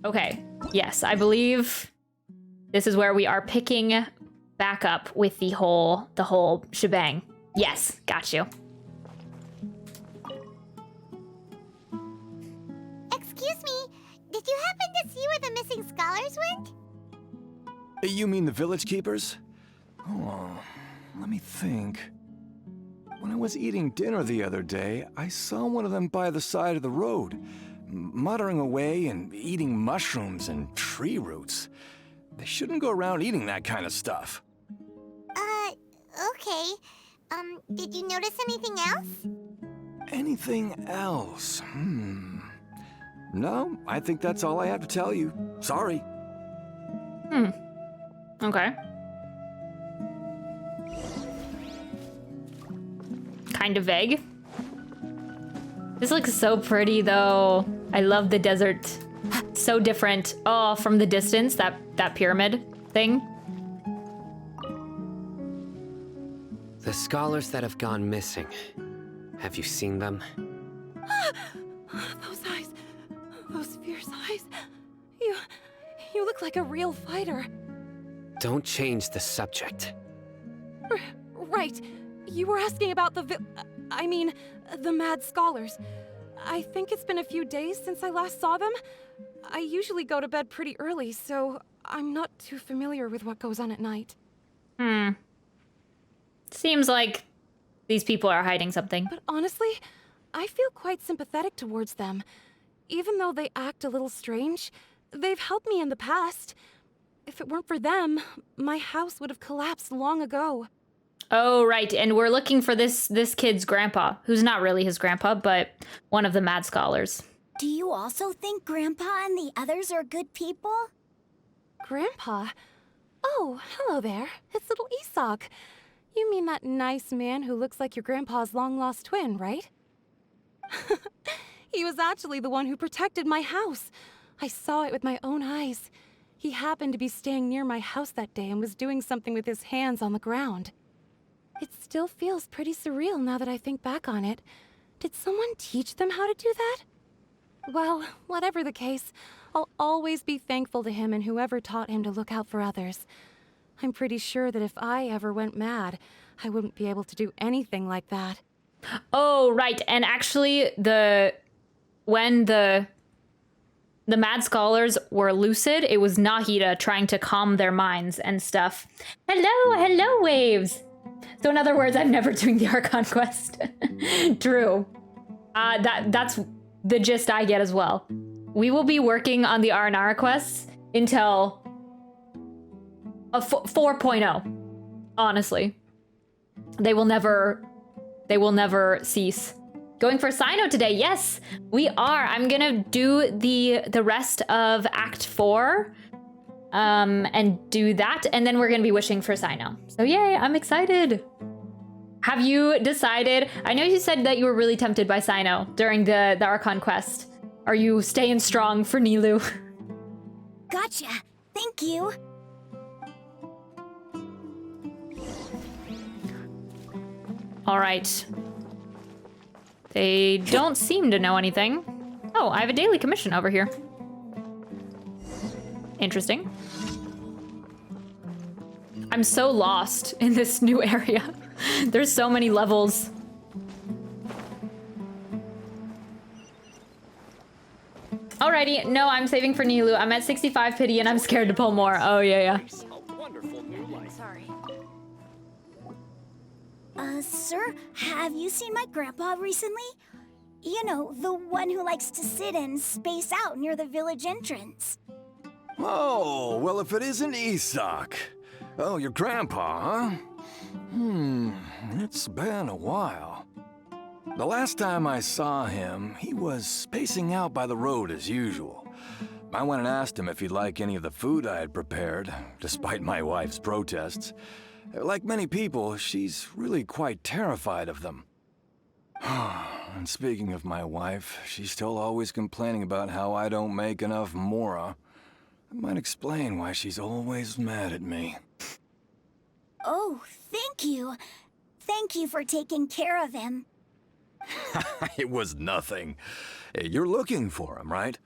Okay, yes, I believe this is where we are picking back up with the whole shebang. Yes, got you. Excuse me, did you happen to see where the missing scholars went? You mean the village keepers? Oh, let me think. When I was eating dinner the other day, I saw one of them by the side of the road, muttering away and eating mushrooms and tree roots. They shouldn't go around eating that kind of stuff. Okay. Did you notice anything else? Anything else? No, I think that's all I have to tell you. Sorry. Okay. Kind of vague. This looks so pretty, though. I love the desert. So different. Oh, from the distance, that pyramid thing. The scholars that have gone missing. Have you seen them? Those eyes. Those fierce eyes. You look like a real fighter. Don't change the subject. Right. You were asking about the mad scholars. I think it's been a few days since I last saw them. I usually go to bed pretty early, so I'm not too familiar with what goes on at night. Seems like these people are hiding something. But honestly, I feel quite sympathetic towards them. Even though they act a little strange, they've helped me in the past. If it weren't for them, my house would have collapsed long ago. Oh, right. And we're looking for this kid's grandpa, who's not really his grandpa, but one of the mad scholars. Do you also think Grandpa and the others are good people? Grandpa? Oh, hello there. It's little Isak. You mean that nice man who looks like your grandpa's long-lost twin, right? He was actually the one who protected my house. I saw it with my own eyes. He happened to be staying near my house that day and was doing something with his hands on the ground. It still feels pretty surreal now that I think back on it. Did someone teach them how to do that? Well, whatever the case, I'll always be thankful to him and whoever taught him to look out for others. I'm pretty sure that if I ever went mad, I wouldn't be able to do anything like that. Oh, right. And actually, when the mad scholars were lucid, it was Nahida trying to calm their minds and stuff. Hello, waves. So in other words, I'm never doing the Archon Quest. True. That's the gist I get as well. We will be working on the Arnara quests until a 4.0. Honestly, they will never cease. Going for Sino today. Yes, we are. I'm gonna do the rest of Act 4. And do that, and then we're gonna be wishing for Sino. So yay, I'm excited. Have you decided? I know you said that you were really tempted by Sino during the Archon Quest. Are you staying strong for Nilou? Gotcha. Thank you. All right. They don't seem to know anything. Oh, I have a daily commission over here. Interesting. I'm so lost in this new area. There's so many levels. Alrighty, no, I'm saving for Nilou. I'm at 65 pity and I'm scared to pull more. Oh, yeah. Sorry. Sir, have you seen my grandpa recently? You know, the one who likes to sit and space out near the village entrance. Oh, well, if it isn't Isak. Oh, your grandpa, huh? It's been a while. The last time I saw him, he was spacing out by the road as usual. I went and asked him if he'd like any of the food I had prepared, despite my wife's protests. Like many people, she's really quite terrified of them. And speaking of my wife, she's still always complaining about how I don't make enough mora. That might explain why she's always mad at me. Oh, thank you. Thank you for taking care of him. It was nothing. You're looking for him, right?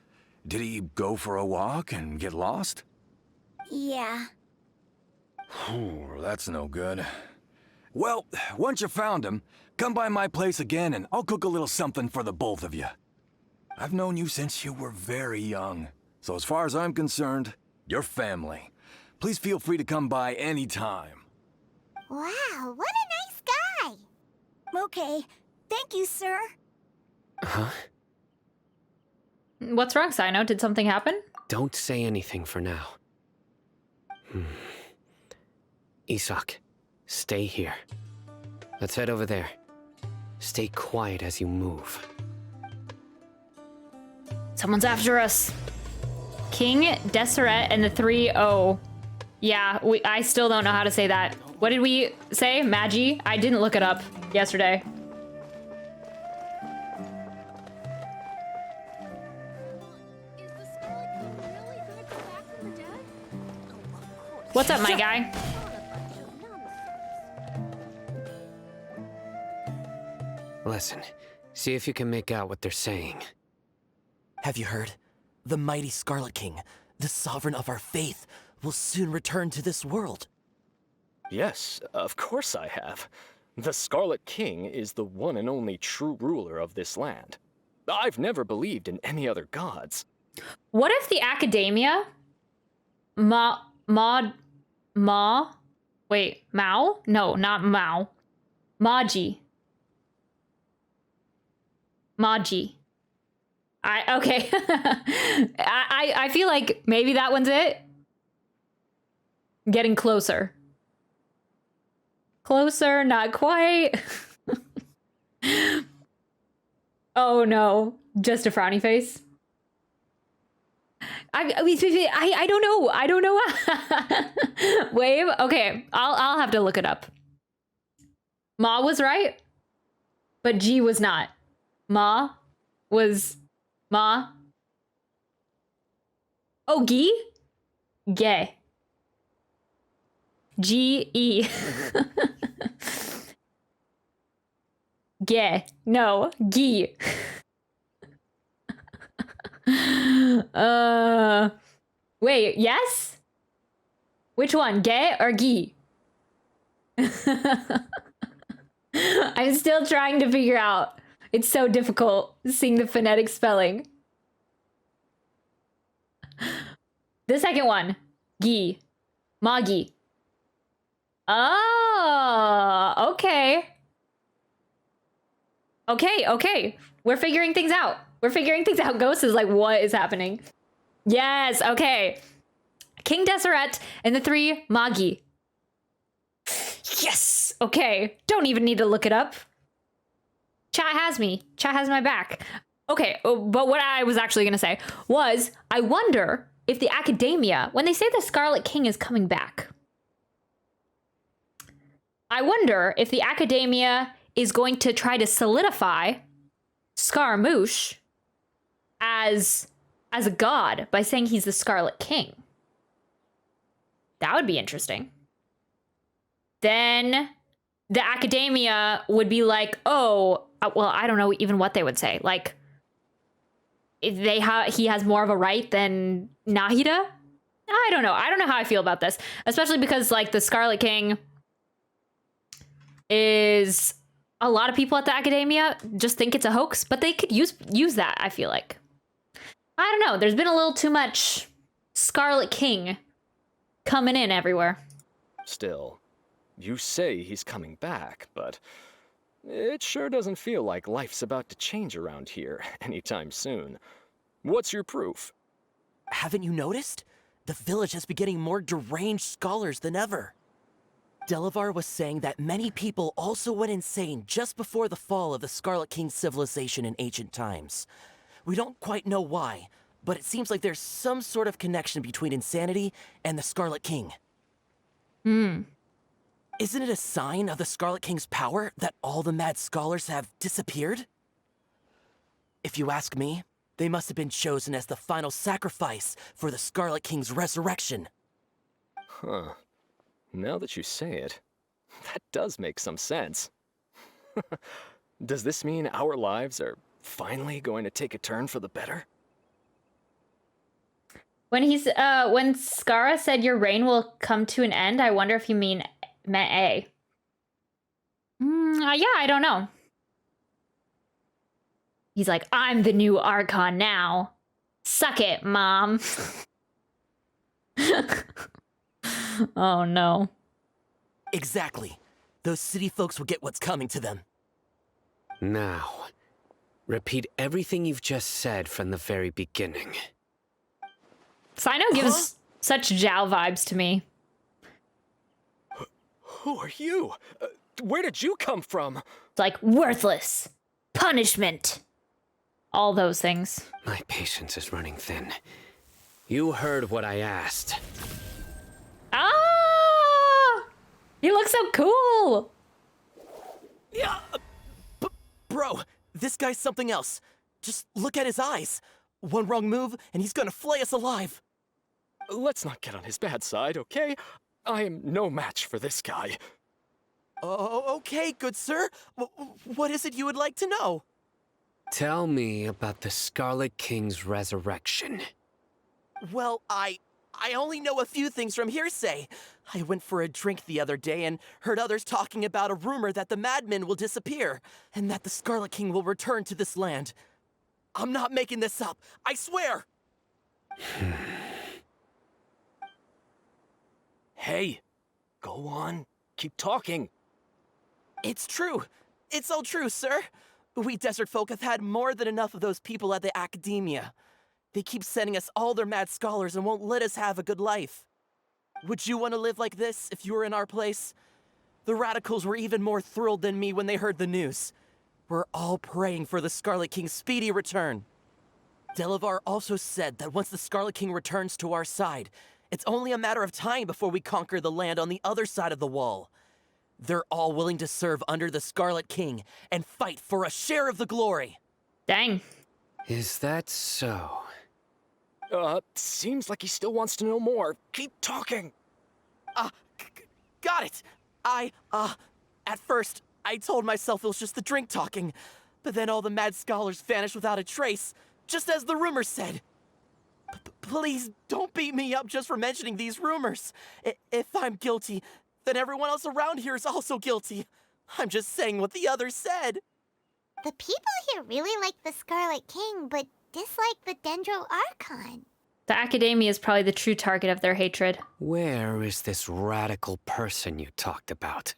Did he go for a walk and get lost? Yeah. Ooh, that's no good. Well, once you found him, come by my place again and I'll cook a little something for the both of you. I've known you since you were very young, so as far as I'm concerned, you're family. Please feel free to come by anytime. Wow, what a nice guy! Okay, thank you, sir. Huh? What's wrong, Sino? Did something happen? Don't say anything for now. Isak, stay here. Let's head over there. Stay quiet as you move. Someone's after us. King Deshret and the 3-0. Yeah, I still don't know how to say that. What did we say? Magi? I didn't look it up yesterday. What's up, my guy? Listen, see if you can make out what they're saying. Have you heard? The mighty Scarlet King, the sovereign of our faith, will soon return to this world. Yes, of course I have. The Scarlet King is the one and only true ruler of this land. I've never believed in any other gods. What if the academia... Wait, Mao? No, not Mao. Magi. Okay. I feel like maybe that one's it. Getting closer. Closer, not quite. Oh no, just a frowny face. I don't know. I don't know. Wave. Okay, I'll have to look it up. Ma was right, but G was not. Ma was Ma. Oh, Gi? Gay. G-E. Gay. No, Gi. Wait, yes? Which one, gay or Gi? I'm still trying to figure out. It's so difficult seeing the phonetic spelling. The second one, Gi. Magi. Oh, okay. Okay. We're figuring things out. Ghost is like, what is happening? Yes, okay. King Deshret and the 3 Magi. Yes, okay. Don't even need to look it up. Chat has me. Chat has my back. Okay, but what I was actually gonna say was, I wonder if the academia, when they say the Scarlet King is coming back, I wonder if the academia is going to try to solidify Scaramouche as a god by saying he's the Scarlet King. That would be interesting. Then the academia would be like, oh, well, I don't know even what they would say. Like, if he has more of a right than Nahida? I don't know. I don't know how I feel about this, especially because like the Scarlet King is, a lot of people at the academia just think it's a hoax, but they could use that, I feel like. I don't know. There's been a little too much Scarlet King coming in everywhere. Still, you say he's coming back, but it sure doesn't feel like life's about to change around here anytime soon. What's your proof? Haven't you noticed? The village has been getting more deranged scholars than ever. Delavar was saying that many people also went insane just before the fall of the Scarlet King's civilization in ancient times. We don't quite know why, but it seems like there's some sort of connection between insanity and the Scarlet King. Isn't it a sign of the Scarlet King's power that all the mad scholars have disappeared? If you ask me, they must have been chosen as the final sacrifice for the Scarlet King's resurrection. Huh. Now that you say it, that does make some sense. Does this mean our lives are finally going to take a turn for the better? When Skara said your reign will come to an end, I wonder if you meant A. Yeah, I don't know. He's like, I'm the new Archon now. Suck it, Mom. Oh no. Exactly. Those city folks will get what's coming to them. Now, repeat everything you've just said from the very beginning. Sino gives such Zhao vibes to me. Who are you? Where did you come from? It's like, worthless. Punishment. All those things. My patience is running thin. You heard what I asked. Ah! He looks so cool. Yeah, bro, this guy's something else. Just look at his eyes. One wrong move, and he's gonna flay us alive. Let's not get on his bad side, okay? I am no match for this guy. Oh, okay, good sir. What is it you would like to know? Tell me about the Scarlet King's resurrection. Well, I only know a few things from hearsay. I went for a drink the other day and heard others talking about a rumor that the madmen will disappear, and that the Scarlet King will return to this land. I'm not making this up, I swear! Hey, go on. Keep talking. It's true. It's all true, sir. We desert folk have had more than enough of those people at the academia. They keep sending us all their mad scholars and won't let us have a good life. Would you want to live like this if you were in our place? The radicals were even more thrilled than me when they heard the news. We're all praying for the Scarlet King's speedy return. Delavar also said that once the Scarlet King returns to our side, it's only a matter of time before we conquer the land on the other side of the wall. They're all willing to serve under the Scarlet King and fight for a share of the glory. Dang. Is that so? Seems like he still wants to know more. Keep talking. Got it. At first, I told myself it was just the drink talking, but then all the mad scholars vanished without a trace, just as the rumors said. Please don't beat me up just for mentioning these rumors. If I'm guilty, then everyone else around here is also guilty. I'm just saying what the others said. The people here really like the Scarlet King, but dislike the Dendro Archon. The academia is probably the true target of their hatred. Where is this radical person you talked about?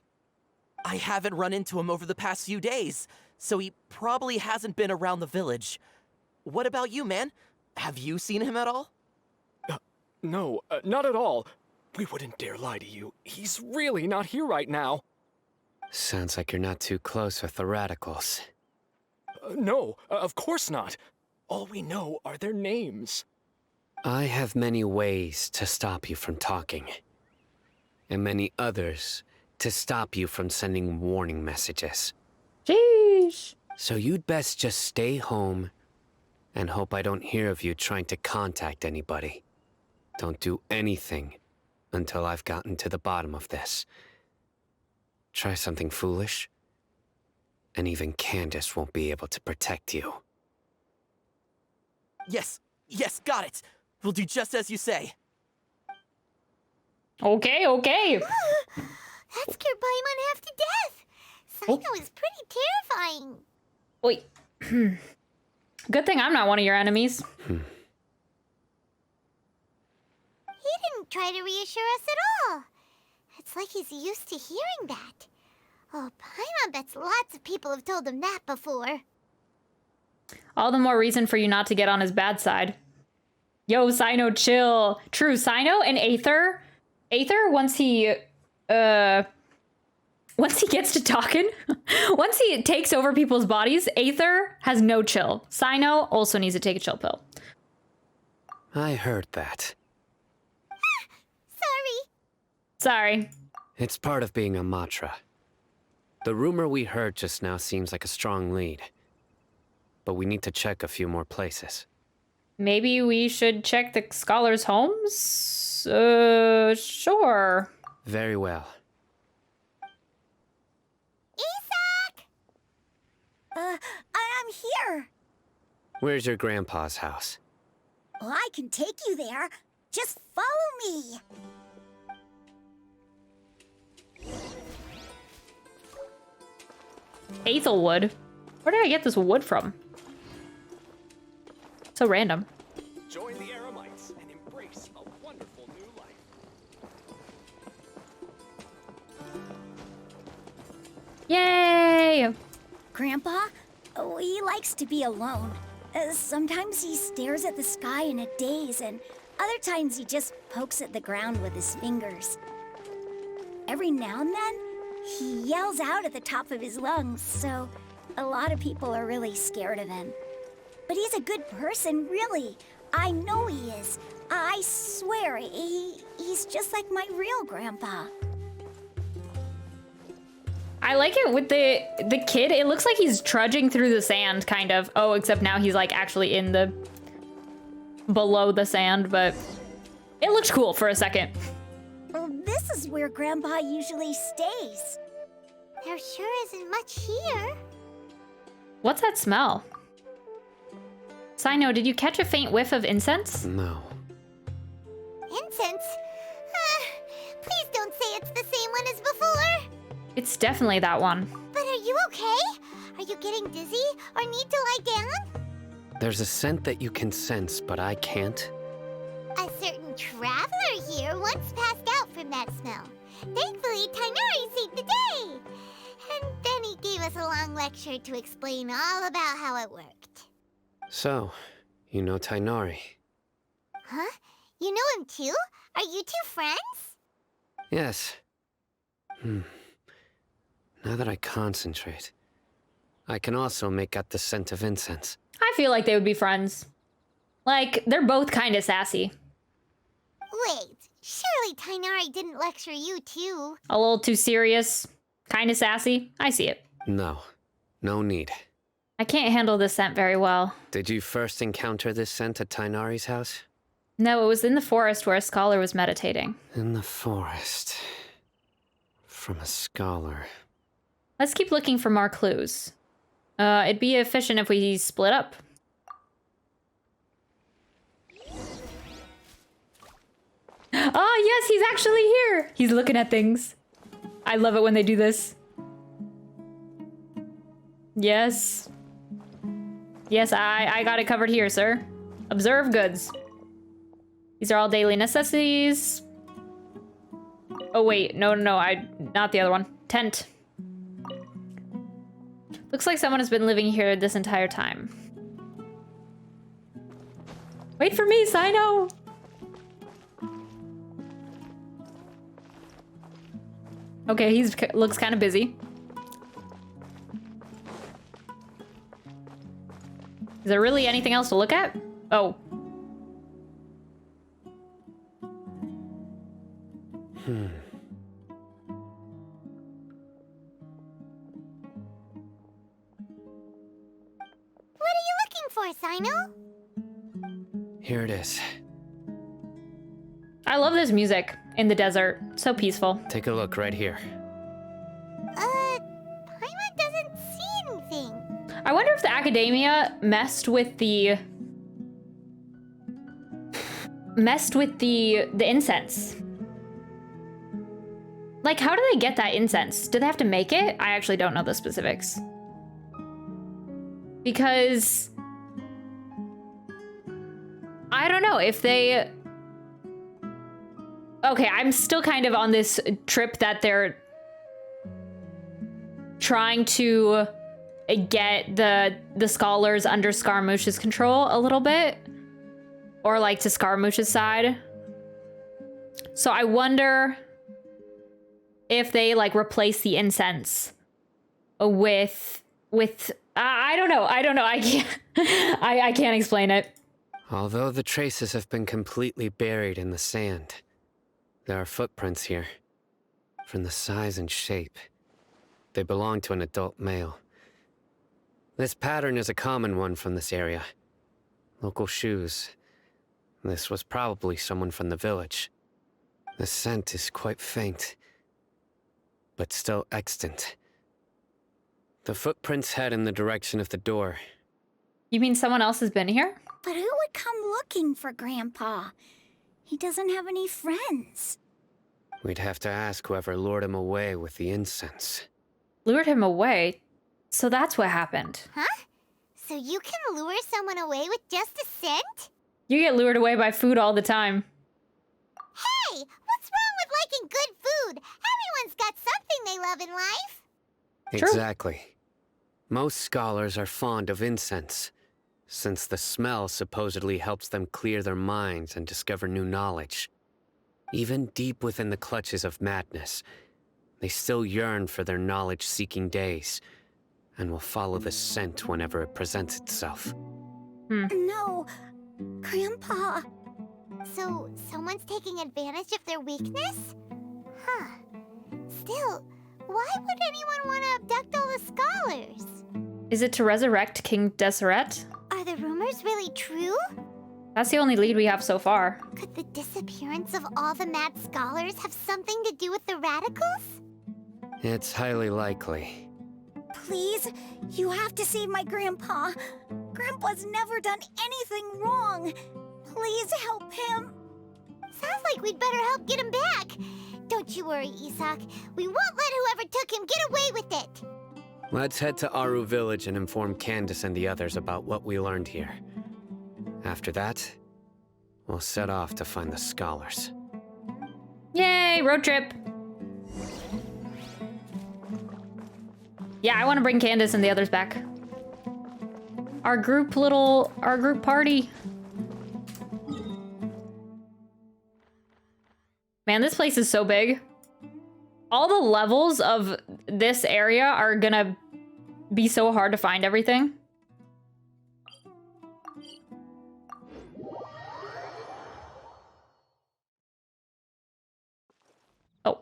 I haven't run into him over the past few days, so he probably hasn't been around the village. What about you, man? Have you seen him at all? No, not at all. We wouldn't dare lie to you. He's really not here right now. Sounds like you're not too close with the radicals. No, of course not. All we know are their names. I have many ways to stop you from talking, and many others to stop you from sending warning messages. Jeez. So you'd best just stay home and hope I don't hear of you trying to contact anybody. Don't do anything until I've gotten to the bottom of this. Try something foolish, and even Candace won't be able to protect you. Yes, got it. We'll do just as you say. Okay. That scared Paimon half to death. Sino is pretty terrifying. Wait. Good thing I'm not one of your enemies. He didn't try to reassure us at all. It's like he's used to hearing that. Oh, Paimon bets lots of people have told him that before. All the more reason for you not to get on his bad side. Yo, Sino, chill. True, Sino and Aether, once he gets to talking, once he takes over people's bodies, Aether has no chill. Sino also needs to take a chill pill. I heard that. Sorry. It's part of being a Matra. The rumor we heard just now seems like a strong lead. But we need to check a few more places. Maybe we should check the scholars' homes? Sure. Very well. Isak! I'm here. Where's your grandpa's house? Well, I can take you there. Just follow me. Aethelwood? Where did I get this wood from? So random. Join the Eremites and embrace a wonderful new life. Yay! Grandpa, he likes to be alone. Sometimes he stares at the sky in a daze, and other times he just pokes at the ground with his fingers. Every now and then, he yells out at the top of his lungs, so a lot of people are really scared of him. But he's a good person, really. I know he is. I swear, he's just like my real grandpa. I like it with the kid. It looks like he's trudging through the sand, kind of. Oh, except now he's like actually in the below the sand, but it looked cool for a second. Well, this is where Grandpa usually stays. There sure isn't much here. What's that smell? Sino, did you catch a faint whiff of incense? No. Incense? Please don't say it's the same one as before. It's definitely that one. But are you okay? Are you getting dizzy or need to lie down? There's a scent that you can sense, but I can't. A certain traveler here once passed out from that smell. Thankfully, Tighnari saved the day. And then he gave us a long lecture to explain all about how it worked. So, you know Tighnari? Huh? You know him too? Are you two friends? Yes. Now that I concentrate, I can also make out the scent of incense. I feel like they would be friends. Like, they're both kind of sassy. Wait, surely Tighnari didn't lecture you too. A little too serious, kind of sassy. I see it. No, no need. I can't handle this scent very well. Did you first encounter this scent at Tighnari's house? No, it was in the forest where a scholar was meditating. In the forest. From a scholar. Let's keep looking for more clues. It'd be efficient if we split up. Oh, yes, he's actually here. He's looking at things. I love it when they do this. Yes. Yes, I got it covered here, sir. Observe goods. These are all daily necessities. Oh, wait. No, not the other one. Tent. Looks like someone has been living here this entire time. Wait for me, Sino! Okay, he looks kind of busy. Is there really anything else to look at? Oh. What are you looking for, Sino? Here it is. I love this music in the desert. So peaceful. Take a look right here. Paimon doesn't see anything. I wonder if the academia messed with the incense. Like, how do they get that incense? Do they have to make it? I actually don't know the specifics. Because I don't know if they... Okay, I'm still kind of on this trip that they're trying to get the scholars under Scaramouche's control a little bit. Or like to Scaramouche's side. So I wonder if they like replace the incense with I don't know. I can't I can't explain it. Although the traces have been completely buried in the sand, there are footprints here. From the size and shape, they belong to an adult male. This pattern is a common one from this area. Local shoes. This was probably someone from the village. The scent is quite faint, but still extant. The footprints head in the direction of the door. You mean someone else has been here? But who would come looking for Grandpa? He doesn't have any friends. We'd have to ask whoever lured him away with the incense. Lured him away? So that's what happened. Huh? So you can lure someone away with just a scent? You get lured away by food all the time. Hey, what's wrong with liking good food? Everyone's got something they love in life. True. Exactly. Most scholars are fond of incense, since the smell supposedly helps them clear their minds and discover new knowledge. Even deep within the clutches of madness, they still yearn for their knowledge-seeking days, and will follow the scent whenever it presents itself. No, Grandpa. So, someone's taking advantage of their weakness? Huh. Still, why would anyone want to abduct all the scholars? Is it to resurrect King Deshret? Are the rumors really true? That's the only lead we have so far. Could the disappearance of all the mad scholars have something to do with the radicals? It's highly likely. Please, you have to save my Grandpa. Grandpa's never done anything wrong. Please help him. Sounds like we'd better help get him back. Don't you worry, Isak. We won't let whoever took him get away with it. Let's head to Aru Village and inform Candace and the others about what we learned here. After that, we'll set off to find the scholars. Yay, road trip. Yeah, I want to bring Candace and the others back. Our group party. Man, this place is so big. All the levels of this area are gonna be so hard to find everything. Oh.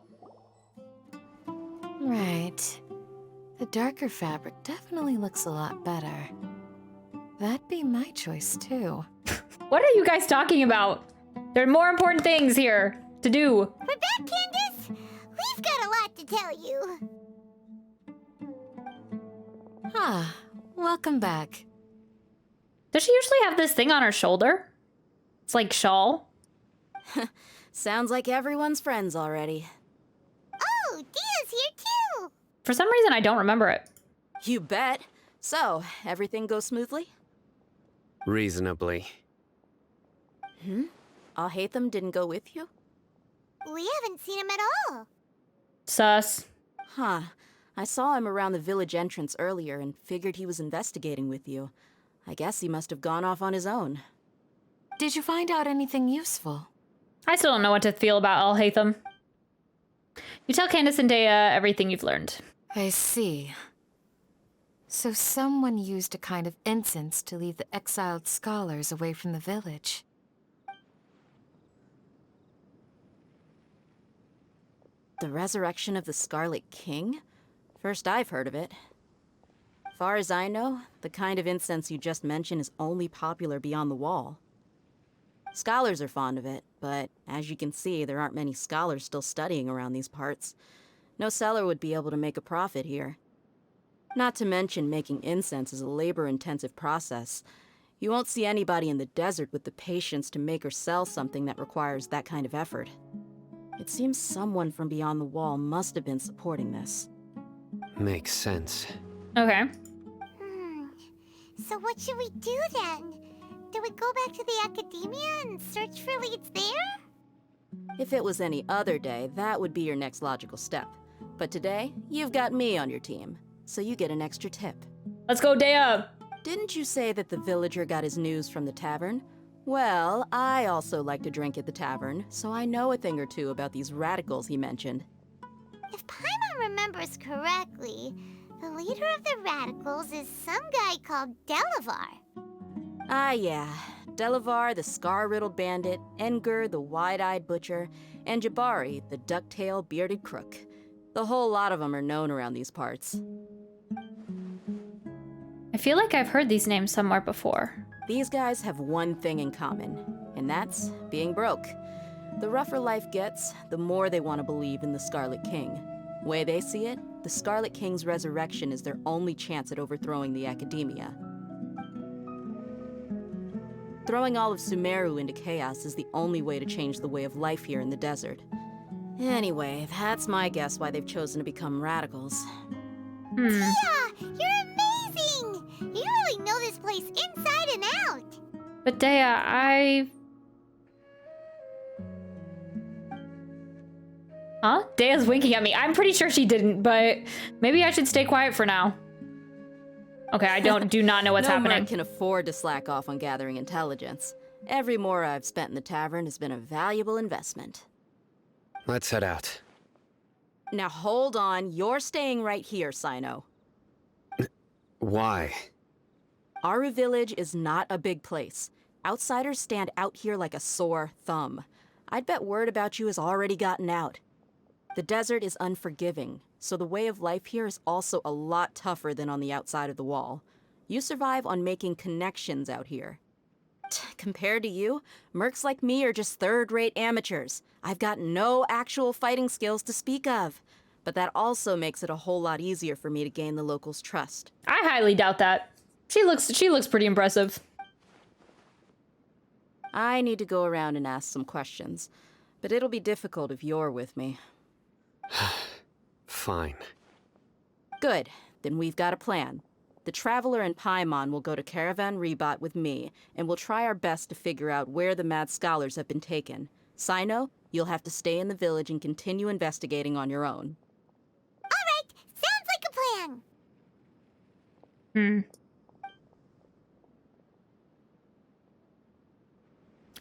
Right. The darker fabric definitely looks a lot better. That'd be my choice too. What are you guys talking about? There are more important things here to do. We're back, Candace. We've got a lot to tell you. Ah, welcome back. Does she usually have this thing on her shoulder? It's like shawl. Sounds like everyone's friends already. Oh, Dia's here too. For some reason, I don't remember it. You bet. So, everything goes smoothly? Reasonably. Alhaitham didn't go with you? We haven't seen him at all. Sus. Huh. I saw him around the village entrance earlier and figured he was investigating with you. I guess he must have gone off on his own. Did you find out anything useful? I still don't know what to feel about Alhaitham. You tell Candace and Dea everything you've learned. I see. So someone used a kind of incense to lead the exiled scholars away from the village. The resurrection of the Scarlet King? First I've heard of it. Far as I know, the kind of incense you just mentioned is only popular beyond the wall. Scholars are fond of it, but as you can see, there aren't many scholars still studying around these parts. No seller would be able to make a profit here. Not to mention making incense is a labor-intensive process. You won't see anybody in the desert with the patience to make or sell something that requires that kind of effort. It seems someone from beyond the wall must have been supporting this. Makes sense. Okay. So what should we do then? Do we go back to the academia and search for leads there? If it was any other day, that would be your next logical step. But today, you've got me on your team, so you get an extra tip. Let's go, Dea. Didn't you say that the villager got his news from the tavern? Well, I also like to drink at the tavern, so I know a thing or two about these radicals he mentioned. If Paimon remembers correctly, the leader of the radicals is some guy called Delavar. Ah, yeah. Delavar, the scar-riddled bandit, Engur, the wide-eyed butcher, and Jabari, the duck-tailed bearded crook. The whole lot of them are known around these parts. I feel like I've heard these names somewhere before. These guys have one thing in common, and that's being broke. The rougher life gets, the more they want to believe in the Scarlet King. Way they see it, the Scarlet King's resurrection is their only chance at overthrowing the academia. Throwing all of Sumeru into chaos is the only way to change the way of life here in the desert. Anyway, that's my guess why they've chosen to become radicals. Tia, you're amazing! You really know this place inside and out. But Dea, Huh? Dea's winking at me. I'm pretty sure she didn't, but maybe I should stay quiet for now. Okay, I do not know what's no happening. merc can afford to slack off on gathering intelligence. Every more I've spent in the tavern has been a valuable investment. Let's head out. Now hold on, you're staying right here, Sino. Why? Aru Village is not a big place. Outsiders stand out here like a sore thumb. I'd bet word about you has already gotten out. The desert is unforgiving, so the way of life here is also a lot tougher than on the outside of the wall. You survive on making connections out here. Compared to you, mercs like me are just third-rate amateurs. I've got no actual fighting skills to speak of. But that also makes it a whole lot easier for me to gain the locals' trust. I highly doubt that. She looks pretty impressive. I need to go around and ask some questions, but it'll be difficult if you're with me. Fine. Good, then we've got a plan. The Traveler and Paimon will go to Caravan Rebot with me, and we'll try our best to figure out where the mad scholars have been taken. Sino, you'll have to stay in the village and continue investigating on your own. All right, sounds like a plan.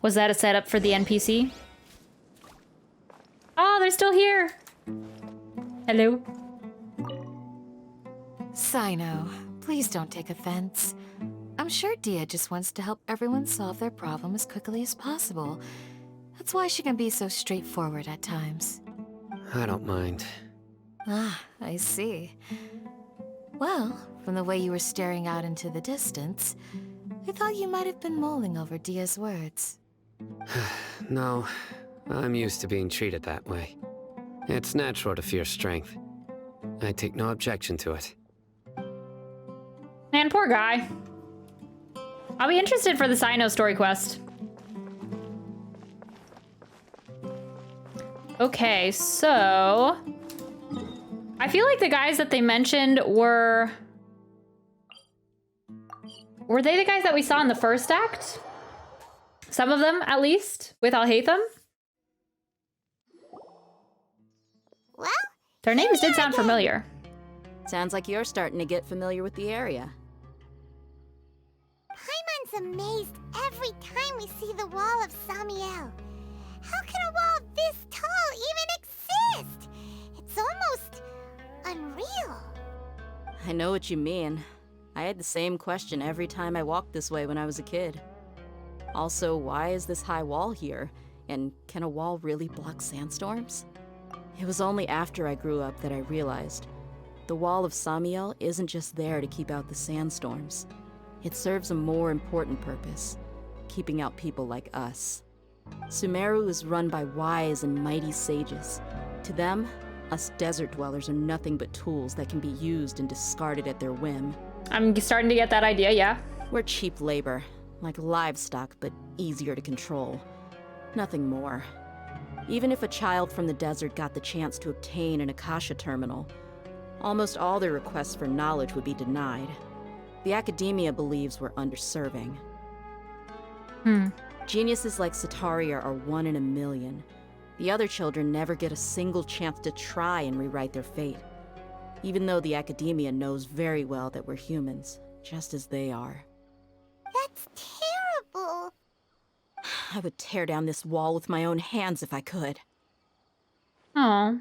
Was that a setup for the NPC? Oh, they're still here. Hello. Sino, please don't take offense. I'm sure Dia just wants to help everyone solve their problem as quickly as possible. That's why she can be so straightforward at times. I don't mind. Ah, I see. Well, from the way you were staring out into the distance, I thought you might have been mulling over Dia's words. No, I'm used to being treated that way. It's natural to fear strength. I take no objection to it. Man, poor guy. I'll be interested for the Sino story quest. Okay, so I feel like the guys that they mentioned were they the guys that we saw in the first act? Some of them, at least, with Alhaitham. Well, Their names did sound familiar. Sounds like you're starting to get familiar with the area. Paimon's amazed every time we see the wall of Samiel. How can a wall this tall even exist? It's almost unreal. I know what you mean. I had the same question every time I walked this way when I was a kid. Also, why is this high wall here? And can a wall really block sandstorms? It was only after I grew up that I realized the wall of Samiel isn't just there to keep out the sandstorms. It serves a more important purpose, keeping out people like us. Sumeru is run by wise and mighty sages. To them, us desert dwellers are nothing but tools that can be used and discarded at their whim. I'm starting to get that idea, yeah. We're cheap labor, like livestock, but easier to control. Nothing more. Even if a child from the desert got the chance to obtain an Akasha terminal, almost all their requests for knowledge would be denied. The academia believes we're underserving. Geniuses like Sataria are 1 in a million. The other children never get a single chance to try and rewrite their fate, even though the academia knows very well that we're humans, just as they are. That's terrible. I would tear down this wall with my own hands if I could. Oh,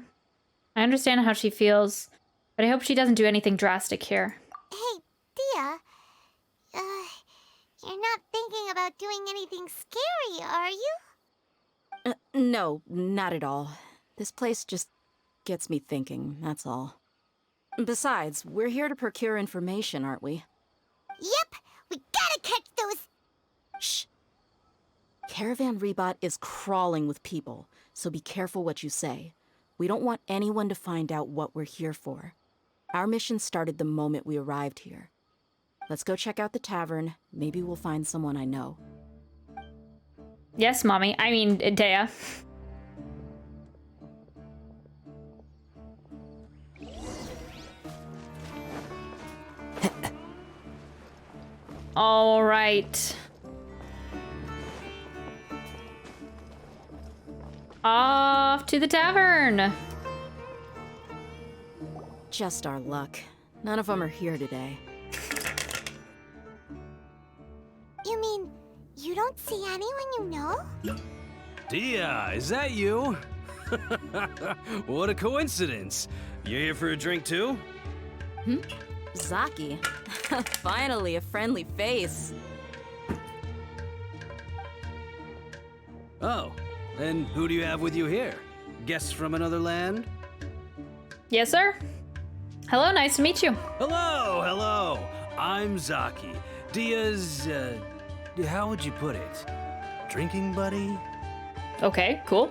I understand how she feels, but I hope she doesn't do anything drastic here. Hey, Dia. You're not thinking about doing anything scary, are you? No, not at all. This place just gets me thinking, that's all. Besides, we're here to procure information, aren't we? Yep, we gotta catch those. Shh. Caravan Rebot is crawling with people, so be careful what you say. We don't want anyone to find out what we're here for. Our mission started the moment we arrived here. Let's go check out the tavern. Maybe we'll find someone I know. Yes, mommy. I mean, Dea. All right. Off to the tavern. Just our luck. None of them are here today. You mean you don't see anyone you know? Dia, is that you? What a coincidence. You here for a drink too? Zaki. Finally, a friendly face. Oh, and who do you have with you here? Guests from another land? Yes, sir. Hello, nice to meet you. Hello. I'm Zaki. Dia's, how would you put it? Drinking buddy? Okay, cool.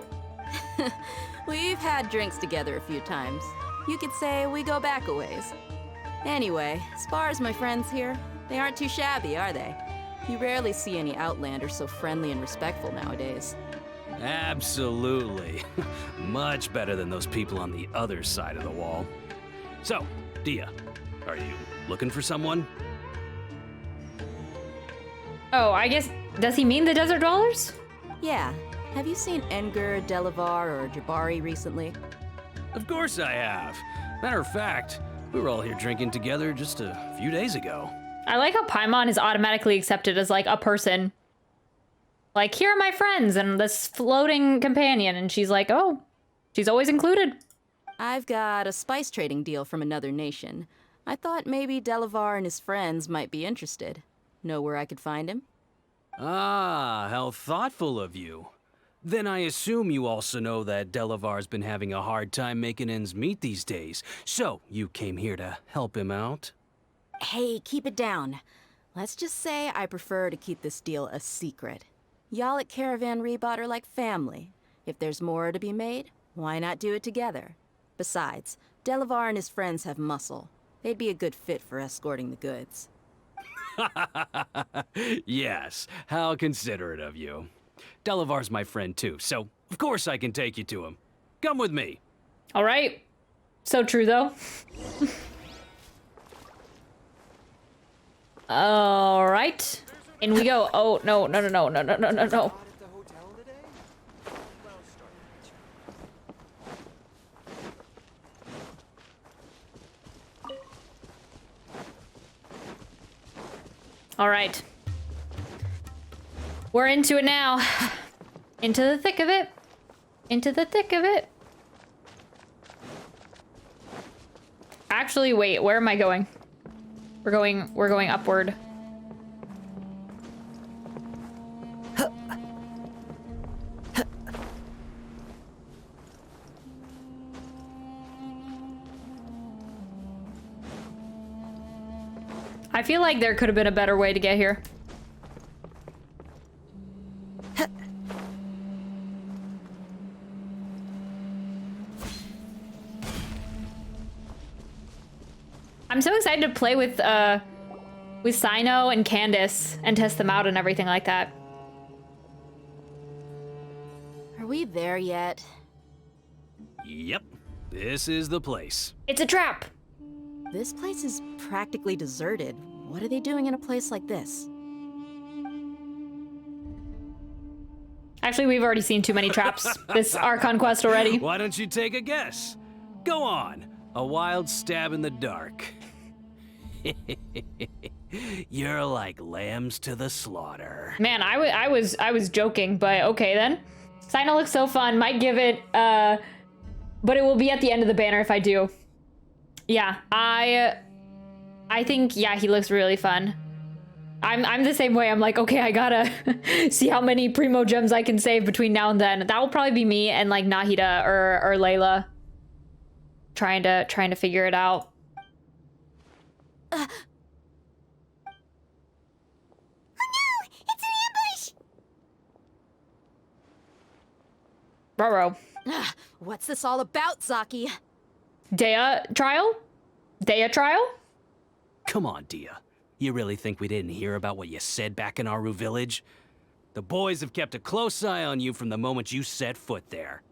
We've had drinks together a few times. You could say we go back a ways. Anyway, as far as my friends here, they aren't too shabby, are they? You rarely see any Outlanders so friendly and respectful nowadays. Absolutely. Much better than those people on the other side of the wall. So, Dia, are you looking for someone? Oh, I guess, does he mean the Desert Dwellers? Yeah. Have you seen Edgar, Delavar, or Jabari recently? Of course I have. Matter of fact, we were all here drinking together just a few days ago. I like how Paimon is automatically accepted as, like, a person. Like, here are my friends and this floating companion. And she's like, oh, she's always included. I've got a spice trading deal from another nation. I thought maybe Delavar and his friends might be interested. Know where I could find him? Ah, how thoughtful of you. Then I assume you also know that Delavar's been having a hard time making ends meet these days. So, you came here to help him out? Hey, keep it down. Let's just say I prefer to keep this deal a secret. Y'all at Caravan Rebot are like family. If there's more to be made, why not do it together? Besides, Delavar and his friends have muscle. They'd be a good fit for escorting the goods. Yes, how considerate of you. Delavar's my friend too, so of course I can take you to him. Come with me. All right. So true, though. All right. In we go. Oh, no. All right. We're into it now. Into the thick of it. Into the thick of it. Actually, wait, where am I going? We're going upward. I feel like there could have been a better way to get here. I'm so excited to play with Sino and Candace and test them out and everything like that. Are we there yet? Yep, this is the place. It's a trap. This place is practically deserted. What are they doing in a place like this? Actually, we've already seen too many traps this Archon Quest already. Why don't you take a guess? Go on. A wild stab in the dark. You're like lambs to the slaughter. Man, I was joking, but okay then. Sino looks so fun. Might give it, but it will be at the end of the banner if I do. Yeah, I think, yeah, he looks really fun. I'm the same way. I'm like, okay, I gotta see how many primo gems I can save between now and then. That will probably be me and like Nahida or Layla trying to figure it out. Oh no! It's an ambush! Roro. What's this all about, Zaki? Dea trial? Dea trial? Come on, Dia. You really think we didn't hear about what you said back in Aru village? The boys have kept a close eye on you from the moment you set foot there.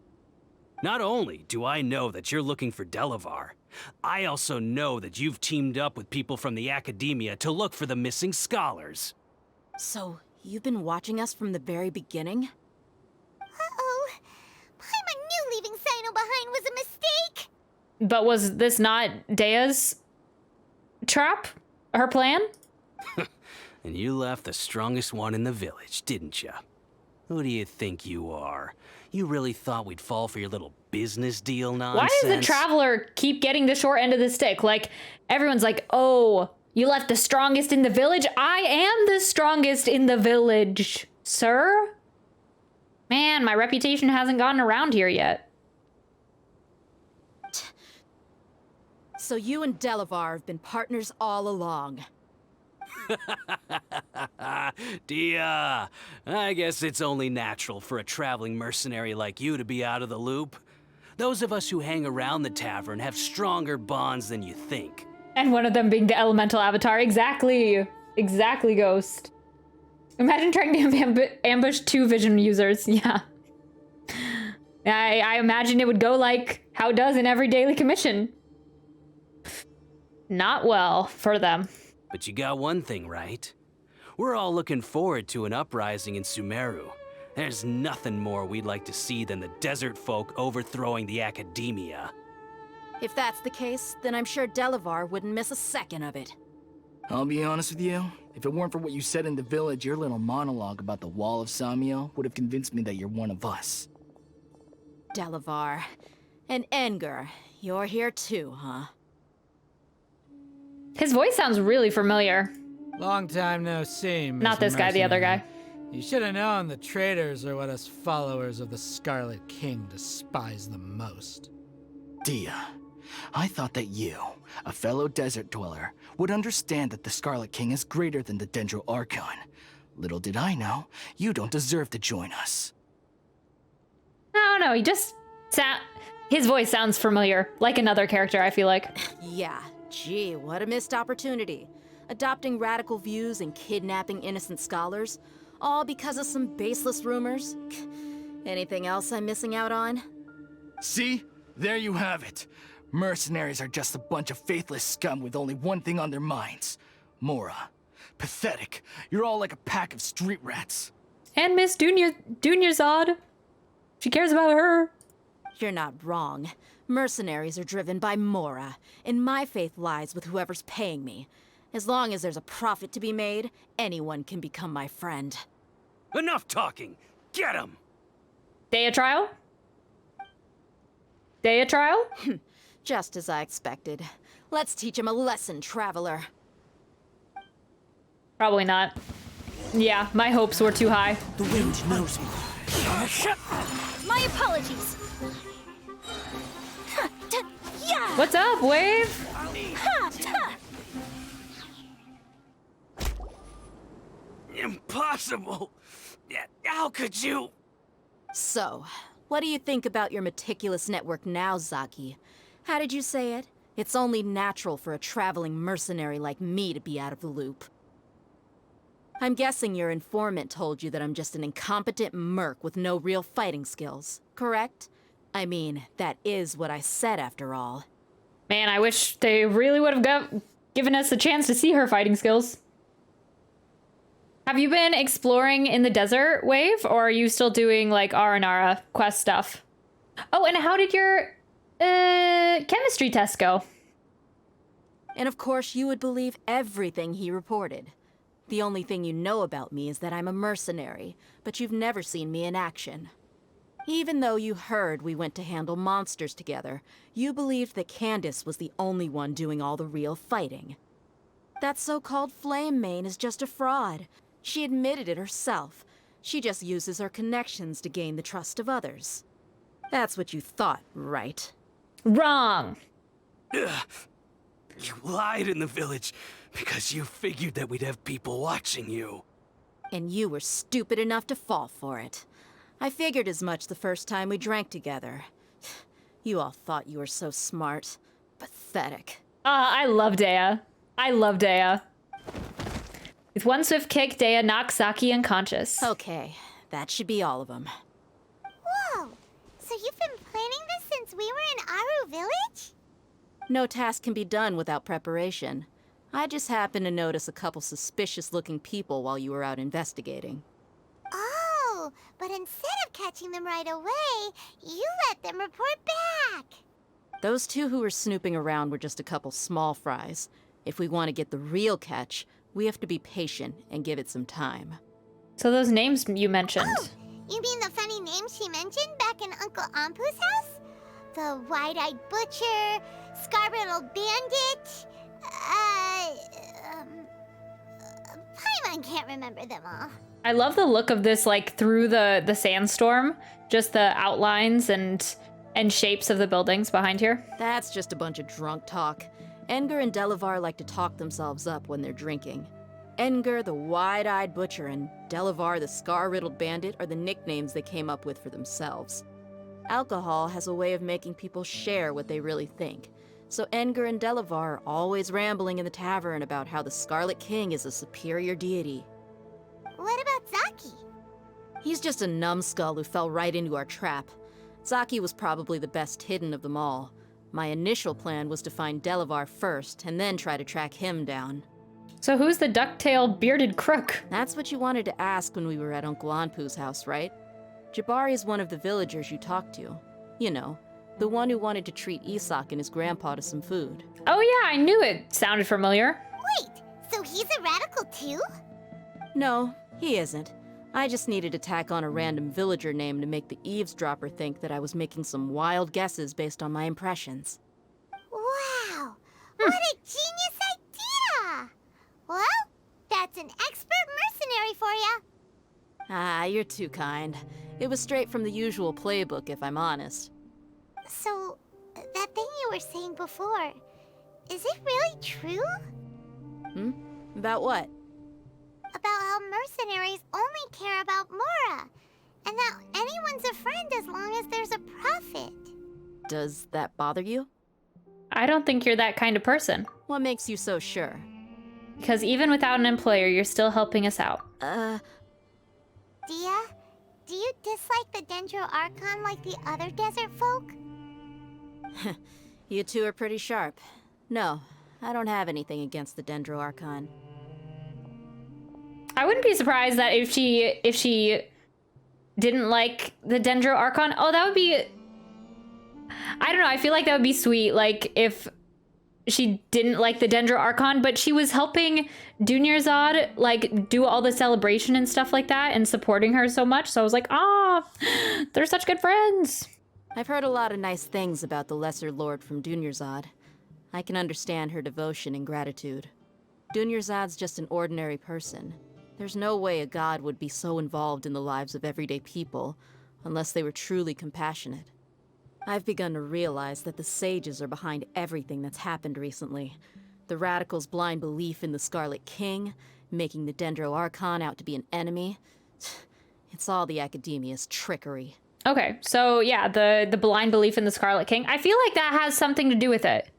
Not only do I know that you're looking for Delavar, I also know that you've teamed up with people from the Academia to look for the missing scholars. So, you've been watching us from the very beginning? Uh-oh. Paimon knew leaving Sino behind was a mistake! But was this not Dea's trap? Her plan? And you left the strongest one in the village, didn't you? Who do you think you are? You really thought we'd fall for your little business deal nonsense? Why does the Traveler keep getting the short end of the stick? Like, everyone's like, oh, you left the strongest in the village? I am the strongest in the village, sir. Man, my reputation hasn't gotten around here yet. So you and Delavar have been partners all along. Dia, I guess it's only natural for a traveling mercenary like you to be out of the loop. Those of us who hang around the tavern have stronger bonds than you think. And one of them being the elemental avatar. Exactly. Exactly, Ghost. Imagine trying to ambush 2 vision users. Yeah. I imagine it would go like how it does in every daily commission. Not well for them. But you got one thing right. We're all looking forward to an uprising in Sumeru. There's nothing more we'd like to see than the desert folk overthrowing the Academia. If that's the case, then I'm sure Delavar wouldn't miss a second of it. I'll be honest with you. If it weren't for what you said in the village, your little monologue about the Wall of Samiel would have convinced me that you're one of us. Delavar. And Enger, you're here too, huh? His voice sounds really familiar. Long time no see, Miss Not this guy, the other guy. You should have known the traitors are what us followers of the Scarlet King despise the most. Dia, I thought that you, a fellow desert dweller, would understand that the Scarlet King is greater than the Dendro Archon. Little did I know, you don't deserve to join us. No, he just his voice sounds familiar, like another character, I feel like. Yeah, gee, what a missed opportunity. Adopting radical views and kidnapping innocent scholars, all because of some baseless rumors. Anything else I'm missing out on? See? There you have it. Mercenaries are just a bunch of faithless scum with only one thing on their minds. Mora. Pathetic. You're all like a pack of street rats. And Miss Dunyarzad. She cares about her. You're not wrong. Mercenaries are driven by Mora, and my faith lies with whoever's paying me. As long as there's a profit to be made, anyone can become my friend. Enough talking! Get him! Dea trial? Dea trial? Just as I expected. Let's teach him a lesson, traveler. Probably not. Yeah, my hopes were too high. The wind knows me. My apologies. What's up, Wave? Impossible! How could you? So, what do you think about your meticulous network now, Zaki? How did you say it? It's only natural for a traveling mercenary like me to be out of the loop. I'm guessing your informant told you that I'm just an incompetent merc with no real fighting skills, correct? I mean, that is what I said after all. Man, I wish they really would have given us a chance to see her fighting skills. Have you been exploring in the desert, Wave, or are you still doing like Aranara quest stuff? Oh, and how did your chemistry test go? And of course you would believe everything he reported. The only thing you know about me is that I'm a mercenary, but you've never seen me in action. Even though you heard we went to handle monsters together, you believed that Candace was the only one doing all the real fighting. That so-called Flame Mane is just a fraud. She admitted it herself. She just uses her connections to gain the trust of others. That's what you thought, right? Wrong. You lied in the village because you figured that we'd have people watching you. And you were stupid enough to fall for it. I figured as much the first time we drank together. You all thought you were so smart. Pathetic. I love Dea. I love Dea. With one swift kick, Dea knocks Saki unconscious. Okay, that should be all of them. Whoa! So you've been planning this since we were in Aru Village? No task can be done without preparation. I just happened to notice a couple suspicious-looking people while you were out investigating. Oh, but instead of catching them right away, you let them report back. Those two who were snooping around were just a couple small fries. If we want to get the real catch, we have to be patient and give it some time. So those names you mentioned. Oh, you mean the funny names she mentioned back in Uncle Ampu's house? The wide-eyed butcher, scar-riddled bandit, Paimon can't remember them all. I love the look of this, like, through the sandstorm. Just the outlines and shapes of the buildings behind here. That's just a bunch of drunk talk. Edgar and Delavar like to talk themselves up when they're drinking. Edgar, the wide-eyed butcher, and Delavar, the scar-riddled bandit, are the nicknames they came up with for themselves. Alcohol has a way of making people share what they really think. So Edgar and Delavar are always rambling in the tavern about how the Scarlet King is a superior deity. What about Zaki? He's just a numbskull who fell right into our trap. Zaki was probably the best hidden of them all. My initial plan was to find Delavar first, and then try to track him down. So who's the ducktail bearded crook? That's what you wanted to ask when we were at Uncle Anpu's house, right? Jabari is one of the villagers you talked to. You know, the one who wanted to treat Isak and his grandpa to some food. Oh yeah, I knew it sounded familiar. Wait, so he's a radical too? No, he isn't. I just needed to tack on a random villager name to make the eavesdropper think that I was making some wild guesses based on my impressions. Wow, what a genius idea! Well, that's an expert mercenary for ya. Ah, you're too kind. It was straight from the usual playbook, if I'm honest. So, that thing you were saying before, is it really true? About what? About how mercenaries only care about Mora, and that anyone's a friend as long as there's a profit. Does that bother you? I don't think you're that kind of person. What makes you so sure? Because even without an employer, you're still helping us out. Dia, do you dislike the Dendro Archon like the other desert folk? You two are pretty sharp. No, I don't have anything against the Dendro Archon. I wouldn't be surprised that if she didn't like the Dendro Archon. Oh, that would be... I don't know, I feel like that would be sweet, like, if she didn't like the Dendro Archon, but she was helping Dunyarzad, like, do all the celebration and stuff like that, and supporting her so much, so I was like, they're such good friends. I've heard a lot of nice things about the Lesser Lord from Dunyarzad. I can understand her devotion and gratitude. Dunyarzad's just an ordinary person. There's no way a god would be so involved in the lives of everyday people, unless they were truly compassionate. I've begun to realize that the sages are behind everything that's happened recently. The radicals' blind belief in the Scarlet King, making the Dendro Archon out to be an enemy. It's all the academia's trickery. Okay, so yeah, the blind belief in the Scarlet King. I feel like that has something to do with it.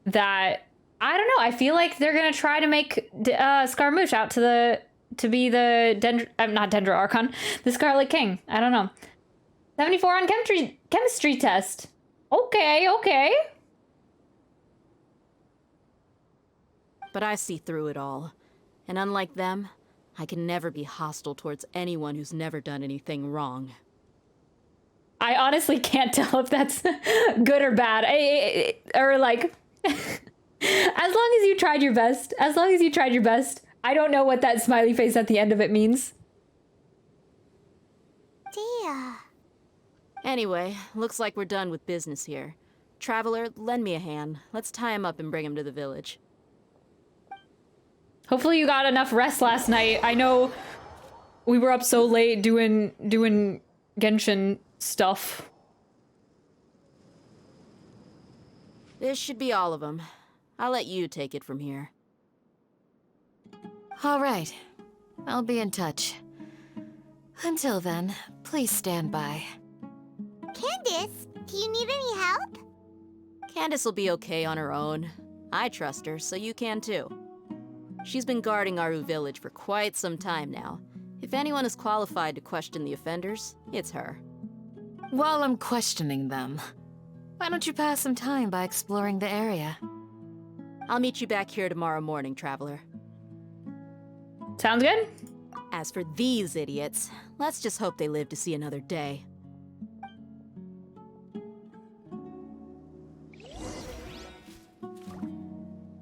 That, I don't know, I feel like they're gonna try to make Scaramouche out to be the not Dendro Archon, the Scarlet King. I don't know. 74 on chemistry test. Okay. But I see through it all. And unlike them, I can never be hostile towards anyone who's never done anything wrong. I honestly can't tell if that's good or bad. Or like, as long as you tried your best. I don't know what that smiley face at the end of it means. Dia. Anyway, looks like we're done with business here. Traveler, lend me a hand. Let's tie him up and bring him to the village. Hopefully you got enough rest last night. I know we were up so late doing Genshin stuff. This should be all of them. I'll let you take it from here. All right. I'll be in touch. Until then, please stand by. Candace, do you need any help? Candace will be okay on her own. I trust her, so you can too. She's been guarding Aru village for quite some time now. If anyone is qualified to question the offenders, it's her. While I'm questioning them, why don't you pass some time by exploring the area? I'll meet you back here tomorrow morning, Traveler. Sounds good. As for these idiots, let's just hope they live to see another day.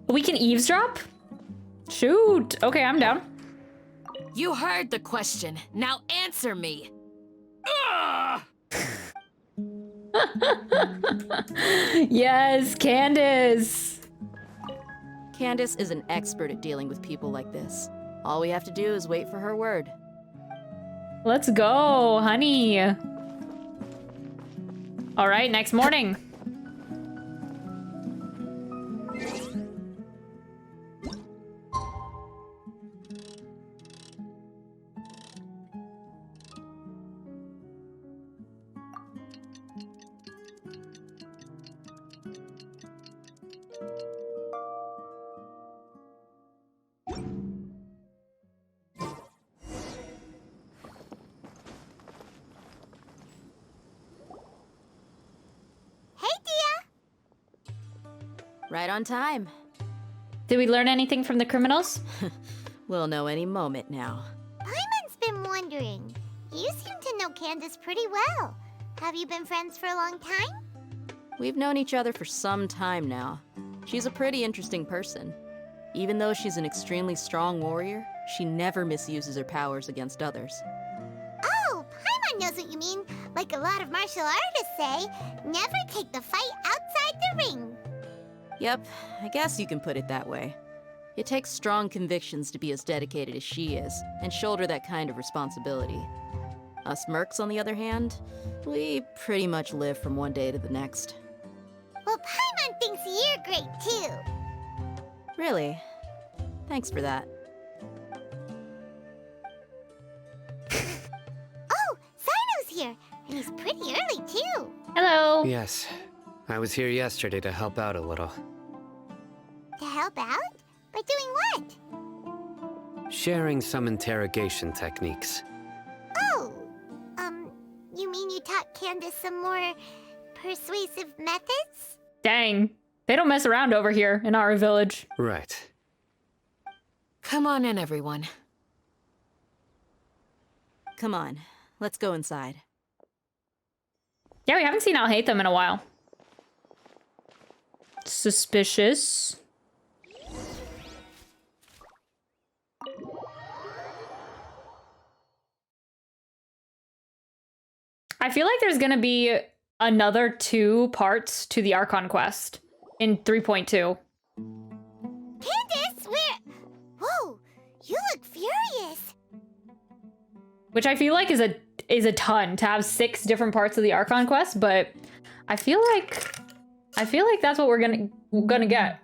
We can eavesdrop? Shoot. Okay, I'm down. You heard the question. Now answer me. Yes, Candace. Candace is an expert at dealing with people like this. All we have to do is wait for her word. Let's go, honey. All right, next morning. Right on time. Did we learn anything from the criminals? We'll know any moment now. Paimon's been wondering. You seem to know Candace pretty well. Have you been friends for a long time? We've known each other for some time now. She's a pretty interesting person. Even though she's an extremely strong warrior, she never misuses her powers against others. Oh, Paimon knows what you mean. Like a lot of martial artists say, never take the fight outside the ring. Yep, I guess you can put it that way. It takes strong convictions to be as dedicated as she is, and shoulder that kind of responsibility. Us mercs, on the other hand, we pretty much live from one day to the next. Well, Paimon thinks you're great, too. Really? Thanks for that. Oh, Sino's here, and he's pretty early, too. Hello. Yes. I was here yesterday to help out a little. To help out? By doing what? Sharing some interrogation techniques. Oh, you mean you taught Candace some more persuasive methods? Dang. They don't mess around over here in our village. Right. Come on in, everyone. Come on, let's go inside. Yeah, we haven't seen Alhaitham in a while. Suspicious. I feel like there's gonna be another 2 parts to the Archon Quest in 3.2. Candace, where? Whoa, you look furious. Which I feel like is a ton to have 6 different parts of the Archon Quest, but I feel like that's what we're gonna get.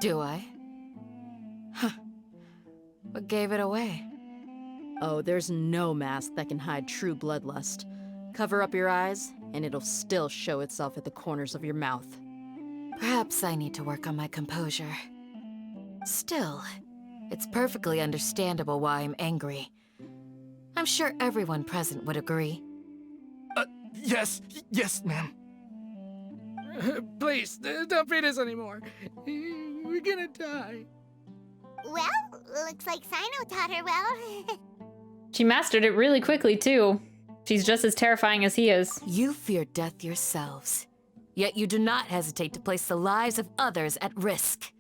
Do I? Huh. What gave it away? Oh, there's no mask that can hide true bloodlust. Cover up your eyes, and it'll still show itself at the corners of your mouth. Perhaps I need to work on my composure. Still, it's perfectly understandable why I'm angry. I'm sure everyone present would agree. Yes, ma'am. Please, don't beat us anymore. We're gonna die. Well, looks like Sino taught her well. She mastered it really quickly, too. She's just as terrifying as he is. You fear death yourselves, yet you do not hesitate to place the lives of others at risk.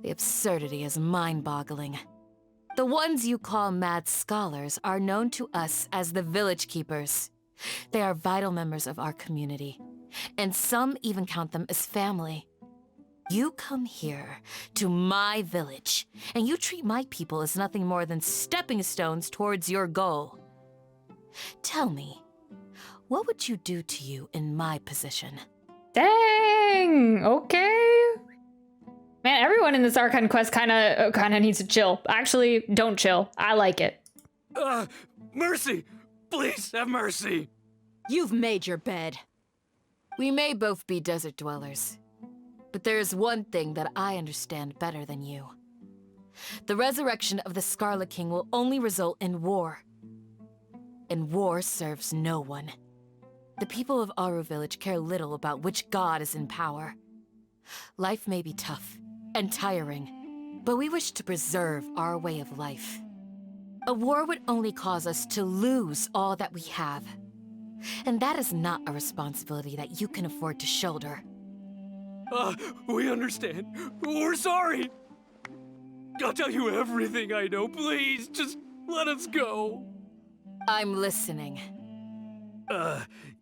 The absurdity is mind-boggling. The ones you call mad scholars are known to us as the Village Keepers. They are vital members of our community, and some even count them as family. You come here, to my village, and you treat my people as nothing more than stepping stones towards your goal. Tell me, what would you do to you in my position? Dang! Okay. Man, everyone in this Archon Quest kind of needs to chill. Actually, don't chill. I like it. Mercy! Please have mercy! You've made your bed. We may both be desert dwellers, but there is one thing that I understand better than you. The resurrection of the Scarlet King will only result in war. And war serves no one. The people of Aru Village care little about which god is in power. Life may be tough and tiring, but we wish to preserve our way of life. A war would only cause us to lose all that we have. And that is not a responsibility that you can afford to shoulder. We understand. We're sorry. I'll tell you everything I know. Please, just let us go. I'm listening.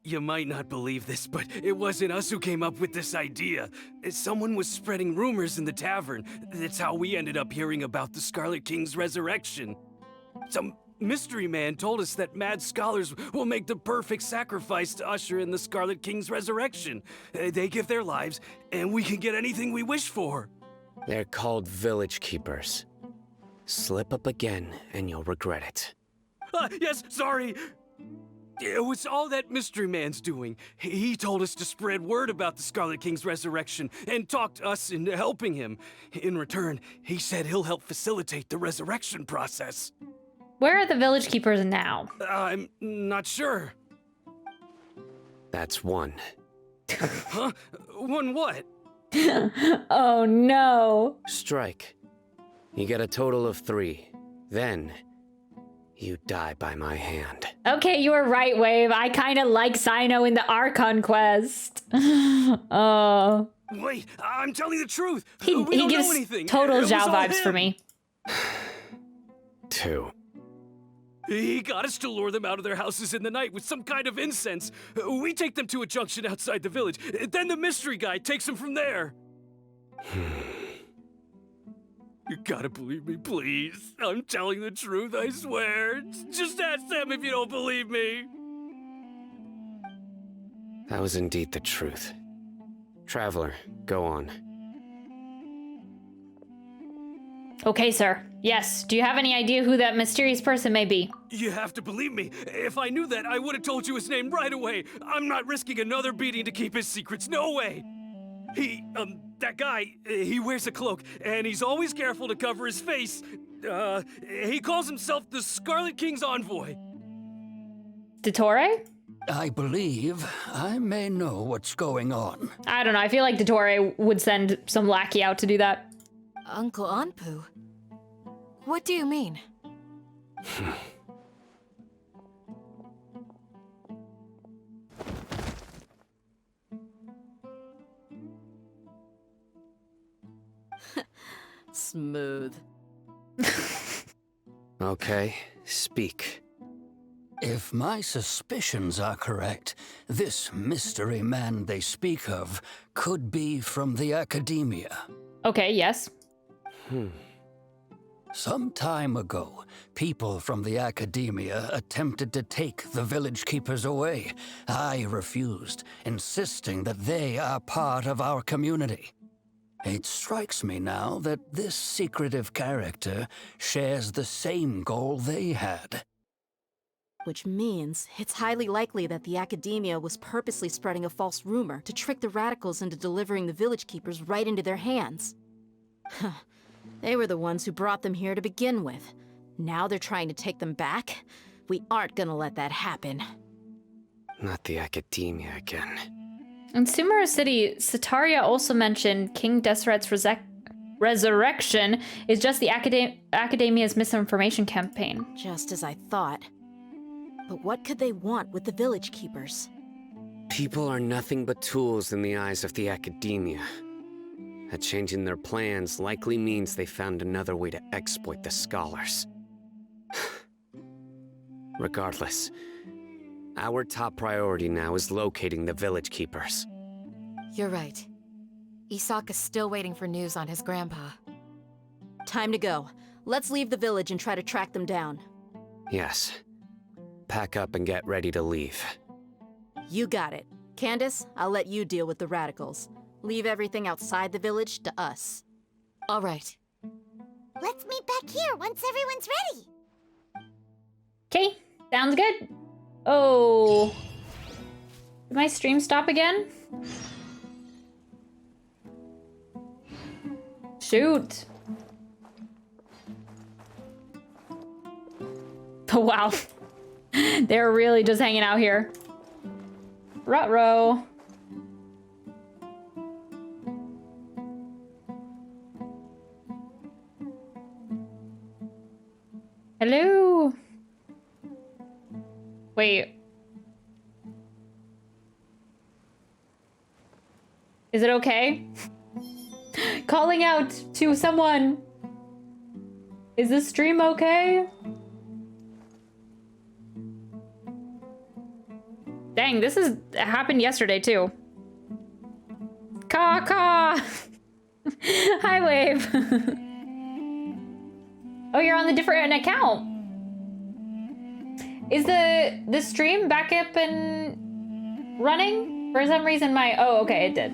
You might not believe this, but it wasn't us who came up with this idea. Someone was spreading rumors in the tavern. That's how we ended up hearing about the Scarlet King's resurrection. Some mystery man told us that mad scholars will make the perfect sacrifice to usher in the Scarlet King's resurrection. They give their lives, and we can get anything we wish for. They're called village keepers. Slip up again, and you'll regret it. Yes, sorry. It was all that mystery man's doing. He told us to spread word about the Scarlet King's resurrection and talked us into helping him. In return, he said he'll help facilitate the resurrection process. Where are the village keepers now? I'm not sure. That's one. Huh? One what? Oh no. Strike. You get a total of 3. Then, you die by my hand. Okay, you were right, Wave. I kind of like Cyno in the Archon Quest. Oh. Wait, I'm telling the truth. He we don't gives know anything. total It was Zhao all vibes him. for me. 2. He got us to lure them out of their houses in the night with some kind of incense. We take them to a junction outside the village. Then the mystery guy takes them from there. You gotta believe me, please. I'm telling the truth, I swear. Just ask them if you don't believe me. That was indeed the truth. Traveler, go on. Okay, sir. Yes. Do you have any idea who that mysterious person may be? You have to believe me. If I knew that, I would have told you his name right away. I'm not risking another beating to keep his secrets. No way. That guy, he wears a cloak, and he's always careful to cover his face. He calls himself the Scarlet King's envoy. Dottore? I believe I may know what's going on. I don't know. I feel like Dottore would send some lackey out to do that. Uncle Anpu? What do you mean? Smooth. Okay, speak. If my suspicions are correct, this mystery man they speak of could be from the Academia. Okay, yes. Some time ago, people from the Academia attempted to take the village keepers away. I refused, insisting that they are part of our community. It strikes me now that this secretive character shares the same goal they had. Which means it's highly likely that the Academia was purposely spreading a false rumor to trick the radicals into delivering the village keepers right into their hands. They were the ones who brought them here to begin with. Now they're trying to take them back? We aren't gonna let that happen. Not the Academia again. In Sumeru City, Sataria also mentioned King Deshret's resurrection is just the Academia's misinformation campaign. Just as I thought. But what could they want with the village keepers? People are nothing but tools in the eyes of the Academia. A change in their plans likely means they found another way to exploit the scholars. Regardless, our top priority now is locating the village keepers. You're right. Isaka's still waiting for news on his grandpa. Time to go. Let's leave the village and try to track them down. Yes. Pack up and get ready to leave. You got it. Candace, I'll let you deal with the radicals. Leave everything outside the village to us. All right. Let's meet back here once everyone's ready. Okay, sounds good. Oh. Did my stream stop again? Shoot. Oh, wow. They're really just hanging out here. Ruh-roh. Hello. Wait. Is it okay? Calling out to someone. Is this stream okay? Dang, this happened yesterday too. Caw. Hi, Wave. Oh, you're on the different account. Is the stream back up and running? For some reason oh, okay, it did.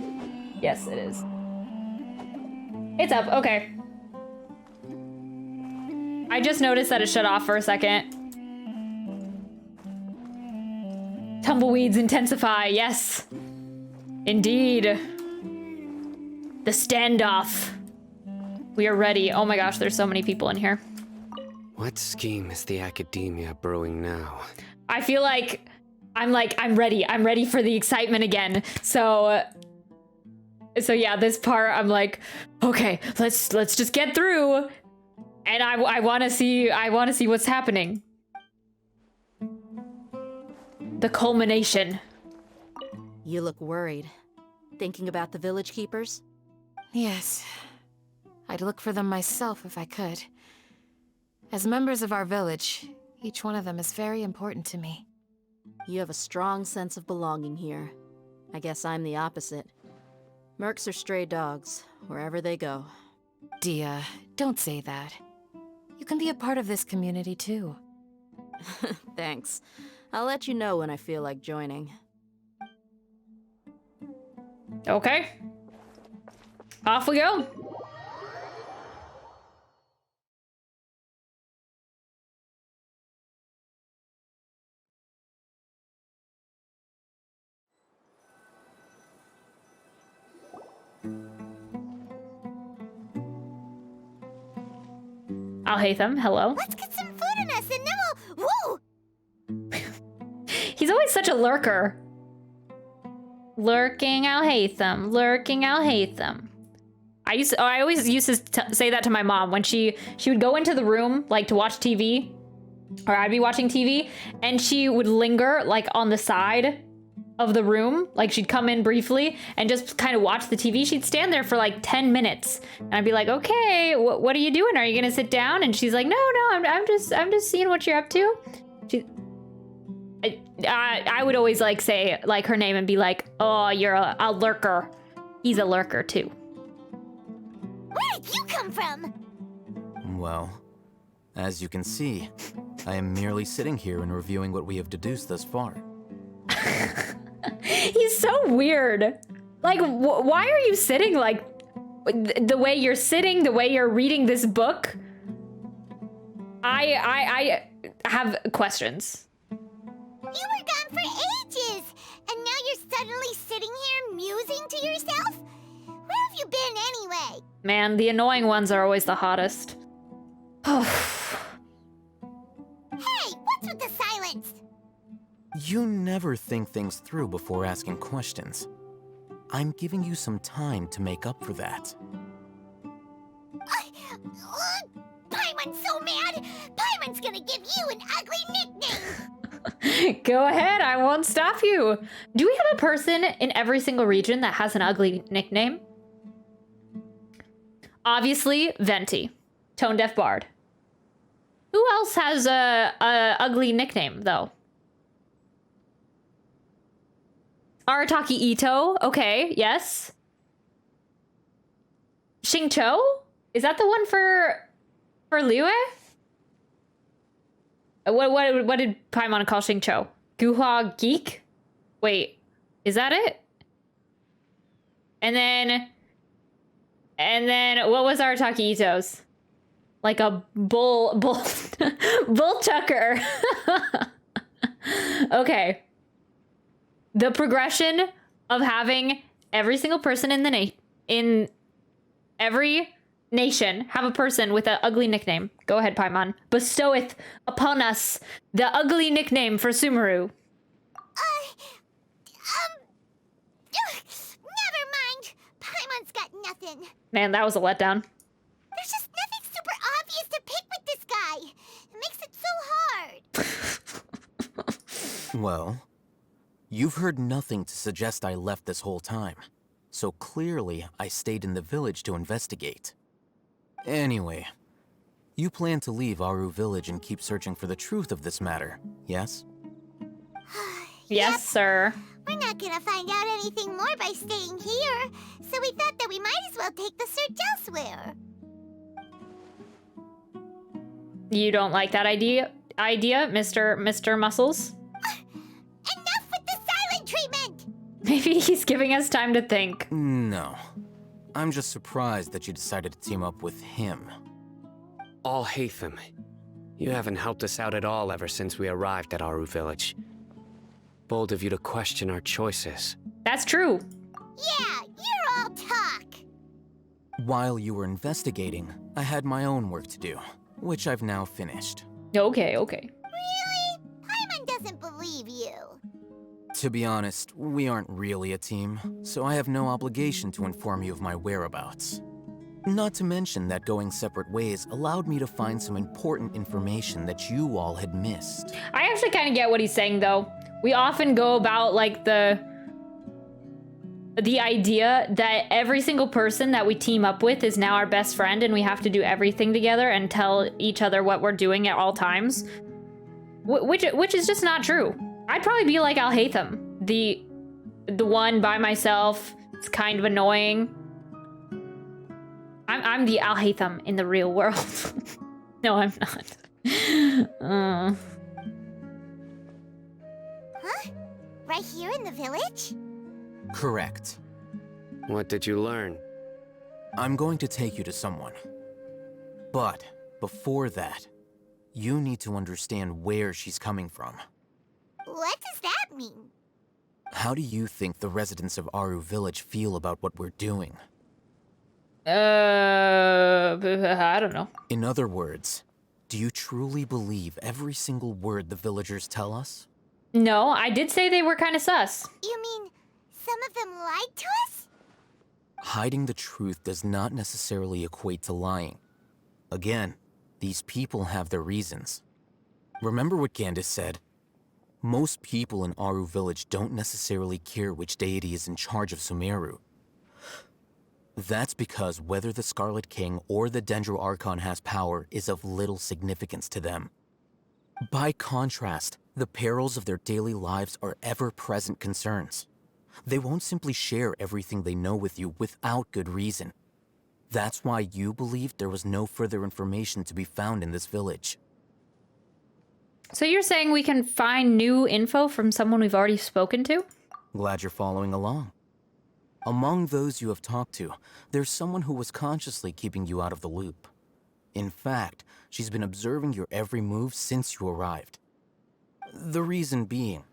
Yes, it is. It's up, okay. I just noticed that it shut off for a second. Tumbleweeds intensify, yes. Indeed. The standoff. We are ready. Oh my gosh, there's so many people in here. What scheme is the academia brewing now? I feel like I'm ready. I'm ready for the excitement again. So yeah, this part I'm like, okay, let's just get through. And I want to see what's happening. The culmination. You look worried. Thinking about the village keepers? Yes. I'd look for them myself if I could. As members of our village, each one of them is very important to me. You have a strong sense of belonging here. I guess I'm the opposite. Mercs are stray dogs, wherever they go. Dia, don't say that. You can be a part of this community too. Thanks. I'll let you know when I feel like joining. Okay. Off we go. Alhaitham, hello. Let's get some food in us and then we'll... Woo! He's always such a lurker. Lurking Alhaitham, lurking Alhaitham. I always used to say that to my mom when she would go into the room like to watch TV, or I'd be watching TV, and she would linger like on the side of the room, like she'd come in briefly and just kind of watch the TV. She'd stand there for like 10 minutes, and I'd be like, "Okay, what are you doing? Are you gonna sit down?" And she's like, "No, I'm just seeing what you're up to." I would always like say like her name and be like, "Oh, you're a lurker." He's a lurker too. Where did you come from? Well, as you can see, I am merely sitting here and reviewing what we have deduced thus far. He's so weird. Like, why are you sitting like the way you're sitting, the way you're reading this book? I have questions. You were gone for ages, and now you're suddenly sitting here musing to yourself? Where have you been anyway? Man, the annoying ones are always the hottest. Hey, what's with the silence? You never think things through before asking questions. I'm giving you some time to make up for that. Paimon's so mad! Paimon's gonna give you an ugly nickname! Go ahead, I won't stop you. Do we have a person in every single region that has an ugly nickname? Obviously, Venti, Tone Deaf Bard. Who else has a ugly nickname, though? Arataki Ito, okay, yes. Xingqiu? Is that the one for Liyue? What did Paimon call Xingqiu? Guhua Geek? Wait, is that it? And then what was Arataki Ito's? Like a bull chucker. Okay. the progression of having every single person in every nation have a person with an ugly nickname. Go ahead, Paimon. Bestoweth upon us the ugly nickname for Sumeru. Never mind. Paimon's got nothing. Man, that was a letdown. There's just nothing super obvious to pick with this guy. It makes it so hard. Well, you've heard nothing to suggest I left this whole time. So clearly, I stayed in the village to investigate. Anyway, you plan to leave Aru Village and keep searching for the truth of this matter, yes? Yes, sir. We're not gonna find out anything more by staying here, so we thought that we might as well take the search elsewhere. You don't like that idea, Mr. Muscles? Enough with the silent treatment! Maybe he's giving us time to think. No. I'm just surprised that you decided to team up with him. Alhaitham, you haven't helped us out at all ever since we arrived at Aru Village. Bold of you to question our choices. That's true. Yeah, you're all talk. While you were investigating, I had my own work to do, which I've now finished. Okay. Really? Paimon doesn't believe you. To be honest, we aren't really a team, so I have no obligation to inform you of my whereabouts. Not to mention that going separate ways allowed me to find some important information that you all had missed. I actually kind of get what he's saying, though. We often go about, like, the idea that every single person that we team up with is now our best friend, and we have to do everything together and tell each other what we're doing at all times. Which is just not true. I'd probably be like Alhaitham, the one by myself. It's kind of annoying. I'm the Alhaitham in the real world. No, I'm not. Huh? Right here in the village? Correct. What did you learn? I'm going to take you to someone. But before that, you need to understand where she's coming from. What does that mean? How do you think the residents of Aru Village feel about what we're doing? I don't know. In other words, do you truly believe every single word the villagers tell us? No, I did say they were kind of sus. You mean some of them lied to us? Hiding the truth does not necessarily equate to lying. Again, these people have their reasons. Remember what Gandis said? Most people in Aru Village don't necessarily care which deity is in charge of Sumeru. That's because whether the Scarlet King or the Dendro Archon has power is of little significance to them. By contrast, the perils of their daily lives are ever-present concerns. They won't simply share everything they know with you without good reason. That's why you believed there was no further information to be found in this village. So you're saying we can find new info from someone we've already spoken to? Glad you're following along. Among those you have talked to, there's someone who was consciously keeping you out of the loop. In fact, she's been observing your every move since you arrived. The reason being,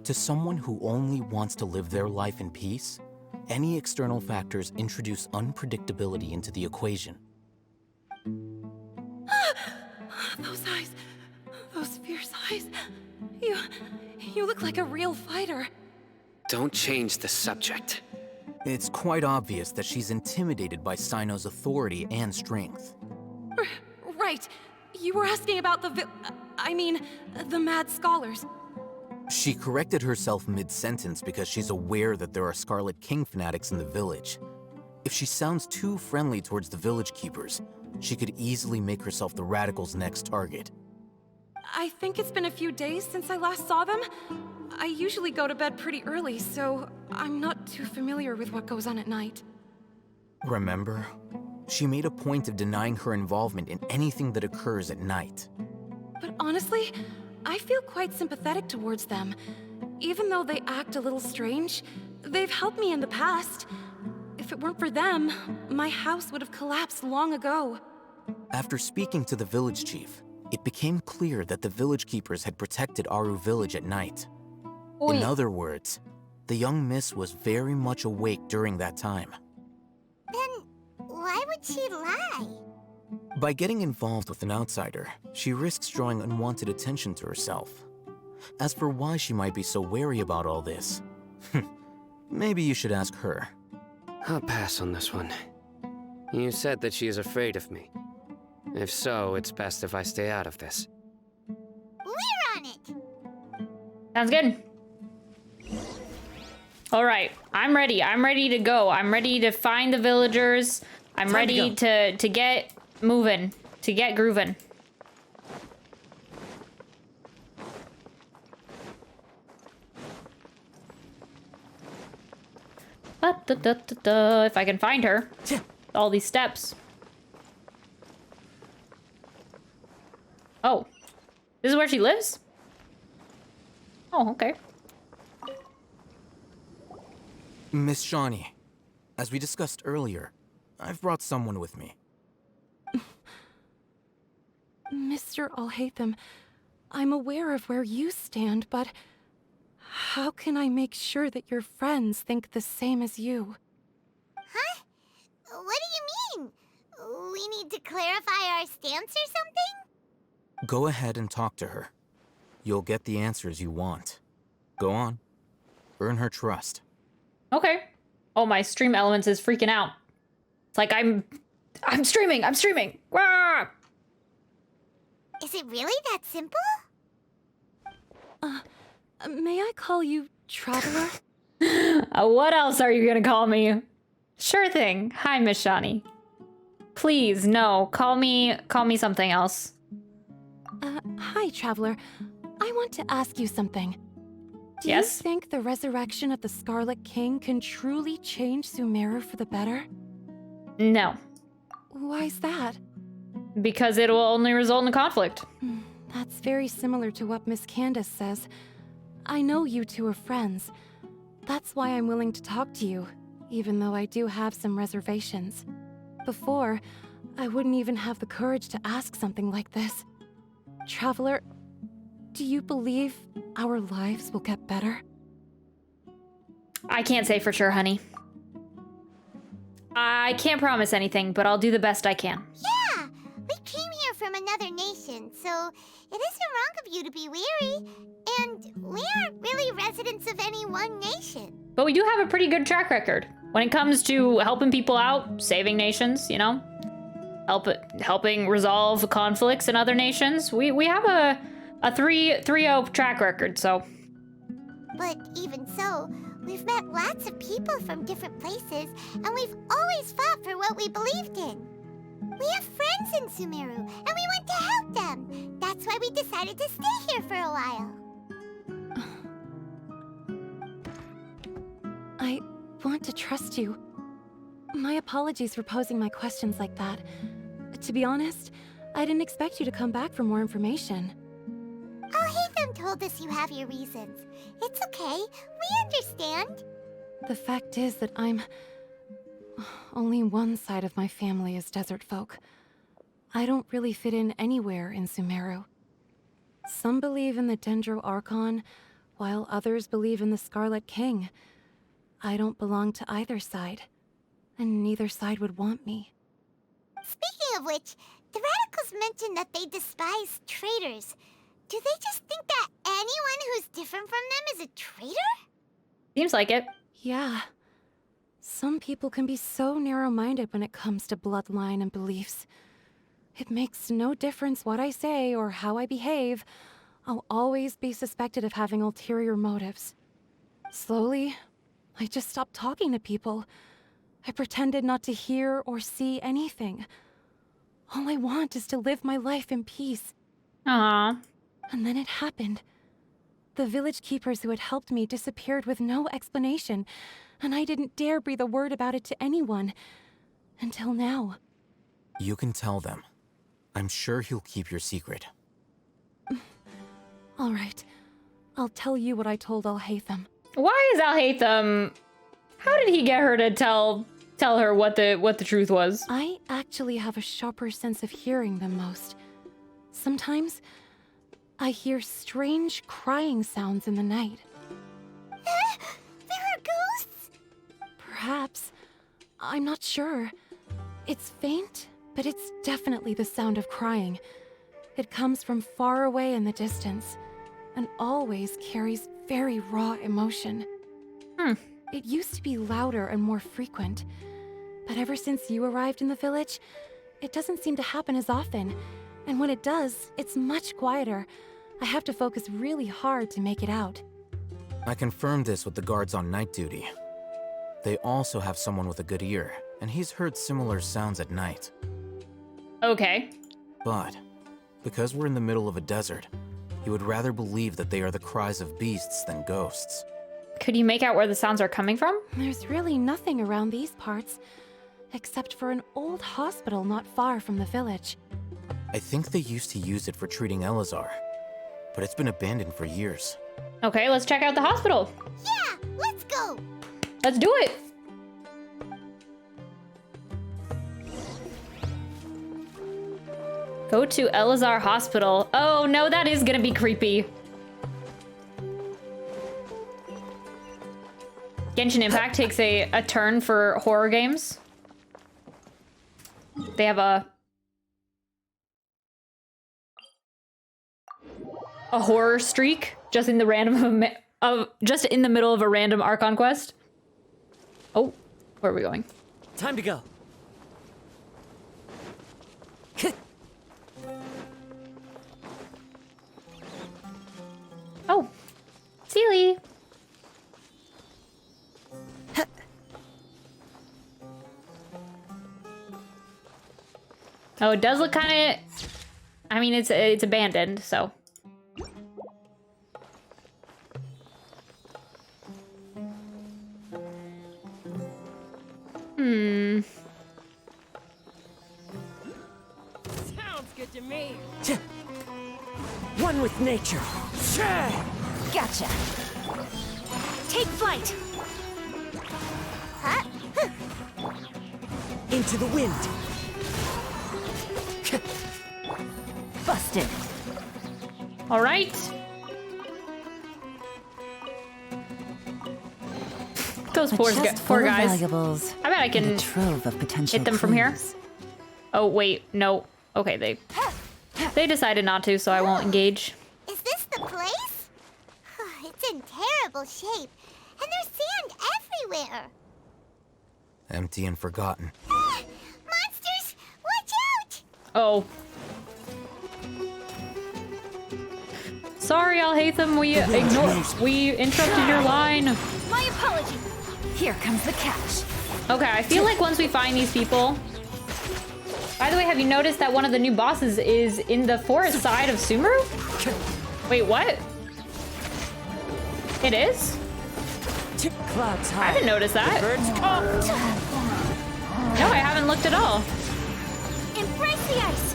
to someone who only wants to live their life in peace, any external factors introduce unpredictability into the equation. Those eyes. Those fierce eyes. You look like a real fighter. Don't change the subject. It's quite obvious that she's intimidated by Sino's authority and strength. Right. You were asking about the mad scholars. She corrected herself mid-sentence because she's aware that there are Scarlet King fanatics in the village. If she sounds too friendly towards the village keepers, she could easily make herself the radicals' next target. I think it's been a few days since I last saw them. I usually go to bed pretty early, so I'm not too familiar with what goes on at night. Remember? She made a point of denying her involvement in anything that occurs at night. But honestly, I feel quite sympathetic towards them. Even though they act a little strange, they've helped me in the past. If it weren't for them, my house would have collapsed long ago. After speaking to the village chief, it became clear that the village keepers had protected Aru Village at night. In other words, the young miss was very much awake during that time. Then why would she lie? By getting involved with an outsider, she risks drawing unwanted attention to herself. As for why she might be so wary about all this, maybe you should ask her. I'll pass on this one. You said that she is afraid of me. If so, it's best if I stay out of this. We're on it! Sounds good. All right, I'm ready. I'm ready to go. I'm ready to find the villagers. I'm ready to get moving, to get grooving. If I can find her. All these steps. Oh, this is where she lives? Oh, okay. Miss Shawnee, as we discussed earlier, I've brought someone with me. Mr. Alhaitham, I'm aware of where you stand, but how can I make sure that your friends think the same as you? Huh? What do you mean? We need to clarify our stance or something? Go ahead and talk to her. You'll get the answers you want. Go on. Earn her trust. Okay. Oh, my stream elements is freaking out. It's like I'm streaming. Wah! Is it really that simple? May I call you Traveler? What else are you gonna call me? Sure thing. Hi, Miss Shawnee. Please, no. Call me something else. Hi, Traveler. I want to ask you something. Do you think the resurrection of the Scarlet King can truly change Sumeru for the better? No. Why's that? Because it will only result in a conflict. That's very similar to what Miss Candace says. I know you two are friends. That's why I'm willing to talk to you, even though I do have some reservations. Before, I wouldn't even have the courage to ask something like this. Traveler, do you believe our lives will get better? I can't say for sure, honey. I can't promise anything, but I'll do the best I can. Yeah! We came here from another nation, so it isn't wrong of you to be weary. And we aren't really residents of any one nation. But we do have a pretty good track record. When it comes to helping people out, saving nations, you know? Helping resolve conflicts in other nations. We have a 3-0 track record, so. But even so, we've met lots of people from different places, and we've always fought for what we believed in. We have friends in Sumeru, and we want to help them. That's why we decided to stay here for a while. I want to trust you. My apologies for posing my questions like that. To be honest, I didn't expect you to come back for more information. Alhaitham told us you have your reasons. It's okay. We understand. The fact is that only one side of my family is desert folk. I don't really fit in anywhere in Sumeru. Some believe in the Dendro Archon, while others believe in the Scarlet King. I don't belong to either side, and neither side would want me. Speaking of which, the radicals mentioned that they despise traitors. Do they just think that anyone who's different from them is a traitor? Seems like it. Yeah. Some people can be so narrow-minded when it comes to bloodline and beliefs. It makes no difference what I say or how I behave. I'll always be suspected of having ulterior motives. Slowly, I just stopped talking to people. I pretended not to hear or see anything. All I want is to live my life in peace. Aww. And then it happened. The village keepers who had helped me disappeared with no explanation, and I didn't dare breathe a word about it to anyone. Until now. You can tell them. I'm sure he'll keep your secret. All right. I'll tell you what I told Alhaitham. Why is Alhaitham... How did he get her to tell her what the truth was? I actually have a sharper sense of hearing than most. Sometimes, I hear strange crying sounds in the night. Perhaps. I'm not sure. It's faint, but it's definitely the sound of crying. It comes from far away in the distance, and always carries very raw emotion. It used to be louder and more frequent, but ever since you arrived in the village, it doesn't seem to happen as often, and when it does, it's much quieter. I have to focus really hard to make it out. I confirmed this with the guards on night duty. They also have someone with a good ear, and he's heard similar sounds at night. Okay. But, because we're in the middle of a desert, he would rather believe that they are the cries of beasts than ghosts. Could you make out where the sounds are coming from? There's really nothing around these parts, except for an old hospital not far from the village. I think they used to use it for treating Elazar, but it's been abandoned for years. Okay, let's check out the hospital. Yeah, let's go. Let's do it. Go to Elazar Hospital. Oh no, that is gonna be creepy. Genshin Impact takes a turn for horror games. They have a horror streak just in the just in the middle of a random Archon Quest. Oh, where are we going? Time to go. Oh, Sealy. Oh, it does look kind of. I mean, it's abandoned, so. Sounds good to me. One with nature. Gotcha. Take flight. Into the wind. Busted. All right. Those poor guys. Valuables. I bet I can Trove of potential hit them from here. clues. Oh wait, no. Okay, they decided not to, so I won't engage. Is this the place? It's in terrible shape, and there's sand everywhere. Empty and forgotten. Monsters, watch out! Oh. Sorry, Alhaitham, we interrupted your line. My apology. Here comes the catch. Okay, I feel like once we find these people. By the way, have you noticed that one of the new bosses is in the forest side of Sumeru? Wait, what? It is? Clouds high. I didn't notice that. Birds call. No, I haven't looked at all. Embrace the ice.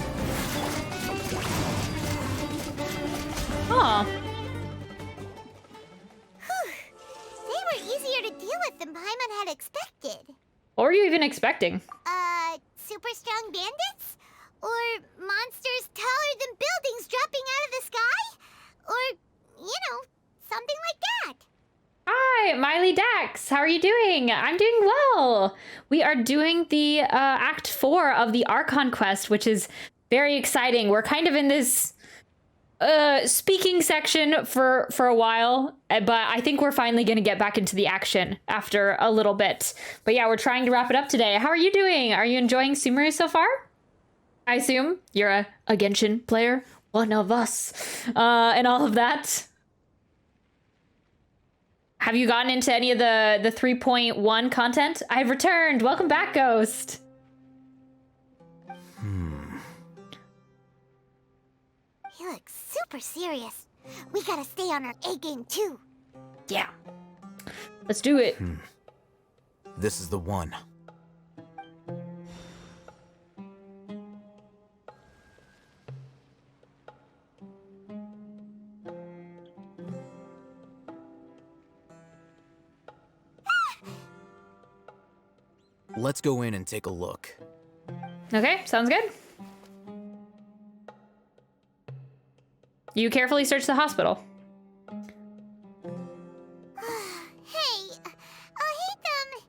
Aw. They were easier to deal with than Paimon had expected. What were you even expecting? Super strong bandits? Or monsters taller than buildings dropping out of the sky? Or, something like that. Hi, Miley Dax. How are you doing? I'm doing well. We are doing the Act 4 of the Archon Quest, which is very exciting. We're kind of in this speaking section for a while, but I think we're finally going to get back into the action after a little bit. But yeah, we're trying to wrap it up today. How are you doing? Are you enjoying Sumeru so far? I assume you're a Genshin player, one of us, and all of that. Have you gotten into any of the 3.1 content? I've returned. Welcome back, Ghost. He looks super serious. We gotta stay on our A game too. Yeah. Let's do it. This is the one. Let's go in and take a look. Okay, sounds good. You carefully search the hospital. Hey, Alhaitham,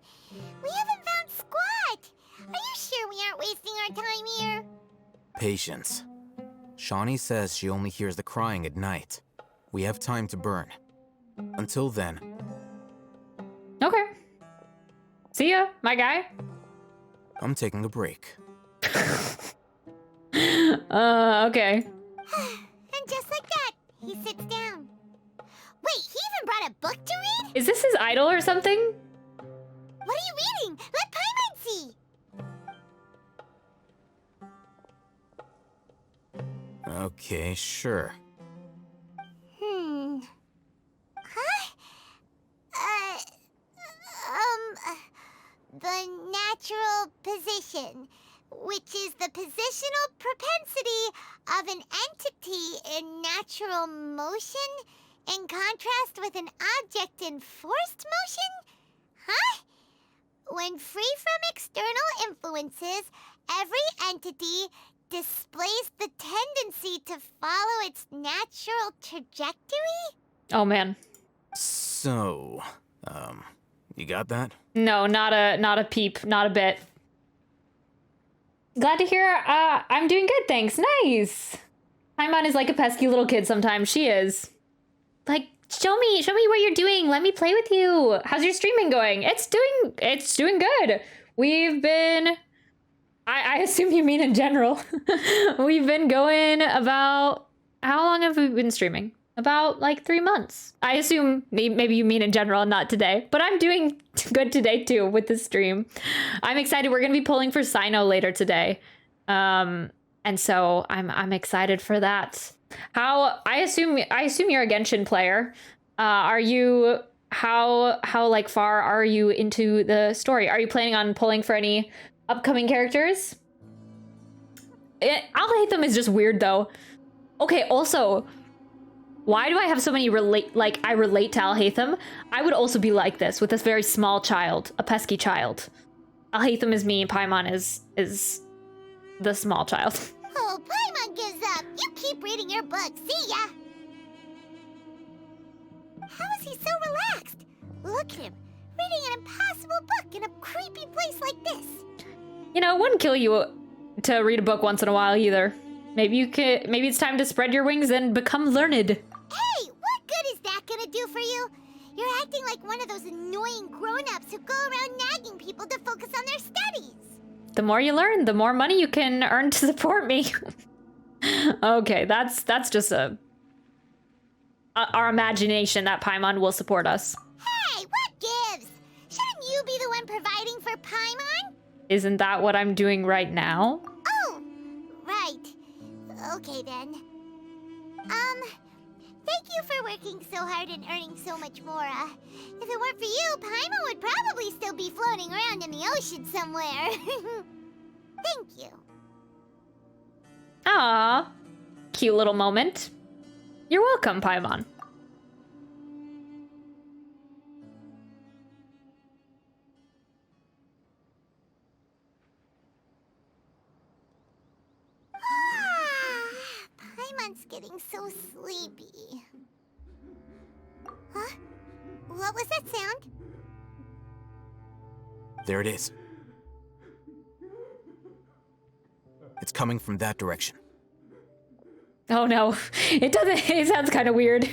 patience. Shawnee says she only hears the crying at night. We have time to burn. Until then. Okay. See ya, my guy. I'm taking a break. Okay. And just like that, he sits down. Wait, he even brought a book to read? Is this his idol or something? What are you reading? Let Paimon see! Okay, sure. Huh? The natural position, which is the positional propensity of an entity in natural motion in contrast with an object in forced motion? Huh? When free from external influences, every entity displays the tendency to follow its natural trajectory? Oh man. So, you got that? No, not a peep, not a bit. Glad to hear. I'm doing good, thanks. Nice. Paimon is like a pesky little kid sometimes. She is. Like, show me what you're doing. Let me play with you. How's your streaming going? It's doing good. We've been. I assume you mean in general. We've been going about. How long have we been streaming? About like 3 months. I assume maybe you mean in general, not today. But I'm doing good today too with the stream. I'm excited. We're gonna be pulling for Sino later today, and so I'm excited for that. I assume you're a Genshin player. Are you how like far are you into the story? Are you planning on pulling for any upcoming characters? Alhaitham is just weird though. Okay, also. Why do I have so many I relate to Alhaitham? I would also be like this with this very small child, a pesky child. Alhaitham is me, Paimon is the small child. Oh, Paimon gives up. You keep reading your book. See ya. How is he so relaxed? Look at him, reading an impossible book in a creepy place like this. You know, it wouldn't kill you to read a book once in a while either. Maybe it's time to spread your wings and become learned. Hey, what good is that gonna do for you? You're acting like one of those annoying grown-ups who go around nagging people to focus on their studies. The more you learn, the more money you can earn to support me. Okay, that's just our imagination that Paimon will support us. Hey, what gives? Shouldn't you be the one providing for Paimon? Isn't that what I'm doing right now? Oh, right. Okay then. Thank you for working so hard and earning so much more. If it weren't for you, Paimon would probably still be floating around in the ocean somewhere. Thank you. Ah, cute little moment. You're welcome, Paimon. Paimon's getting so sleepy. Huh? What was that sound? There it is. It's coming from that direction. Oh no, it doesn't. It sounds kind of weird.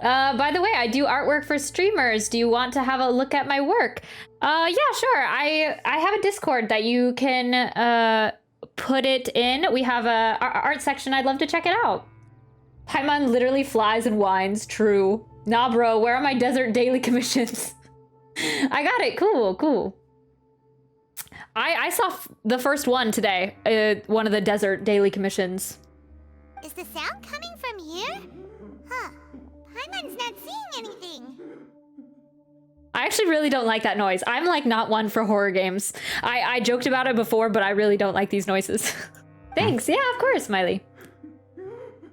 By the way, I do artwork for streamers. Do you want to have a look at my work? Yeah, sure. I have a Discord that you can put it in. We have a art section. I'd love to check it out. Paimon literally flies and whines. True. Nah, bro. Where are my desert daily commissions? I got it. Cool, cool. I saw the first one today. One of the desert daily commissions. Is the sound coming from here? Huh. Paimon's not seeing anything. I actually really don't like that noise. I'm like not one for horror games. I joked about it before, but I really don't like these noises. Thanks. Yeah, of course, Miley.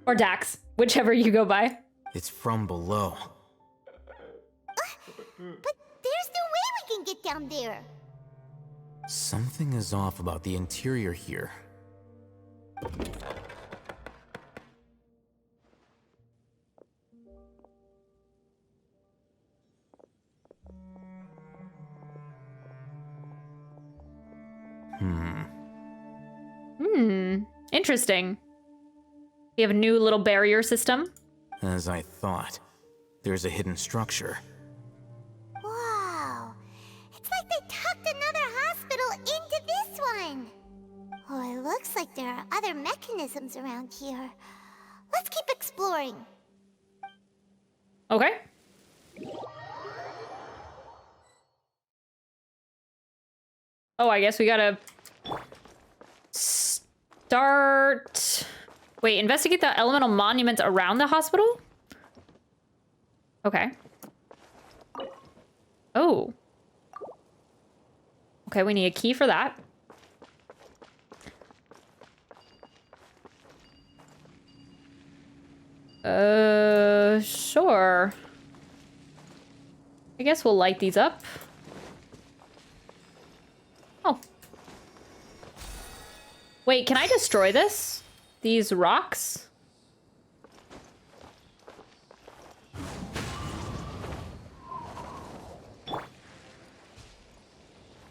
Or Dax, whichever you go by. It's from below. But there's no way we can get down there. Something is off about the interior here. Interesting. We have a new little barrier system. As I thought, there's a hidden structure. Wow. It's like they tucked another hospital into this one. Oh, it looks like there are other mechanisms around here. Let's keep exploring. Okay. Oh, I guess we gotta start... Wait, investigate the elemental monuments around the hospital? Okay. Oh. Okay, we need a key for that. Sure. I guess we'll light these up. Oh. Wait, can I destroy this? These rocks?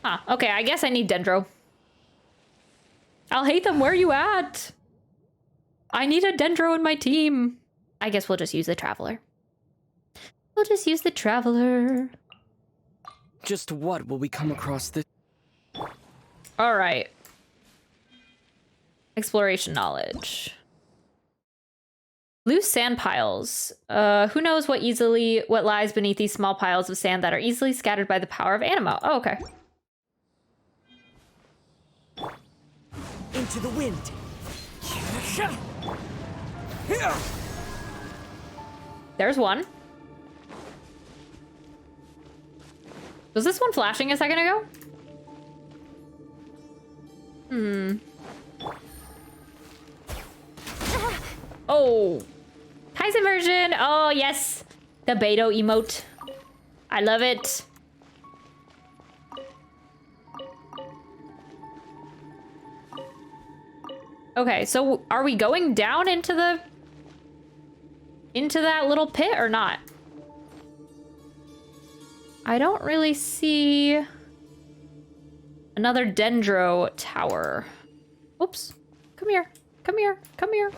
Huh, okay, I guess I need Dendro. I'll hate them, where you at? I need a Dendro in my team. I guess we'll just use the Traveler. We'll just use the Traveler. Just what will we come across this? All right. Exploration knowledge. Loose sand piles. Who knows what lies beneath these small piles of sand that are easily scattered by the power of Animo. Oh, okay. Into the wind. There's one. Was this one flashing a second ago? Oh. Kaizen version. Oh, yes. The Beto emote. I love it. Okay, so are we going down into that little pit or not? I don't really see another Dendro tower. Oops. Come here. Come here. Come here.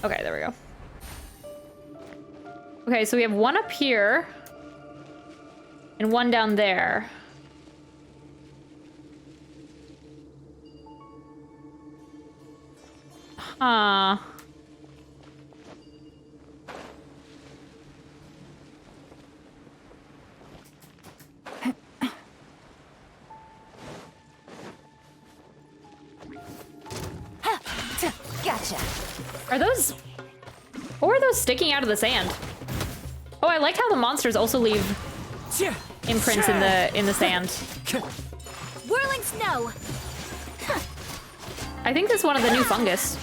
Okay, there we go. Okay, so we have one up here and one down there. Huh. Gotcha. Are those... What were those sticking out of the sand? Oh, I liked how the monsters also leave imprints in the sand. Whirling snow. I think this is one of the new fungus.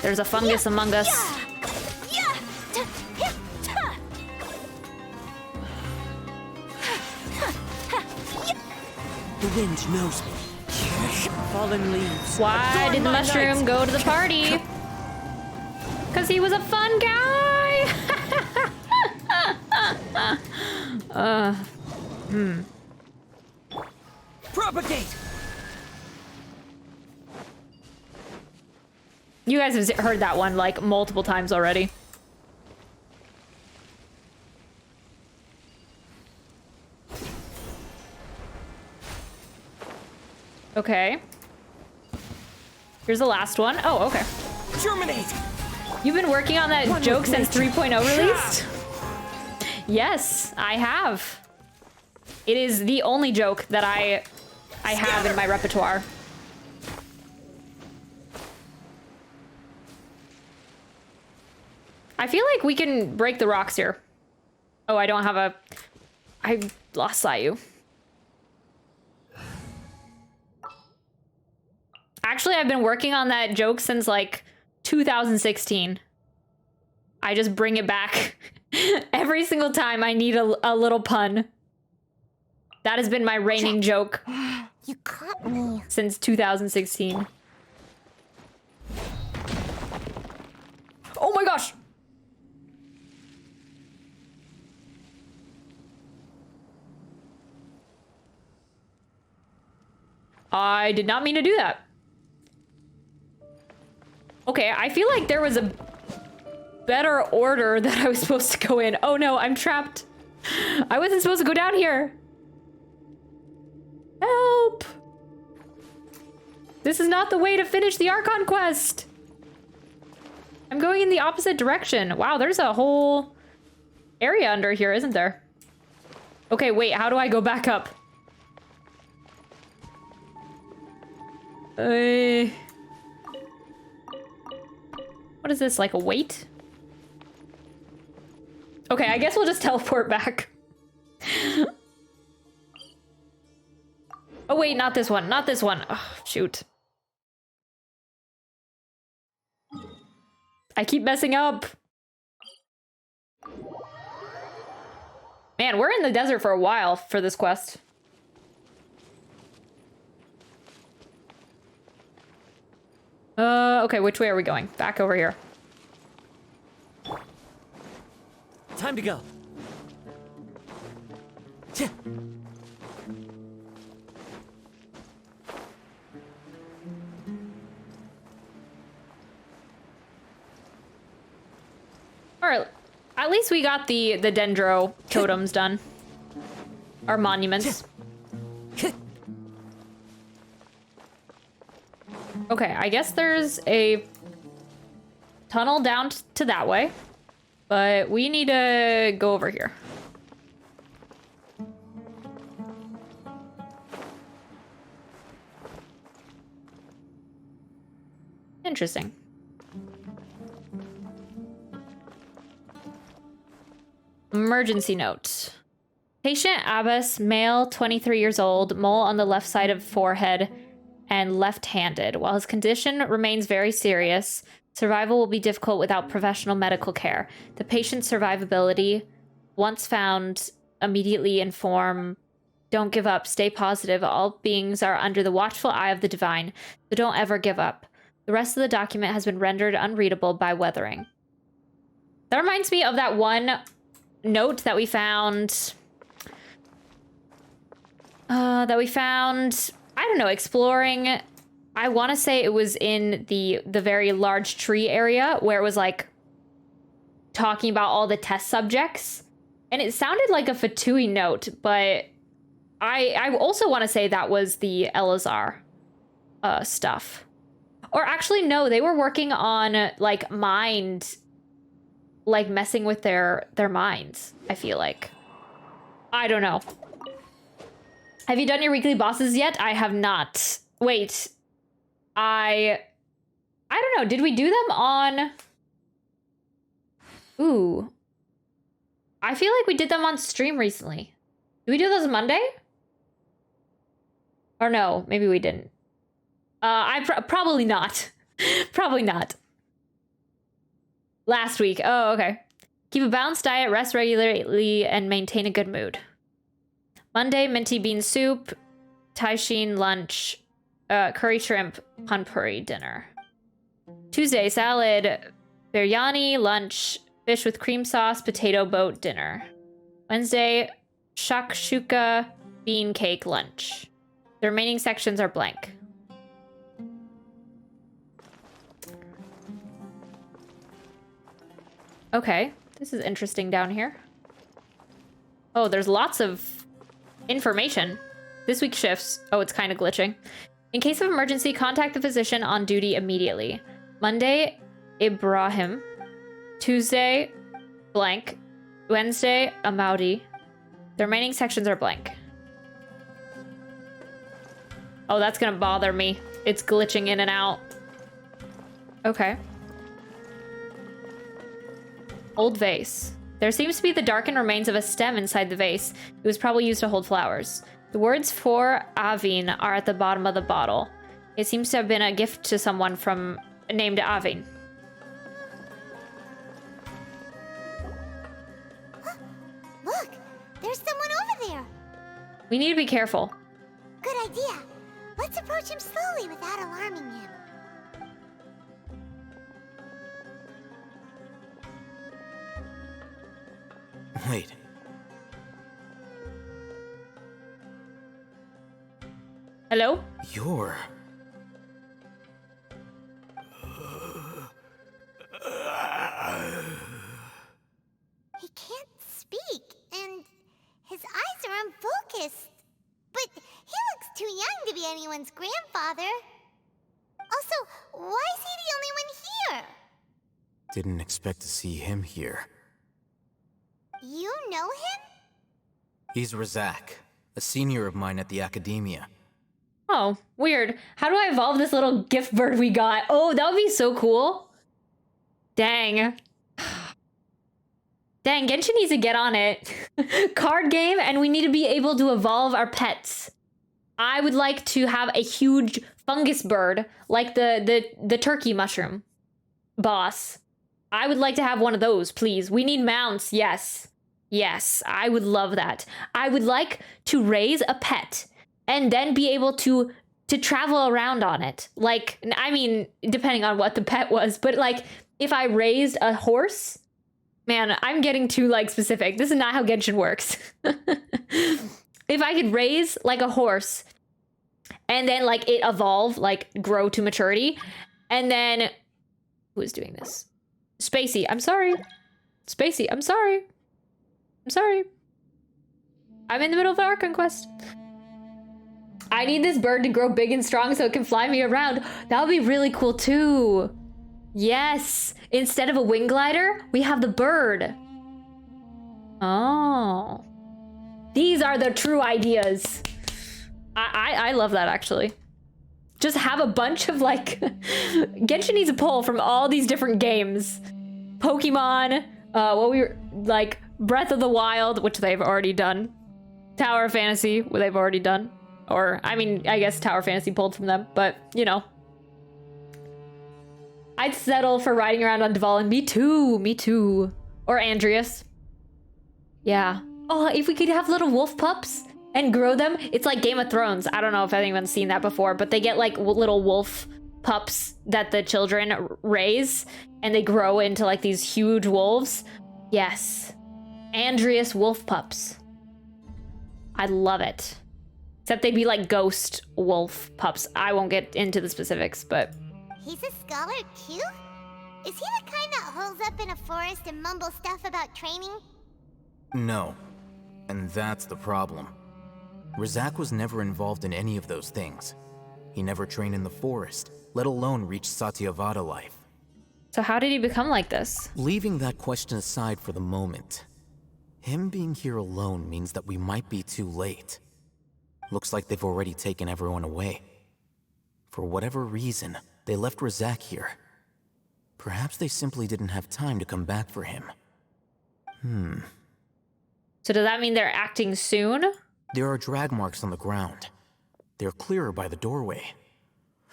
There's a fungus among us. The wind knows me. Fallen leaves. Why did the mushroom go to the party? Because he was a fun guy. Propagate. You guys have heard that one like multiple times already. Okay. Here's the last one. Oh, okay. Germinate. You've been working on that joke since 3.0 released? Yes, I have. It is the only joke that I have in my repertoire. I feel like we can break the rocks here. Oh, I don't have a... I lost Sayu. Actually, I've been working on that joke since like 2016. I just bring it back every single time I need a little pun. That has been my reigning joke. You caught me. Since 2016. Oh my gosh! I did not mean to do that. Okay, I feel like there was a better order that I was supposed to go in. Oh no, I'm trapped. I wasn't supposed to go down here. Help! This is not the way to finish the Archon Quest. I'm going in the opposite direction. Wow, there's a whole area under here, isn't there? Okay, wait, how do I go back up? What is this, like a weight? Okay, I guess we'll just teleport back. Oh wait, not this one, not this one. Oh, shoot. I keep messing up. Man, we're in the desert for a while for this quest. Okay, which way are we going? Back over here. Time to go. Alright, at least we got the dendro totems done. Our monuments. Okay, I guess there's a tunnel down to that way, but we need to go over here. Interesting. Emergency note. Patient Abbas, male, 23 years old, mole on the left side of forehead and left-handed. While his condition remains very serious, survival will be difficult without professional medical care. The patient's survivability, once found, immediately inform. Don't give up. Stay positive. All beings are under the watchful eye of the divine, so don't ever give up. The rest of the document has been rendered unreadable by weathering. That reminds me of that one note that we found. I don't know, exploring. I want to say it was in the very large tree area where it was like talking about all the test subjects, and it sounded like a Fatui note, but I also want to say that was the Elazar stuff. Or actually, no, they were working on like messing with their minds, I feel like. I don't know. Have you done your weekly bosses yet? I have not. Wait. I don't know. Did we do them on... Ooh. I feel like we did them on stream recently. Did we do those Monday? Or no, maybe we didn't. Probably not. Probably not. Last week. Oh, okay. Keep a balanced diet, rest regularly, and maintain a good mood. Monday, minty bean soup, taishin lunch, curry shrimp, panpuri dinner. Tuesday, salad, biryani lunch, fish with cream sauce, potato boat dinner. Wednesday, shakshuka bean cake lunch. The remaining sections are blank. Okay, this is interesting down here. Oh, there's lots of information. This week's shifts. Oh, it's kind of glitching. In case of emergency, contact the physician on duty immediately. Monday, Ibrahim. Tuesday, blank. Wednesday, Amaudi. The remaining sections are blank. Oh, that's gonna bother me. It's glitching in and out. Okay. Old vase. There seems to be the darkened remains of a stem inside the vase. It was probably used to hold flowers. The words for Avin are at the bottom of the bottle. It seems to have been a gift to someone named Avin. Look, there's someone over there. We need to be careful. Good idea. Let's approach him slowly without alarming him. Wait. Hello? You're... He can't speak, and his eyes are unfocused. But he looks too young to be anyone's grandfather. Also, why is he the only one here? Didn't expect to see him here. You know him? He's Razak, a senior of mine at the Academia. Oh, weird. How do I evolve this little gift bird we got? Oh, that would be so cool. Dang. Dang, Genshin needs to get on it. Card game, and we need to be able to evolve our pets. I would like to have a huge fungus bird, like the turkey mushroom boss. I would like to have one of those, please. We need mounts, yes. Yes, I would love that. I would like to raise a pet and then be able to travel around on it. Like, I mean, depending on what the pet was, but like, if I raised a horse, man, I'm getting too like specific. This is not how Genshin works. If I could raise like a horse and then like it evolve, like grow to maturity, and then who is doing this? Spacey, I'm sorry. Spacey, I'm sorry. I'm sorry. I'm in the middle of an Archon Quest. I need this bird to grow big and strong so it can fly me around. That would be really cool too. Yes. Instead of a wing glider, we have the bird. Oh. These are the true ideas. I love that, actually. Just have a bunch of, like... Genshin needs a pull from all these different games. Pokemon, like, Breath of the Wild, which they've already done. Tower Fantasy, what they've already done. Or, I mean, I guess Tower Fantasy pulled from them, but, you know. I'd settle for riding around on Dvalin. Me too, me too. Or Andreas. Yeah. Oh, if we could have little wolf pups and grow them. It's like Game of Thrones. I don't know if anyone's seen that before, but they get like little wolf pups that the children raise and they grow into like these huge wolves. Yes. Andreas wolf pups. I love it. Except they'd be like ghost wolf pups. I won't get into the specifics, but... He's a scholar too? Is he the kind that holes up in a forest and mumbles stuff about training? No. And that's the problem. Razak was never involved in any of those things. He never trained in the forest, let alone reach Satyavada life. So how did he become like this? Leaving that question aside for the moment, him being here alone means that we might be too late. Looks like they've already taken everyone away. For whatever reason, they left Razak here. Perhaps they simply didn't have time to come back for him. So does that mean they're acting soon? There are drag marks on the ground. They're clearer by the doorway.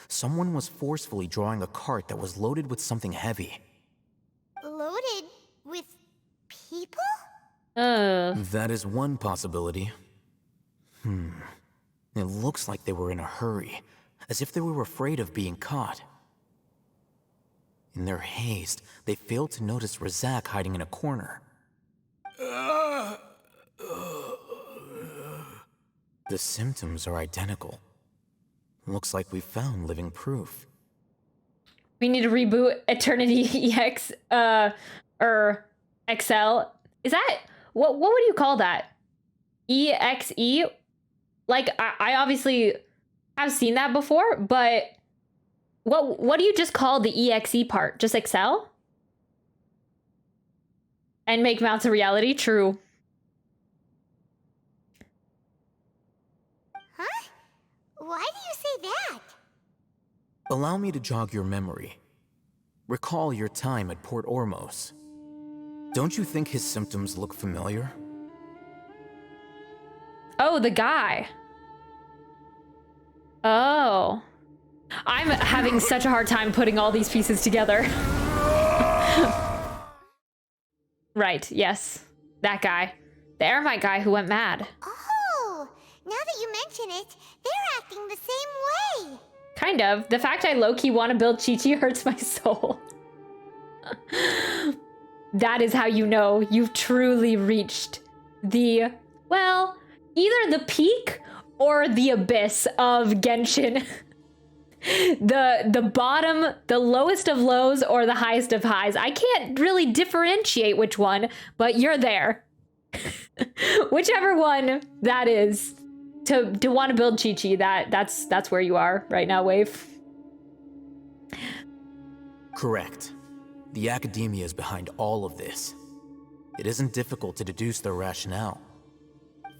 Someone was forcefully drawing a cart that was loaded with something heavy. Loaded with people? That is one possibility. It looks like they were in a hurry, as if they were afraid of being caught. In their haste, they failed to notice Razak hiding in a corner. The symptoms are identical. Looks like we found living proof. We need to reboot Eternity EX, or XL. Is that, what would you call that? EXE? Like, I obviously have seen that before, but what do you just call the EXE part? Just Excel? And make mounts a reality? True. Huh? Why do you say that? Allow me to jog your memory. Recall your time at Port Ormos. Don't you think his symptoms look familiar? Oh, the guy. Oh. I'm having such a hard time putting all these pieces together. Right, yes. That guy. The Eremite guy who went mad. Oh, now that you mention it, they're acting the same way. Kind of. The fact I low-key want to build Chi-Chi hurts my soul. That is how you know you've truly reached the, well, either the peak or the abyss of Genshin. The bottom, the lowest of lows, or the highest of highs. I can't really differentiate which one, but you're there. Whichever one that is. To want to build Chi-Chi, that's where you are right now, Wave. Correct. The Academia is behind all of this. It isn't difficult to deduce their rationale.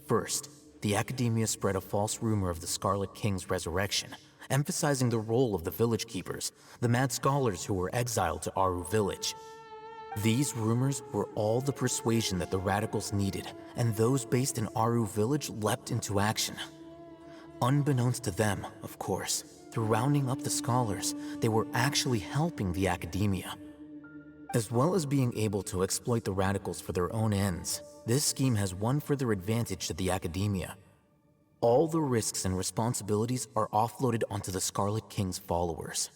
First, the Academia spread a false rumor of the Scarlet King's resurrection, emphasizing the role of the village keepers, the mad scholars who were exiled to Aru Village. These rumors were all the persuasion that the radicals needed, and those based in Aru Village leapt into action. Unbeknownst to them, of course, through rounding up the scholars, they were actually helping the Academia. As well as being able to exploit the radicals for their own ends, this scheme has one further advantage to the Academia. All the risks and responsibilities are offloaded onto the Scarlet King's followers.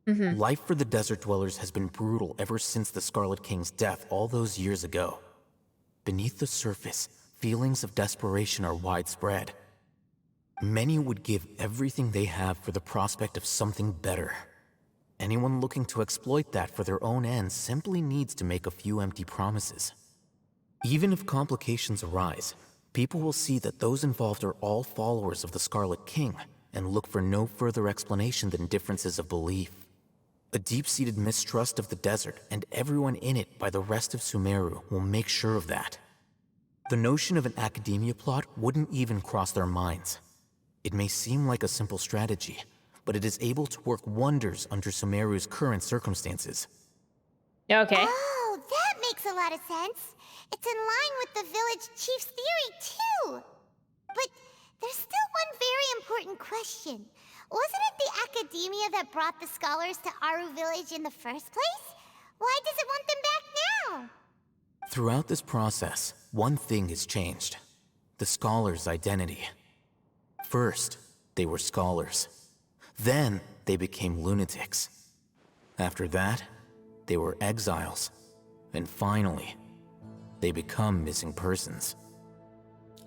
Life for the desert dwellers has been brutal ever since the Scarlet King's death all those years ago. Beneath the surface, feelings of desperation are widespread. Many would give everything they have for the prospect of something better. Anyone looking to exploit that for their own ends simply needs to make a few empty promises. Even if complications arise, people will see that those involved are all followers of the Scarlet King and look for no further explanation than differences of belief. A deep-seated mistrust of the desert and everyone in it by the rest of Sumeru will make sure of that. The notion of an Academia plot wouldn't even cross their minds. It may seem like a simple strategy, but it is able to work wonders under Sumeru's current circumstances. Okay. Oh, that makes a lot of sense. It's in line with the village chief's theory, too. But there's still one very important question. Wasn't it the Academia that brought the scholars to Aru Village in the first place? Why does it want them back now? Throughout this process, one thing has changed. The scholars' identity. First, they were scholars. Then, they became lunatics. After that, they were exiles. And finally, they become missing persons.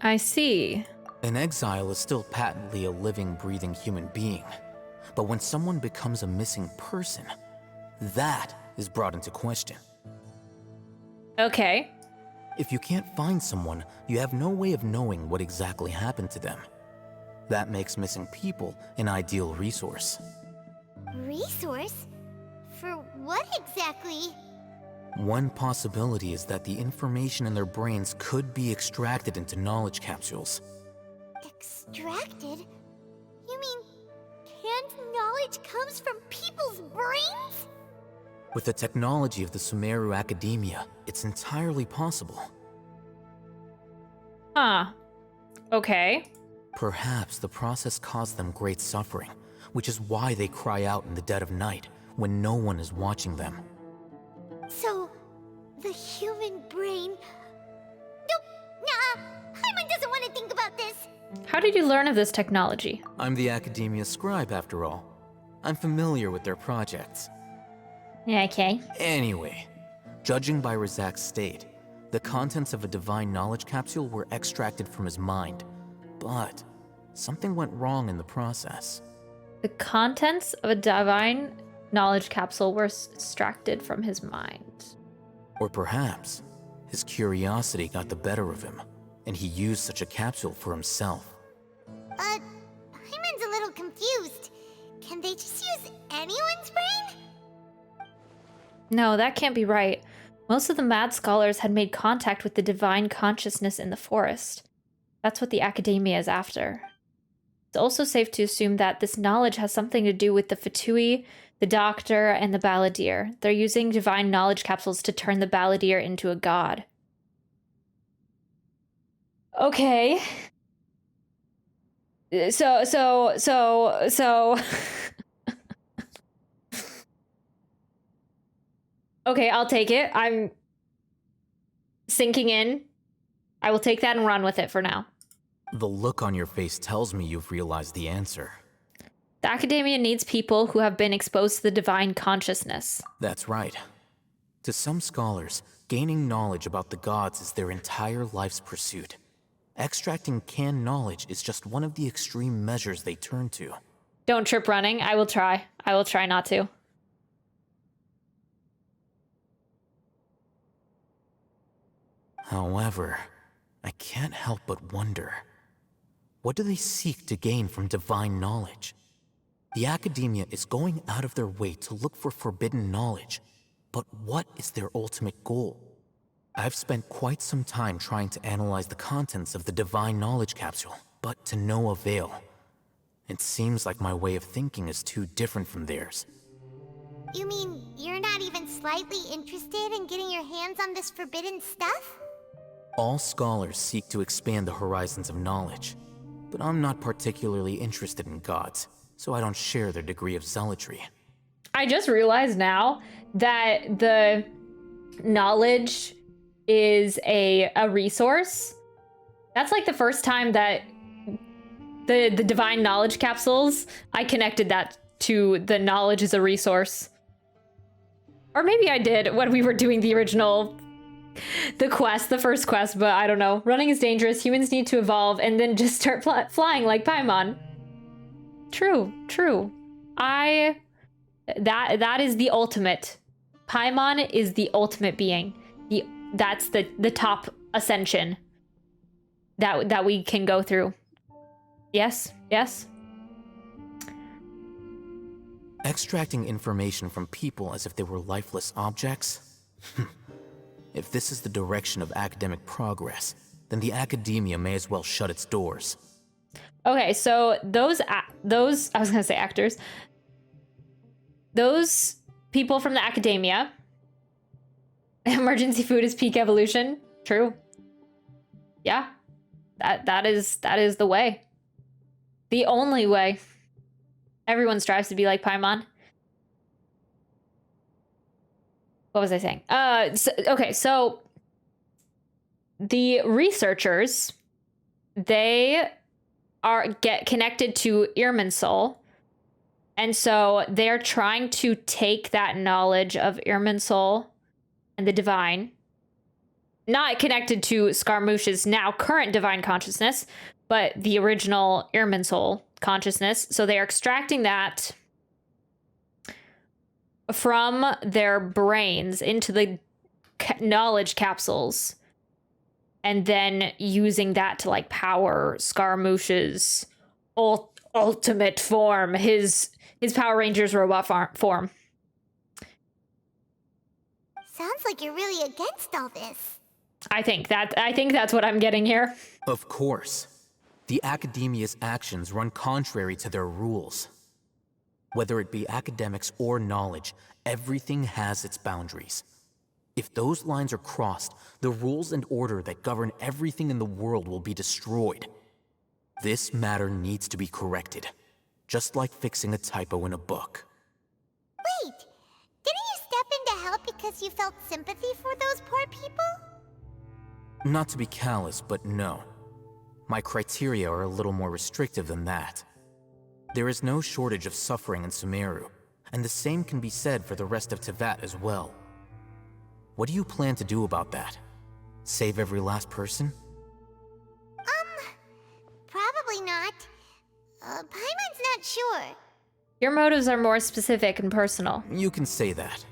I see. An exile is still patently a living, breathing human being. But when someone becomes a missing person, that is brought into question. Okay. If you can't find someone, you have no way of knowing what exactly happened to them. That makes missing people an ideal resource. Resource? For what exactly? One possibility is that the information in their brains could be extracted into knowledge capsules. Extracted? You mean canned knowledge comes from people's brains? With the technology of the Sumeru Academia, it's entirely possible. Huh. Okay. Perhaps the process caused them great suffering, which is why they cry out in the dead of night when no one is watching them. So, the human brain... Nope, nah, Hyman doesn't want to think about this. How did you learn of this technology? I'm the Academia scribe, after all. I'm familiar with their projects. Yeah, okay. Anyway, judging by Razak's state, the contents of a divine knowledge capsule were extracted from his mind. But something went wrong in the process. The contents of a divine knowledge capsule were extracted from his mind. Or perhaps his curiosity got the better of him, and he used such a capsule for himself. Hyman's a little confused. Can they just use anyone's brain? No, that can't be right. Most of the mad scholars had made contact with the divine consciousness in the forest. That's what the Academia is after. It's also safe to assume that this knowledge has something to do with the Fatui, the Doctor, and the Balladeer. They're using divine knowledge capsules to turn the Balladeer into a god. Okay. So... Okay, I'll take it. I'm sinking in. I will take that and run with it for now. The look on your face tells me you've realized the answer. The Academia needs people who have been exposed to the divine consciousness. That's right. To some scholars, gaining knowledge about the gods is their entire life's pursuit. Extracting canned knowledge is just one of the extreme measures they turn to. Don't trip running. I will try. I will try not to. However, I can't help but wonder, what do they seek to gain from divine knowledge? The Academia is going out of their way to look for forbidden knowledge, but what is their ultimate goal? I've spent quite some time trying to analyze the contents of the divine knowledge capsule, but to no avail. It seems like my way of thinking is too different from theirs. You mean you're not even slightly interested in getting your hands on this forbidden stuff? All scholars seek to expand the horizons of knowledge, but I'm not particularly interested in gods, so I don't share their degree of zealotry. I just realized now that the knowledge is a resource. That's like the first time that the divine knowledge capsules, I connected that to the knowledge is a resource. Or maybe I did when we were doing the first quest, but I don't know. Running is dangerous, humans need to evolve, and then just start flying like Paimon. True. That is the ultimate. Paimon is the ultimate being. That's the top ascension that we can go through. Yes. Extracting information from people as if they were lifeless objects? If this is the direction of academic progress, then the Academia may as well shut its doors. Okay, so those I was gonna say actors. Those people from the Academia. Emergency food is peak evolution. True. Yeah. That is the way. The only way. Everyone strives to be like Paimon. What was I saying? So the researchers, they get connected to Irminsul, and so they're trying to take that knowledge of Irminsul and the divine, not connected to Scaramouche's now current divine consciousness, but the original Irminsul consciousness. So they are extracting that from their brains into the knowledge capsules, and then using that to like power Scaramouche's ultimate form, his Power Rangers robot form. Sounds like you're really against all this. I think that's what I'm getting here. Of course. The Academia's actions run contrary to their rules. Whether it be academics or knowledge, everything has its boundaries. If those lines are crossed, the rules and order that govern everything in the world will be destroyed. This matter needs to be corrected, just like fixing a typo in a book. Wait, didn't you step in to help because you felt sympathy for those poor people? Not to be callous, but no. My criteria are a little more restrictive than that. There is no shortage of suffering in Sumeru, and the same can be said for the rest of Teyvat as well. What do you plan to do about that? Save every last person? Probably not. Paimon's not sure. Your motives are more specific and personal. You can say that.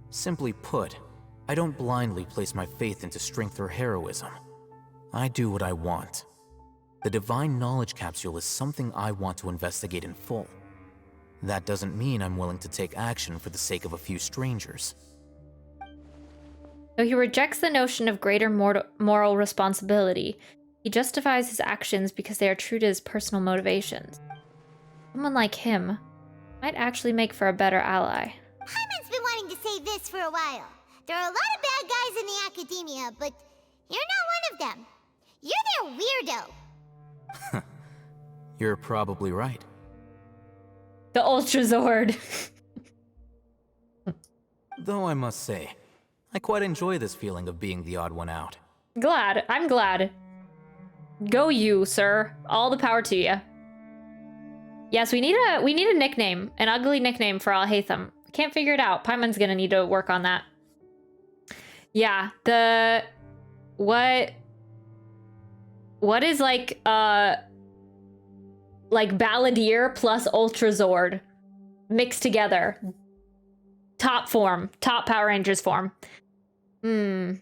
Simply put, I don't blindly place my faith into strength or heroism. I do what I want. The Divine Knowledge Capsule is something I want to investigate in full. That doesn't mean I'm willing to take action for the sake of a few strangers. Though he rejects the notion of greater moral responsibility, he justifies his actions because they are true to his personal motivations. Someone like him might actually make for a better ally. Paimon's been wanting to say this for a while. There are a lot of bad guys in the Academia, but you're not one of them. You're their weirdo. You're probably right. The Ultrazord. Though I must say, I quite enjoy this feeling of being the odd one out. I'm glad. Go you, sir. All the power to you. Yes, we need a nickname, an ugly nickname for Alhaitham. Can't figure it out. Paimon's gonna need to work on that. Yeah, what What is like Balladeer plus Ultra Zord mixed together? Top form, top Power Rangers form. I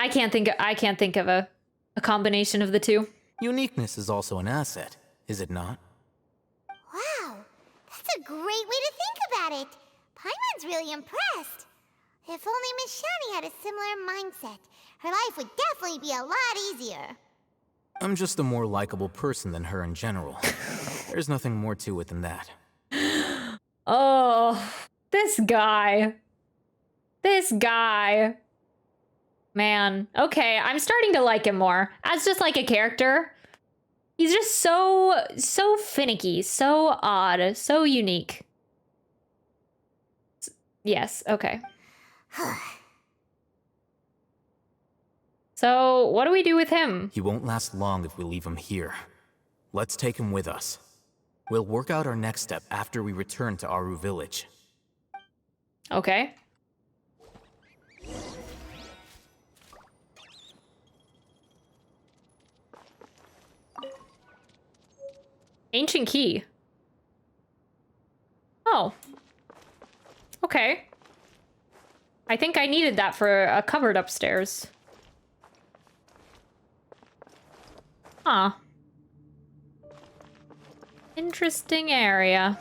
can't think of a combination of the two. Uniqueness is also an asset, is it not? Wow, that's a great way to think about it. Paimon's really impressed. If only Miss Shani had a similar mindset, her life would definitely be a lot easier. I'm just a more likable person than her in general. There's nothing more to it than that. Oh, this guy. This guy. Man, okay, I'm starting to like him more. As just like a character. He's just so finicky, so odd, so unique. Yes, okay. So, what do we do with him? He won't last long if we leave him here. Let's take him with us. We'll work out our next step after we return to Aru Village. Okay. Ancient key. Oh. Okay. I think I needed that for a cupboard upstairs. Huh. Interesting area.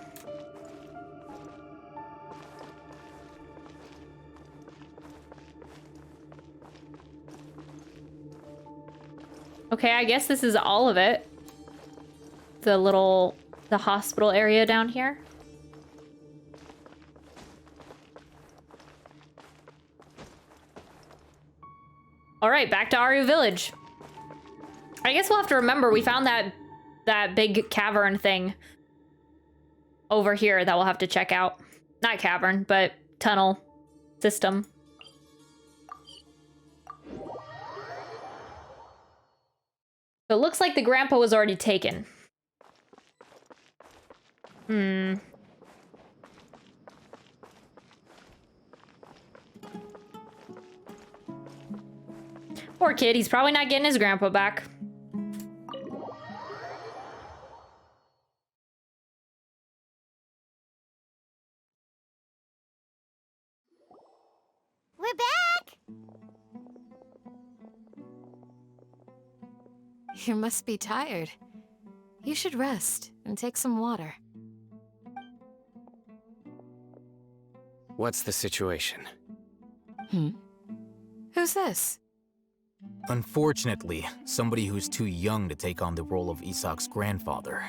Okay, I guess this is all of it. The hospital area down here. All right, back to Aru Village. I guess we'll have to remember we found that big cavern thing over here that we'll have to check out. Not cavern, but tunnel system. So it looks like the grandpa was already taken. Poor kid, he's probably not getting his grandpa back. We're back! You must be tired. You should rest and take some water. What's the situation? Who's this? Unfortunately, somebody who's too young to take on the role of Isak's grandfather.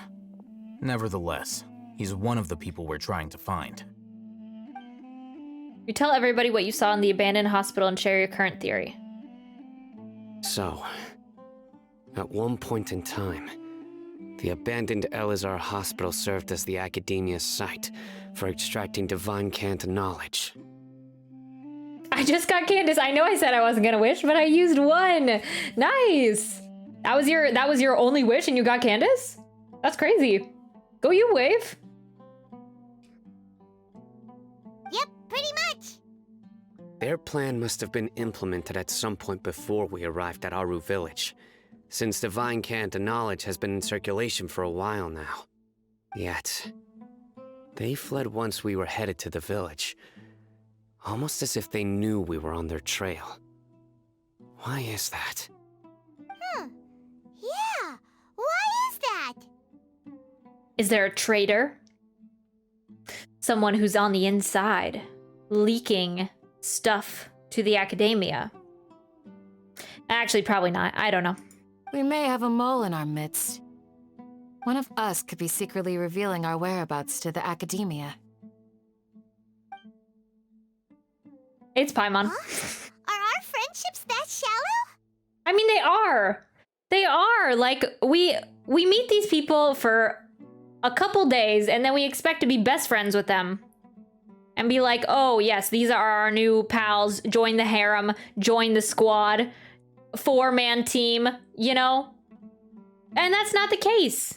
Nevertheless, he's one of the people we're trying to find. You tell everybody what you saw in the abandoned hospital and share your current theory. So, at one point in time, the abandoned Elazar hospital served as the academia's site for extracting divine cant knowledge. I just got Candace. I know I said I wasn't gonna wish, but I used one. Nice. That was your only wish and you got Candace? That's crazy. Go you, Wave. Yep, pretty much. Their plan must have been implemented at some point before we arrived at Aru Village, since divine cant knowledge has been in circulation for a while now. Yet, they fled once we were headed to the village, almost as if they knew we were on their trail. Why is that? Yeah, why is that? Is there a traitor? Someone who's on the inside, leaking stuff to the academia? Actually, probably not. I don't know. We may have a mole in our midst. One of us could be secretly revealing our whereabouts to the academia. It's Paimon. Huh? Are our friendships that shallow? I mean, they are. They are. Like, we meet these people for a couple days, and then we expect to be best friends with them. And be like, oh, yes, these are our new pals. Join the harem. Join the squad. 4-man team, you know? And that's not the case.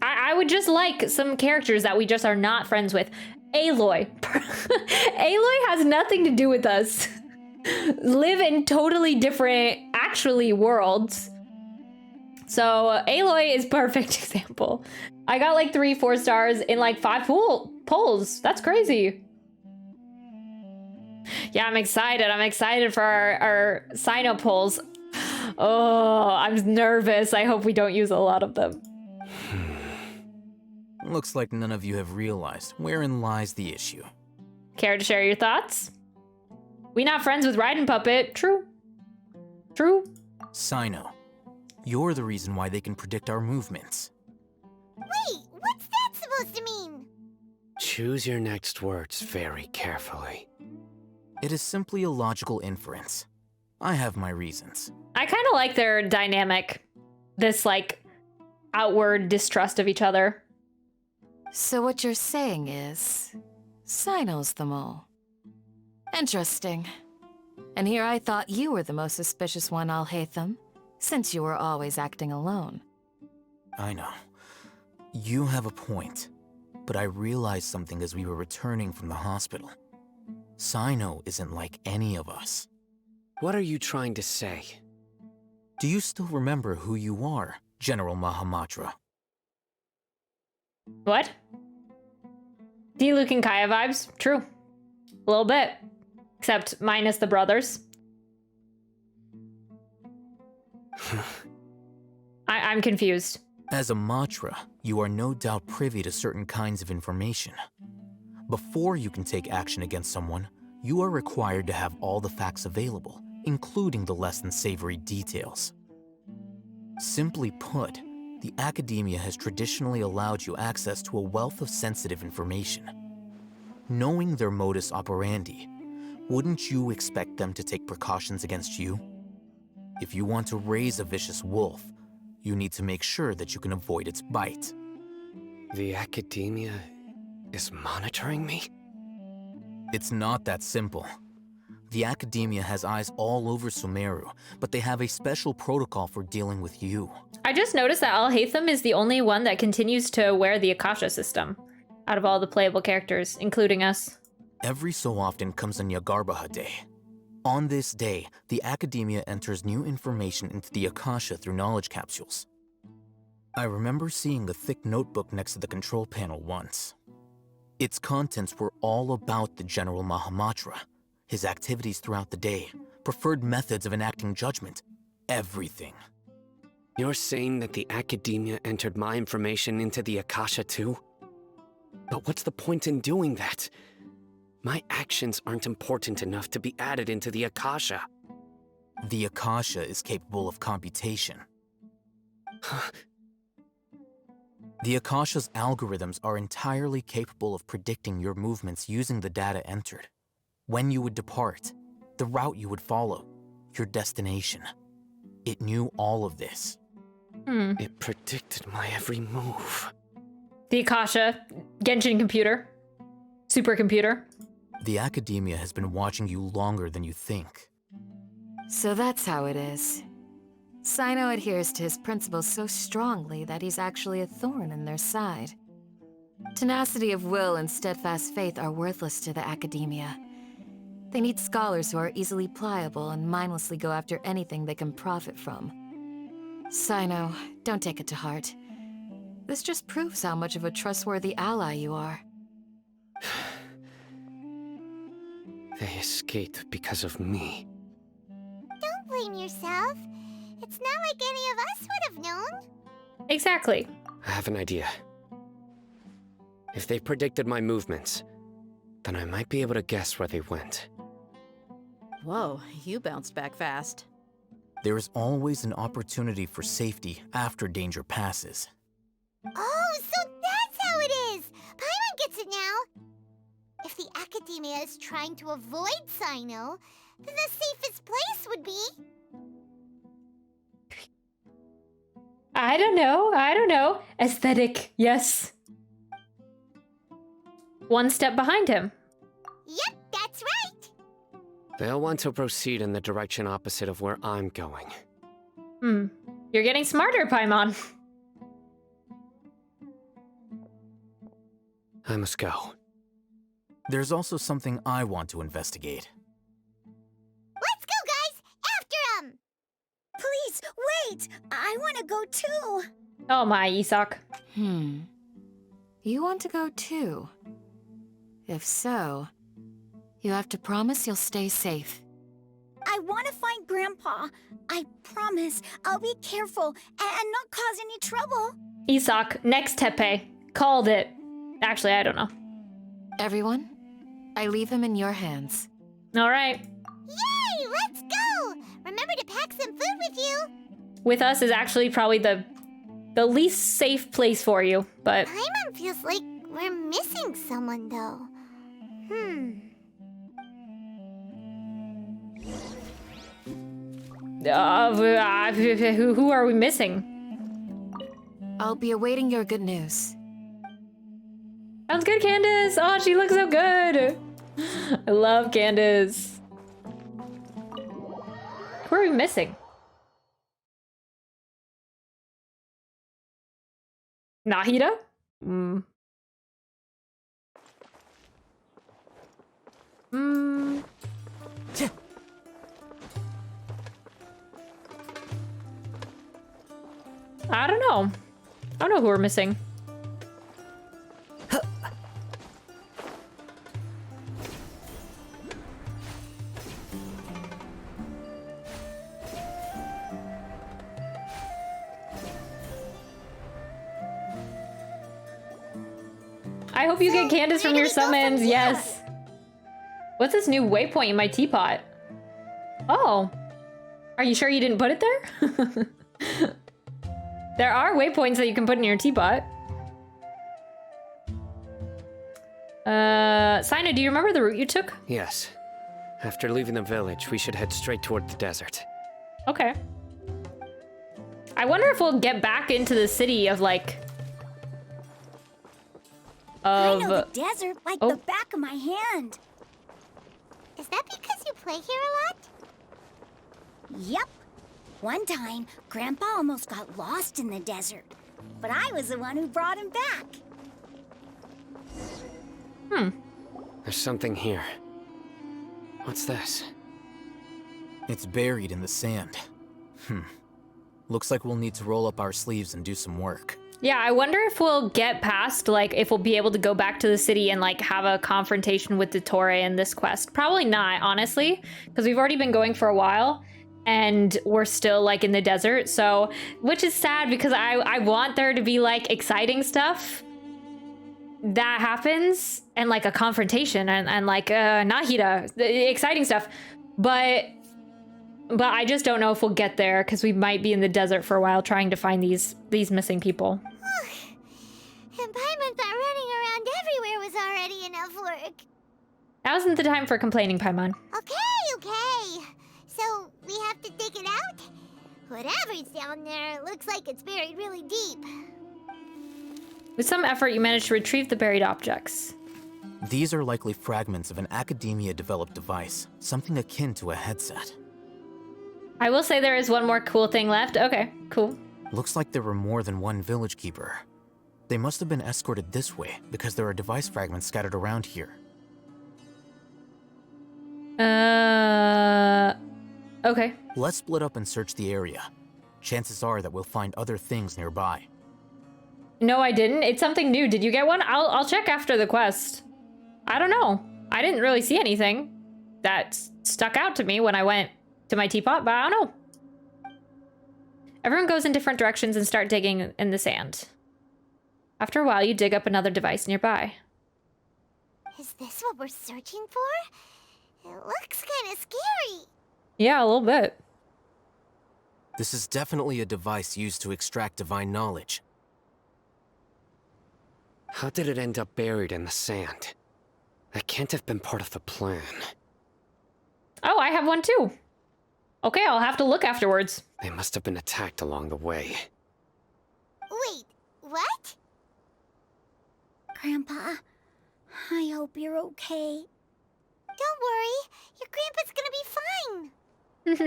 I would just like some characters that we just are not friends with. Aloy. Aloy has nothing to do with us. Live in totally different, actually, worlds. So Aloy is perfect example. I got like 3-4 stars in like 5 polls. That's crazy. Yeah, I'm excited. I'm excited for our Sino polls. Oh, I'm nervous. I hope we don't use a lot of them. Looks like none of you have realized wherein lies the issue. Care to share your thoughts? We not friends with Riding Puppet. True. True. Sino, you're the reason why they can predict our movements. Wait, what's that supposed to mean? Choose your next words very carefully. It is simply a logical inference. I have my reasons. I kind of like their dynamic. This, like, outward distrust of each other. So what you're saying is, Sino's the mole. Interesting. And here I thought you were the most suspicious one, Alhaitham, since you were always acting alone. I know. You have a point. But I realized something as we were returning from the hospital. Sino isn't like any of us. What are you trying to say? Do you still remember who you are, General Mahamatra? What? D-Luke and Kaya vibes? True. A little bit. Except minus the brothers. I'm confused. As a Matra, you are no doubt privy to certain kinds of information. Before you can take action against someone, you are required to have all the facts available, including the less than savory details. Simply put, the academia has traditionally allowed you access to a wealth of sensitive information. Knowing their modus operandi, wouldn't you expect them to take precautions against you? If you want to raise a vicious wolf, you need to make sure that you can avoid its bite. The academia is monitoring me? It's not that simple. The academia has eyes all over Sumeru, but they have a special protocol for dealing with you. I just noticed that Alhaitham is the only one that continues to wear the Akasha system out of all the playable characters, including us. Every so often comes a Nyagarbaha Day. On this day, the academia enters new information into the Akasha through knowledge capsules. I remember seeing a thick notebook next to the control panel once. Its contents were all about the General Mahamatra, his activities throughout the day, preferred methods of enacting judgment, everything. You're saying that the academia entered my information into the Akasha too? But what's the point in doing that? My actions aren't important enough to be added into the Akasha. The Akasha is capable of computation. The Akasha's algorithms are entirely capable of predicting your movements using the data entered. When you would depart, the route you would follow, your destination. It knew all of this. It predicted my every move. The Akasha, Genshin computer, supercomputer. The academia has been watching you longer than you think. So that's how it is. Sino adheres to his principles so strongly that he's actually a thorn in their side. Tenacity of will and steadfast faith are worthless to the academia. They need scholars who are easily pliable and mindlessly go after anything they can profit from. Sino, don't take it to heart. This just proves how much of a trustworthy ally you are. They escaped because of me. Don't blame yourself. It's not like any of us would have known. Exactly. I have an idea. If they predicted my movements, then I might be able to guess where they went. Whoa, you bounced back fast. There is always an opportunity for safety after danger passes. Oh, so that's how it is! Paimon gets it now! If the academia is trying to avoid Sino, then the safest place would be... I don't know. Aesthetic, yes. One step behind him. Yep, that's right! They'll want to proceed in the direction opposite of where I'm going. You're getting smarter, Paimon. I must go. There's also something I want to investigate. Let's go, guys! After him! Please, wait! I want to go too! Oh my, Isak. You want to go too? If so, you have to promise you'll stay safe. I want to find Grandpa. I promise I'll be careful and not cause any trouble. Isak, next Tepe. Called it. Actually, I don't know. Everyone, I leave him in your hands. All right. Yay! Let's go! Remember to pack some food with you. With us is actually probably the least safe place for you, but... Paimon feels like we're missing someone, though. Who are we missing? I'll be awaiting your good news. Sounds good, Candace. Oh, she looks so good. I love Candace. Who are we missing? Nahida? I don't know. I don't know who we're missing. I hope you get Candace from your summons. Yes. What's this new waypoint in my teapot? Oh. Are you sure you didn't put it there? There are waypoints that you can put in your teapot. Sina, do you remember the route you took? Yes. After leaving the village, we should head straight toward the desert. Okay. I wonder if we'll get back into the city of, like... I know the desert like the back of my hand. Is that because you play here a lot? Yep. One time, Grandpa almost got lost in the desert, but I was the one who brought him back. There's something here. What's this? It's buried in the sand. Looks like we'll need to roll up our sleeves and do some work. Yeah, I wonder if we'll get past, like, if we'll be able to go back to the city and, like, have a confrontation with Dottore in this quest. Probably not, honestly, because we've already been going for a while, and we're still, like, in the desert, so... Which is sad, because I want there to be, like, exciting stuff that happens, and, like, a confrontation, and like, Nahida, exciting stuff, but I just don't know if we'll get there, because we might be in the desert for a while trying to find these missing people. And Paimon thought running around everywhere was already enough work. That wasn't the time for complaining, Paimon. Okay. So, we have to dig it out? Whatever's down there, looks like it's buried really deep. With some effort, you managed to retrieve the buried objects. These are likely fragments of an Academia-developed device, something akin to a headset. I will say there is one more cool thing left. Okay, cool. Looks like there were more than one village keeper. They must have been escorted this way, because there are device fragments scattered around here. Okay. Let's split up and search the area. Chances are that we'll find other things nearby. No, I didn't. It's something new. Did you get one? I'll check after the quest. I don't know. I didn't really see anything that stuck out to me when I went to my teapot, but I don't know. Everyone goes in different directions and start digging in the sand. After a while, you dig up another device nearby. Is this what we're searching for? It looks kind of scary. Yeah, a little bit. This is definitely a device used to extract divine knowledge. How did it end up buried in the sand? That can't have been part of the plan. Oh, I have one too. Okay, I'll have to look afterwards. They must have been attacked along the way. Wait, what? Grandpa, I hope you're okay. Don't worry, your grandpa's gonna be fine.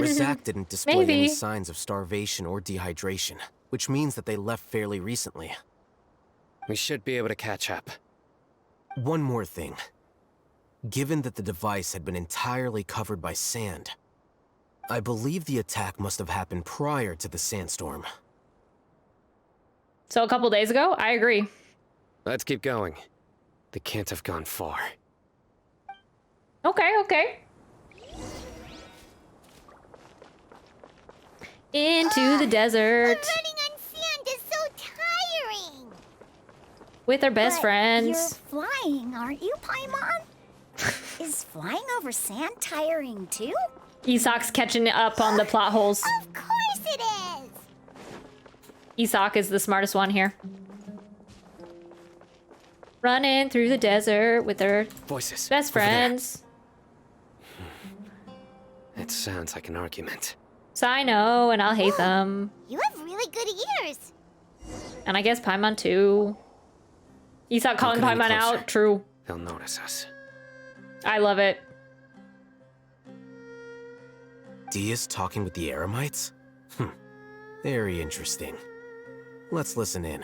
Rizak didn't display Maybe. any signs of starvation or dehydration, which means that they left fairly recently. We should be able to catch up. One more thing. given that the device had been entirely covered by sand. I believe the attack must have happened prior to the sandstorm. So a couple days ago? I agree. Let's keep going. They can't have gone far. Okay. Into the desert. Running on sand is so tiring. With our best But friends. You're flying, aren't you, Paimon? Is flying over sand tiring too? Isak's catching up on the plot holes. Of course it is. Isak is the smartest one here. Running through the desert with her Voices. best over there. friends. It sounds like an argument. So I know, and I'll hate them. You have really good ears. And I guess Paimon too. Isak calling Don't get any Paimon closer. out. True. They'll notice us. I love it. Dia's talking with the Eremites? Very interesting. Let's listen in.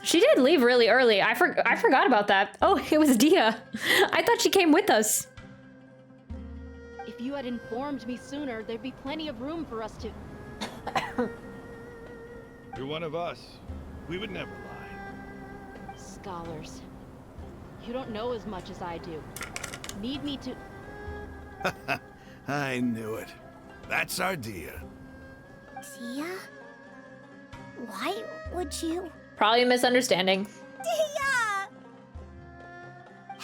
She did leave really early. I forgot about that. Oh, it was Dia. I thought she came with us. If you had informed me sooner, there'd be plenty of room for us to... You're one of us. We would never lie. Scholars. You don't know as much as I do. Need me to... I knew it. That's our Dia. Dia? Why would you? Probably a misunderstanding. Dia!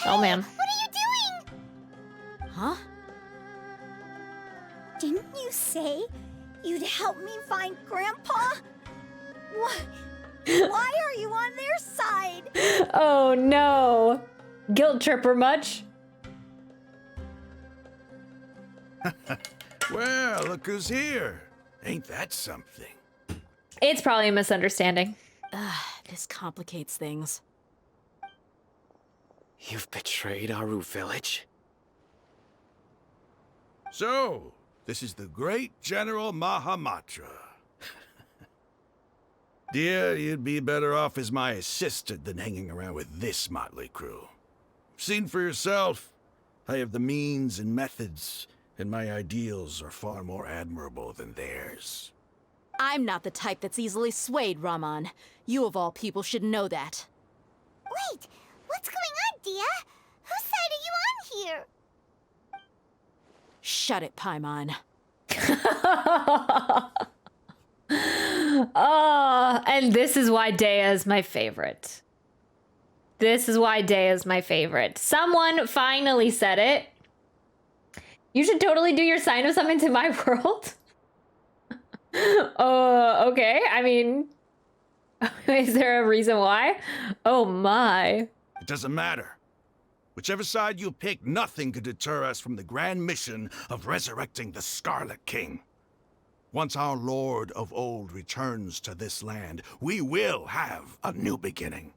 Oh man. What are you doing? Huh? Didn't you say you'd help me find Grandpa? What? Why are you on their side? Oh no. Guilt tripper much? Well, look who's here. Ain't that something? It's probably a misunderstanding. This complicates things. You've betrayed Aru village? So, this is the great General Mahamatra. Dear, you'd be better off as my assistant than hanging around with this motley crew. Seen for yourself, I have the means and methods, and my ideals are far more admirable than theirs. I'm not the type that's easily swayed, Raman. You of all people should know that. Wait, what's going on, Dia? Whose side are you on here? Shut it, Paimon. Oh, and this is why Dea is my favorite. This is why Dea is my favorite. Someone finally said it. You should totally do your sign of summon to my world. Okay. I mean, is there a reason why? Oh my. It doesn't matter. Whichever side you pick, nothing could deter us from the grand mission of resurrecting the Scarlet King. Once our Lord of Old returns to this land, we will have a new beginning.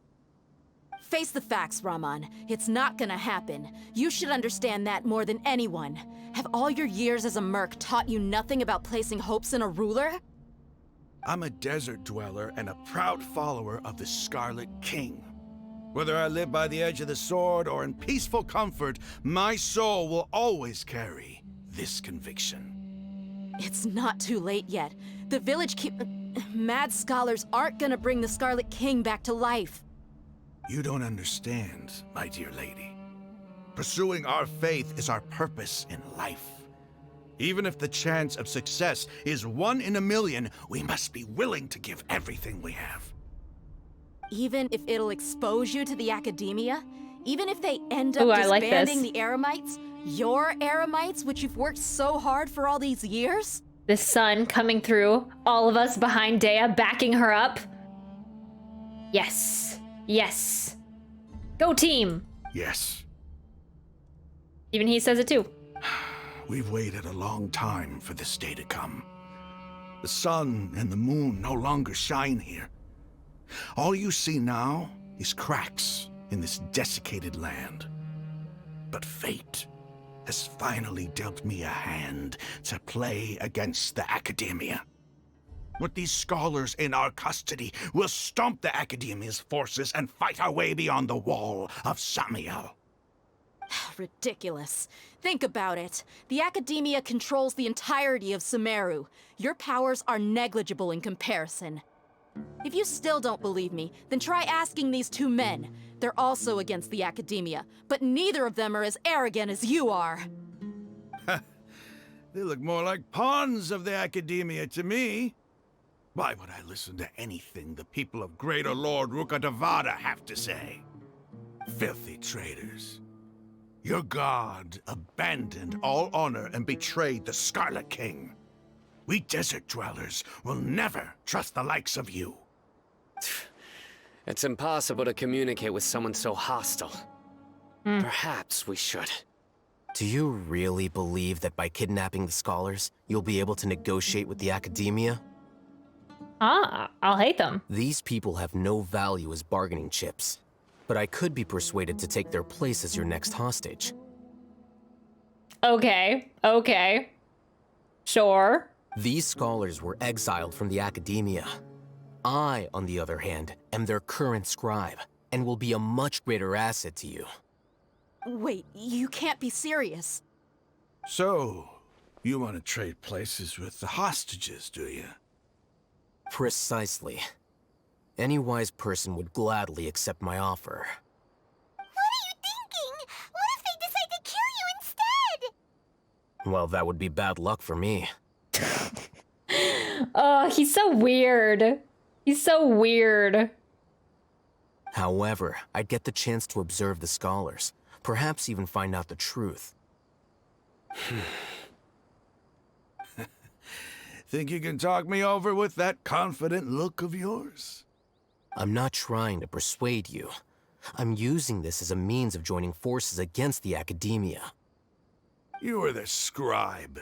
Face the facts, Raman. It's not gonna happen. You should understand that more than anyone. Have all your years as a merc taught you nothing about placing hopes in a ruler? I'm a desert dweller and a proud follower of the Scarlet King. Whether I live by the edge of the sword or in peaceful comfort, my soul will always carry this conviction. It's not too late yet. The village mad scholars aren't gonna bring the Scarlet King back to life. You don't understand, my dear lady. Pursuing our faith is our purpose in life. Even if the chance of success is 1 in a million, we must be willing to give everything we have. Even if it'll expose you to the academia? Even if they end up Ooh, I like disbanding this. the Eremites? Your Eremites, which you've worked so hard for all these years? The sun coming through, all of us behind Dea, backing her up. Yes. Yes. Go team. Yes, Even he says it too. we've waited a long time for this day to come. The sun and the moon no longer shine here. All you see now is cracks in this desiccated land. But fate has finally dealt me a hand to play against the Academia. With these scholars in our custody, we'll stomp the Academia's forces and fight our way beyond the wall of Samiel. Ridiculous. Think about it. The Academia controls the entirety of Sumeru. Your powers are negligible in comparison. If you still don't believe me, then try asking these two men. They're also against the Academia, but neither of them are as arrogant as you are. They look more like pawns of the Academia to me. Why would I listen to anything the people of Greater Lord Rukkhadevata have to say? Filthy traitors. Your god abandoned all honor and betrayed the Scarlet King. We desert dwellers will never trust the likes of you. It's impossible to communicate with someone so hostile. Perhaps we should. Do you really believe that by kidnapping the scholars, you'll be able to negotiate with the Academia? I'll hate them. These people have no value as bargaining chips, but I could be persuaded to take their place as your next hostage. Okay. Sure. These scholars were exiled from the Academia. I, on the other hand, am their current scribe, and will be a much greater asset to you. Wait, you can't be serious. So, you want to trade places with the hostages, do you? Precisely. Any wise person would gladly accept my offer. What are you thinking? What if they decide to kill you instead? Well, that would be bad luck for me. Oh, he's so weird. He's so weird. However, I'd get the chance to observe the scholars, perhaps even find out the truth. Think you can talk me over with that confident look of yours? I'm not trying to persuade you. I'm using this as a means of joining forces against the Academia. You are the scribe.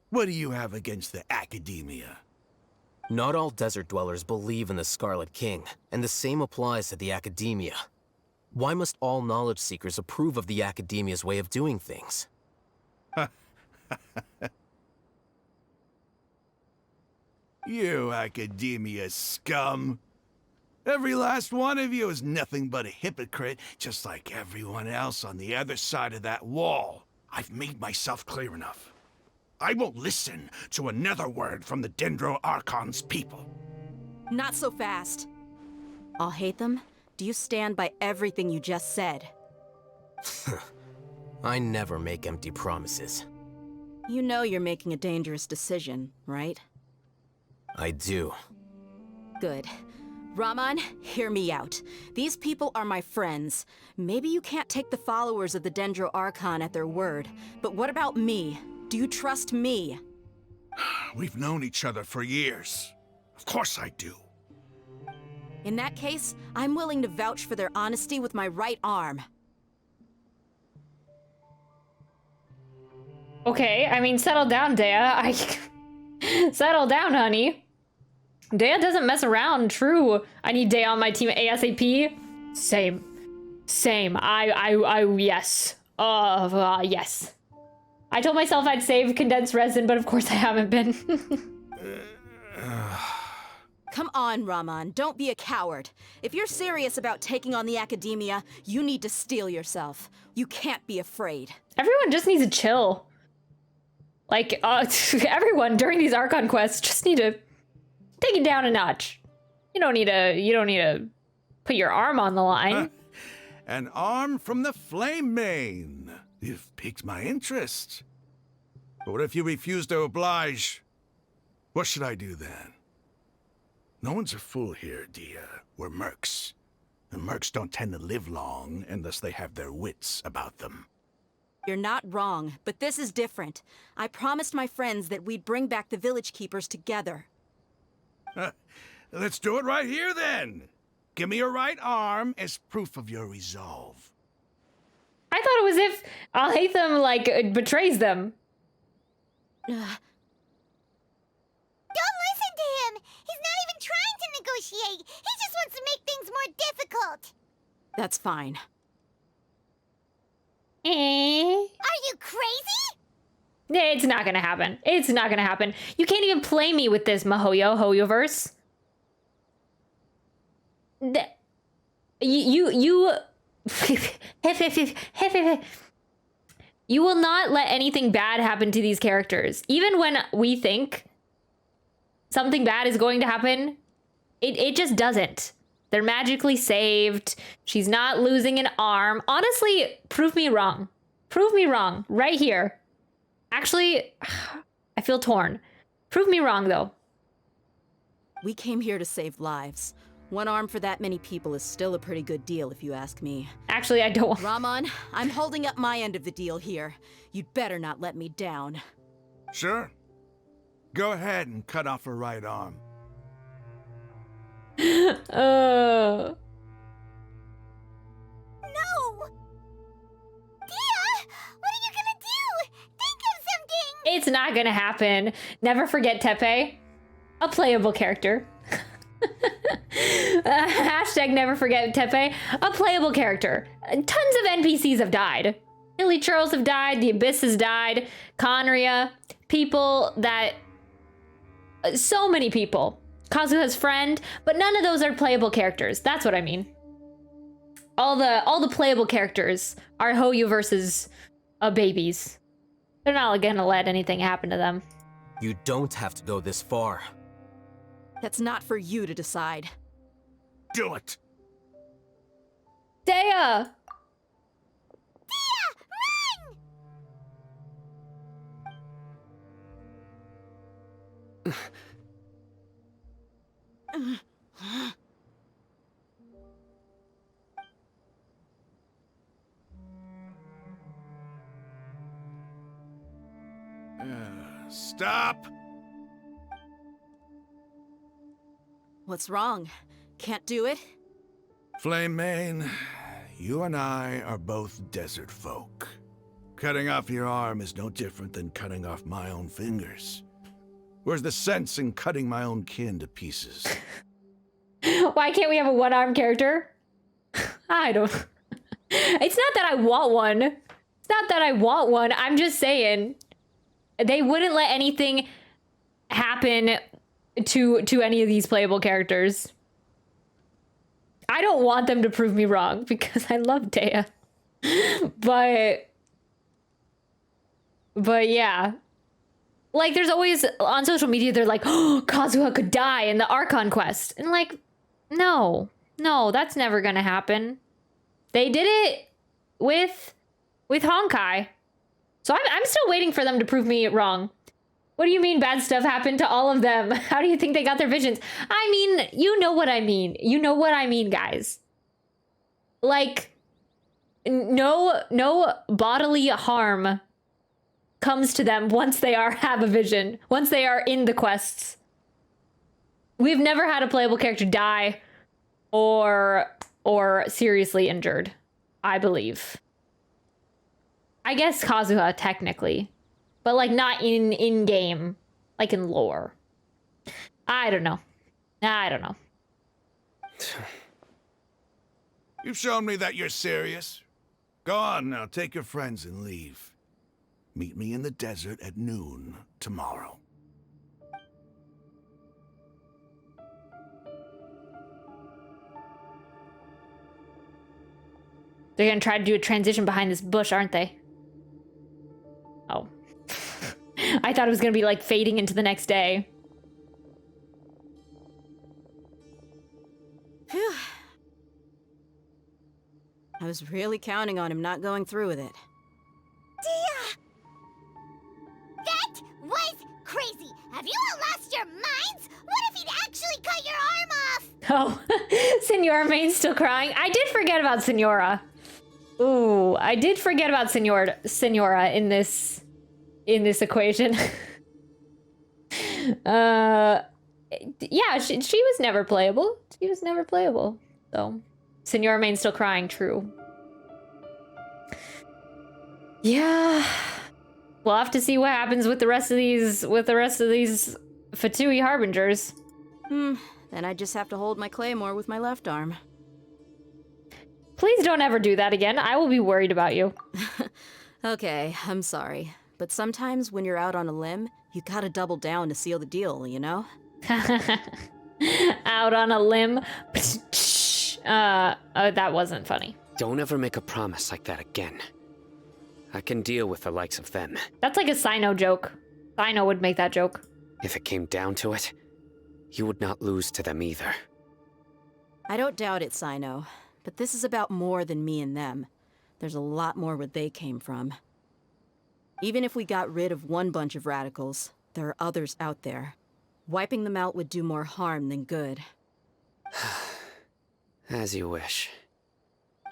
What do you have against the Academia? Not all desert dwellers believe in the Scarlet King, and the same applies to the Academia. Why must all knowledge seekers approve of the Academia's way of doing things? You Academia scum. Every last one of you is nothing but a hypocrite, just like everyone else on the other side of that wall. I've made myself clear enough. I won't listen to another word from the Dendro Archon's people. Not so fast. I'll hate them. Do you stand by everything you just said? I never make empty promises. You know you're making a dangerous decision, right? I do. Good. Raman, hear me out. These people are my friends. Maybe you can't take the followers of the Dendro Archon at their word, but what about me? Do you trust me? We've known each other for years. Of course I do. In that case, I'm willing to vouch for their honesty with my right arm. Okay, I mean, settle down, Dea. Settle down, honey. Dea doesn't mess around, true. I need Dea on my team ASAP. Same. Yes. Yes. I told myself I'd save condensed resin, but of course I haven't been. Come on, Raman, don't be a coward. If you're serious about taking on the Academia, you need to steel yourself. You can't be afraid. Everyone just needs to chill. Like, everyone during these Archon quests just need to take it down a notch. You don't need to put your arm on the line. An arm from the Flame Mane. You've piqued my interest. But what if you refuse to oblige? What should I do then? No one's a fool here, Dia. We're mercs. And mercs don't tend to live long unless they have their wits about them. You're not wrong, but this is different. I promised my friends that we'd bring back the village keepers together. Let's do it right here then. Give me your right arm as proof of your resolve. I thought it was if I'll hate them, like, betrays them. Don't listen to him! He's not even trying to negotiate! He just wants to make things more difficult! That's fine. Are you crazy? It's not gonna happen. It's not gonna happen. You can't even play me with this, Mahoyo Hoyoverse. You You will not let anything bad happen to these characters. Even when we think something bad is going to happen, it just doesn't. They're magically saved. She's not losing an arm. Honestly, prove me wrong. Prove me wrong right here. Actually, I feel torn. Prove me wrong, though. We came here to save lives. One arm for that many people is still a pretty good deal, if you ask me. Actually, I don't. Ramon, I'm holding up my end of the deal here. You'd better not let me down. Sure. Go ahead and cut off her right arm. No! Dia, what are you gonna do? Think of something! It's not gonna happen. Never forget Tepe. A playable character. Hashtag never forget Tepe. A playable character. Tons of NPCs have died. Hilly Churls have died. The Abyss has died. Conria. People that... So many people. Kazuha's friend. But none of those are playable characters. That's what I mean. All the playable characters are Hoyu versus babies. They're not gonna let anything happen to them. You don't have to go this far. That's not for you to decide. Do it! Dea! Stop! What's wrong? Can't do it? Flame Mane, you and I are both desert folk. Cutting off your arm is no different than cutting off my own fingers. Where's the sense in cutting my own kin to pieces? Why can't we have a one-armed character? I don't... It's not that I want one. It's not that I want one. I'm just saying they wouldn't let anything happen to any of these playable characters. I don't want them to prove me wrong because I love Dea. But yeah. Like, there's always, on social media, they're like, oh, Kazuha could die in the Archon Quest. And like, no, that's never gonna happen. They did it with Honkai. So I'm still waiting for them to prove me wrong. What do you mean bad stuff happened to all of them? How do you think they got their visions? I mean, you know what I mean. You know what I mean, guys. Like, no bodily harm comes to them once they have a vision, once they are in the quests. We've never had a playable character die or seriously injured, I believe. I guess Kazuha, technically. But, like, not in-game. Like, in lore. I don't know. You've shown me that you're serious. Go on now, take your friends and leave. Meet me in the desert at noon tomorrow. They're gonna try to do a transition behind this bush, aren't they? Oh. I thought it was gonna be like fading into the next day. Phew. I was really counting on him not going through with it. Dia! That was crazy! Have you all lost your minds? What if he'd actually cut your arm off? Oh, Senora Main's still crying. I did forget about Senora. Ooh, I did forget about Senora in this equation. Yeah, she was never playable. So, Senora Main's still crying, true. Yeah. We'll have to see what happens with the rest of these Fatui Harbingers. Then I just have to hold my claymore with my left arm. Please don't ever do that again. I will be worried about you. Okay, I'm sorry. But sometimes when you're out on a limb, you gotta double down to seal the deal, you know? Out on a limb? That wasn't funny. Don't ever make a promise like that again. I can deal with the likes of them. That's like a Sino joke. Sino would make that joke. If it came down to it, you would not lose to them either. I don't doubt it, Sino. But this is about more than me and them. There's a lot more where they came from. Even if we got rid of one bunch of radicals, there are others out there. Wiping them out would do more harm than good. As you wish.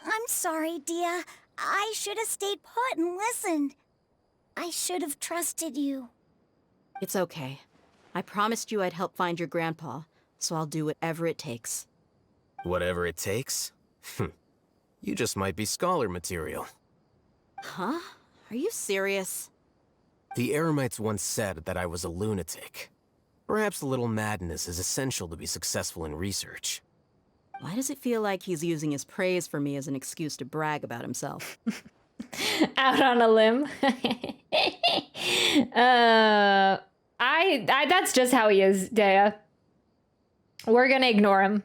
I'm sorry, Dia. I should have stayed put and listened. I should have trusted you. It's okay. I promised you I'd help find your grandpa, so I'll do whatever it takes. Whatever it takes? You just might be scholar material. Huh? Are you serious? The Eremites once said that I was a lunatic. Perhaps a little madness is essential to be successful in research. Why does it feel like he's using his praise for me as an excuse to brag about himself? Out on a limb. That's just how he is, Dea. We're gonna ignore him.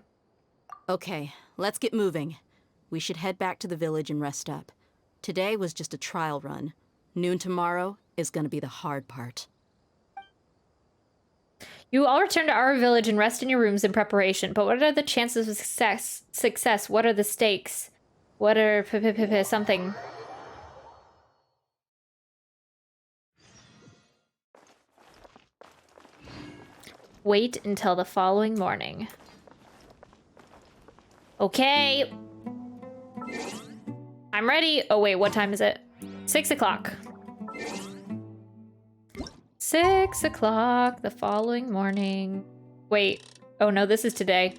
Okay, let's get moving. We should head back to the village and rest up. Today was just a trial run. Noon tomorrow is gonna be the hard part. You all return to our village and rest in your rooms in preparation. But what are the chances of success? What are the stakes? What are something? Wait until the following morning. Okay. I'm ready. Oh wait, what time is it? 6 o'clock. 6 o'clock the following morning. Wait. Oh no, this is today.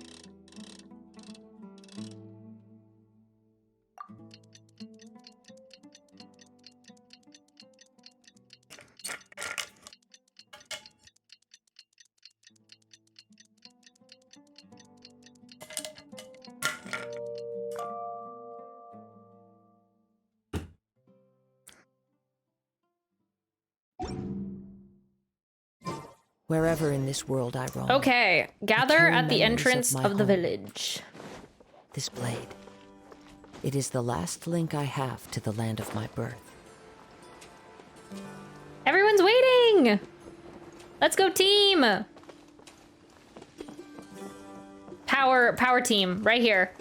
Wherever in this world I roam. Okay, gather carry at the memories entrance my of the home. village. This blade. It is the last link I have to the land of my birth. Everyone's waiting! Let's go team! Power team, right here.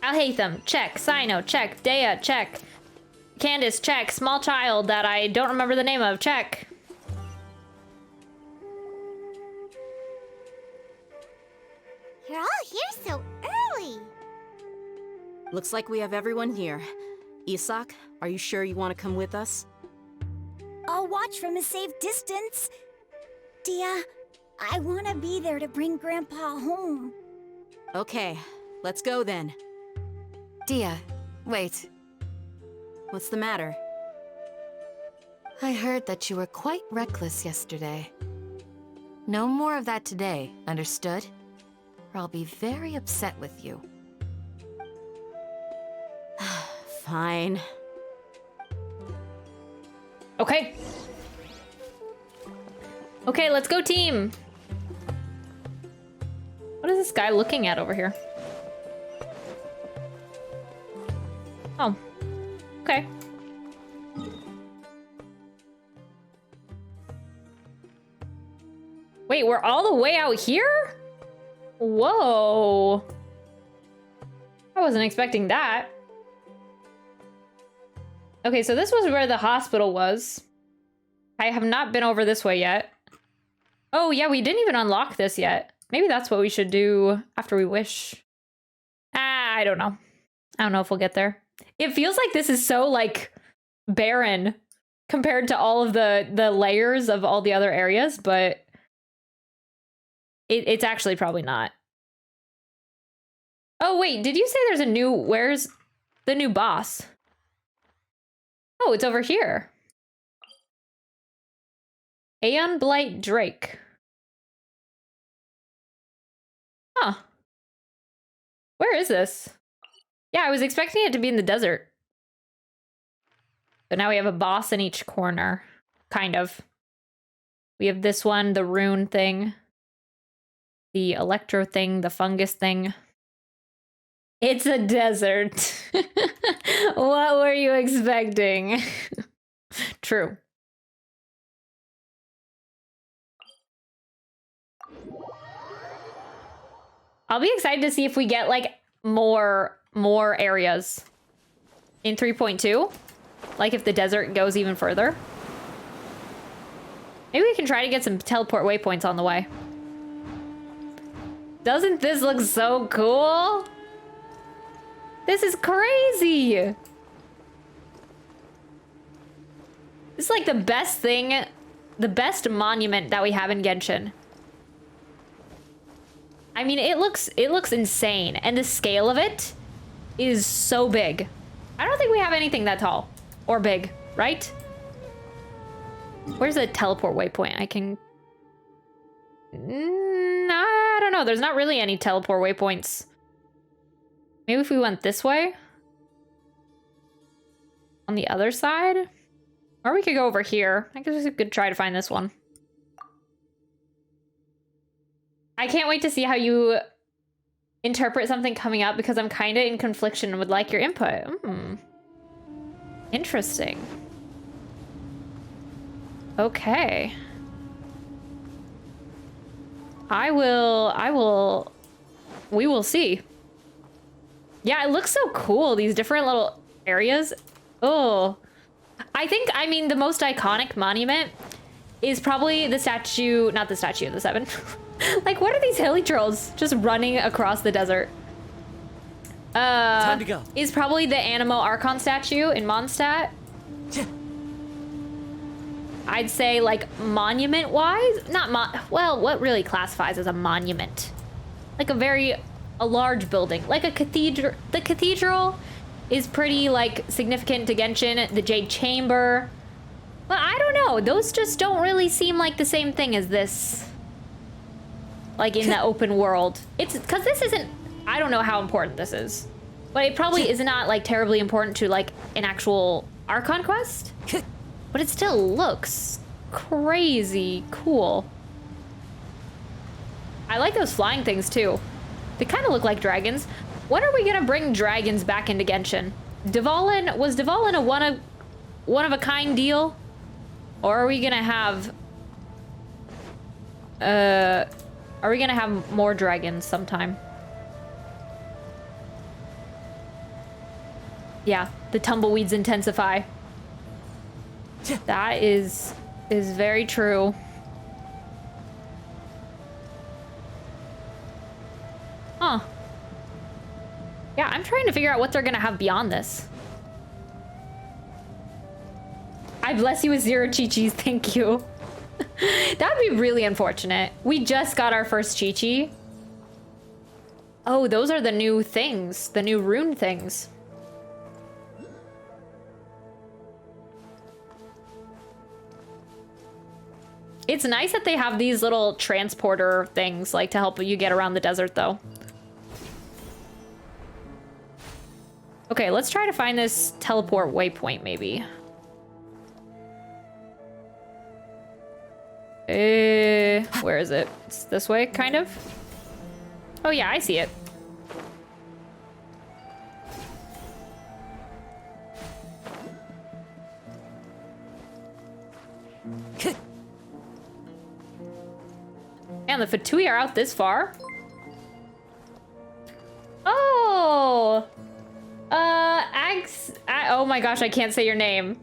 Al-Haytham, check. Sino, check. Dea, check. Candace, check. Small child that I don't remember the name of, check. You're all here so early. Looks like we have everyone here. Isak, are you sure you want to come with us? I'll watch from a safe distance. Dia, I want to be there to bring Grandpa home. Okay, let's go then. Dia, wait. What's the matter? I heard that you were quite reckless yesterday. No more of that today, understood? Or I'll be very upset with you. Fine. Okay. Okay, let's go team. What is this guy looking at over here? Oh. Okay. Wait, we're all the way out here? Whoa. I wasn't expecting that. Okay, so this was where the hospital was. I have not been over this way yet. Oh yeah, we didn't even unlock this yet. Maybe that's what we should do after we wish. I don't know. I don't know if we'll get there. It feels like this is so like barren compared to all of the layers of all the other areas, but it's actually probably not. Oh wait, did you say there's a new, where's the new boss? Oh, it's over here. Aeon Blight Drake. Huh. Where is this? Yeah, I was expecting it to be in the desert. But now we have a boss in each corner. Kind of. We have this one, the rune thing. The electro thing, the fungus thing. It's a desert. What were you expecting? True. I'll be excited to see if we get like more areas in 3.2. Like if the desert goes even further. Maybe we can try to get some teleport waypoints on the way. Doesn't this look so cool? This is crazy. This is like the best thing, the best monument that we have in Genshin. I mean, it looks insane, and the scale of it is so big. I don't think we have anything that tall or big, right? Where's the teleport waypoint? I can... I don't know. There's not really any teleport waypoints. Maybe if we went this way? On the other side? Or we could go over here. I guess we could try to find this one. I can't wait to see how you interpret something coming up because I'm kind of in confliction and would like your input. Interesting. Okay. We will see. Yeah, it looks so cool, these different little areas. Oh. I mean, the most iconic monument is probably the statue, not the statue of the seven. Like, what are these hilly trolls just running across the desert? Time to go. Is probably the Sumeru Archon statue in Mondstadt. I'd say, like, monument-wise, well, what really classifies as a monument? Like a large building, like a cathedral. The cathedral is pretty, like, significant to Genshin. The Jade Chamber. But I don't know. Those just don't really seem like the same thing as this. Like, in the open world. It's, because this isn't, I don't know how important this is. But it probably is not, like, terribly important to, like, an actual Archon Quest. But it still looks crazy cool. I like those flying things, too. They kind of look like dragons. When are we gonna bring dragons back into Genshin? Was Dvalin a one of a kind deal? Or are we gonna have... Are we gonna have more dragons sometime? Yeah, the tumbleweeds intensify. That is very true. Huh. Yeah, I'm trying to figure out what they're gonna have beyond this. I bless you with 0 Chi-Chis, thank you. That would be really unfortunate. We just got our first Chi-Chi. Oh, those are the new things, the new rune things. It's nice that they have these little transporter things, like, to help you get around the desert, though. Okay, let's try to find this teleport waypoint, maybe. Where is it? It's this way, kind of? Oh yeah, I see it. Man, the Fatui are out this far? Oh! Oh my gosh, I can't say your name.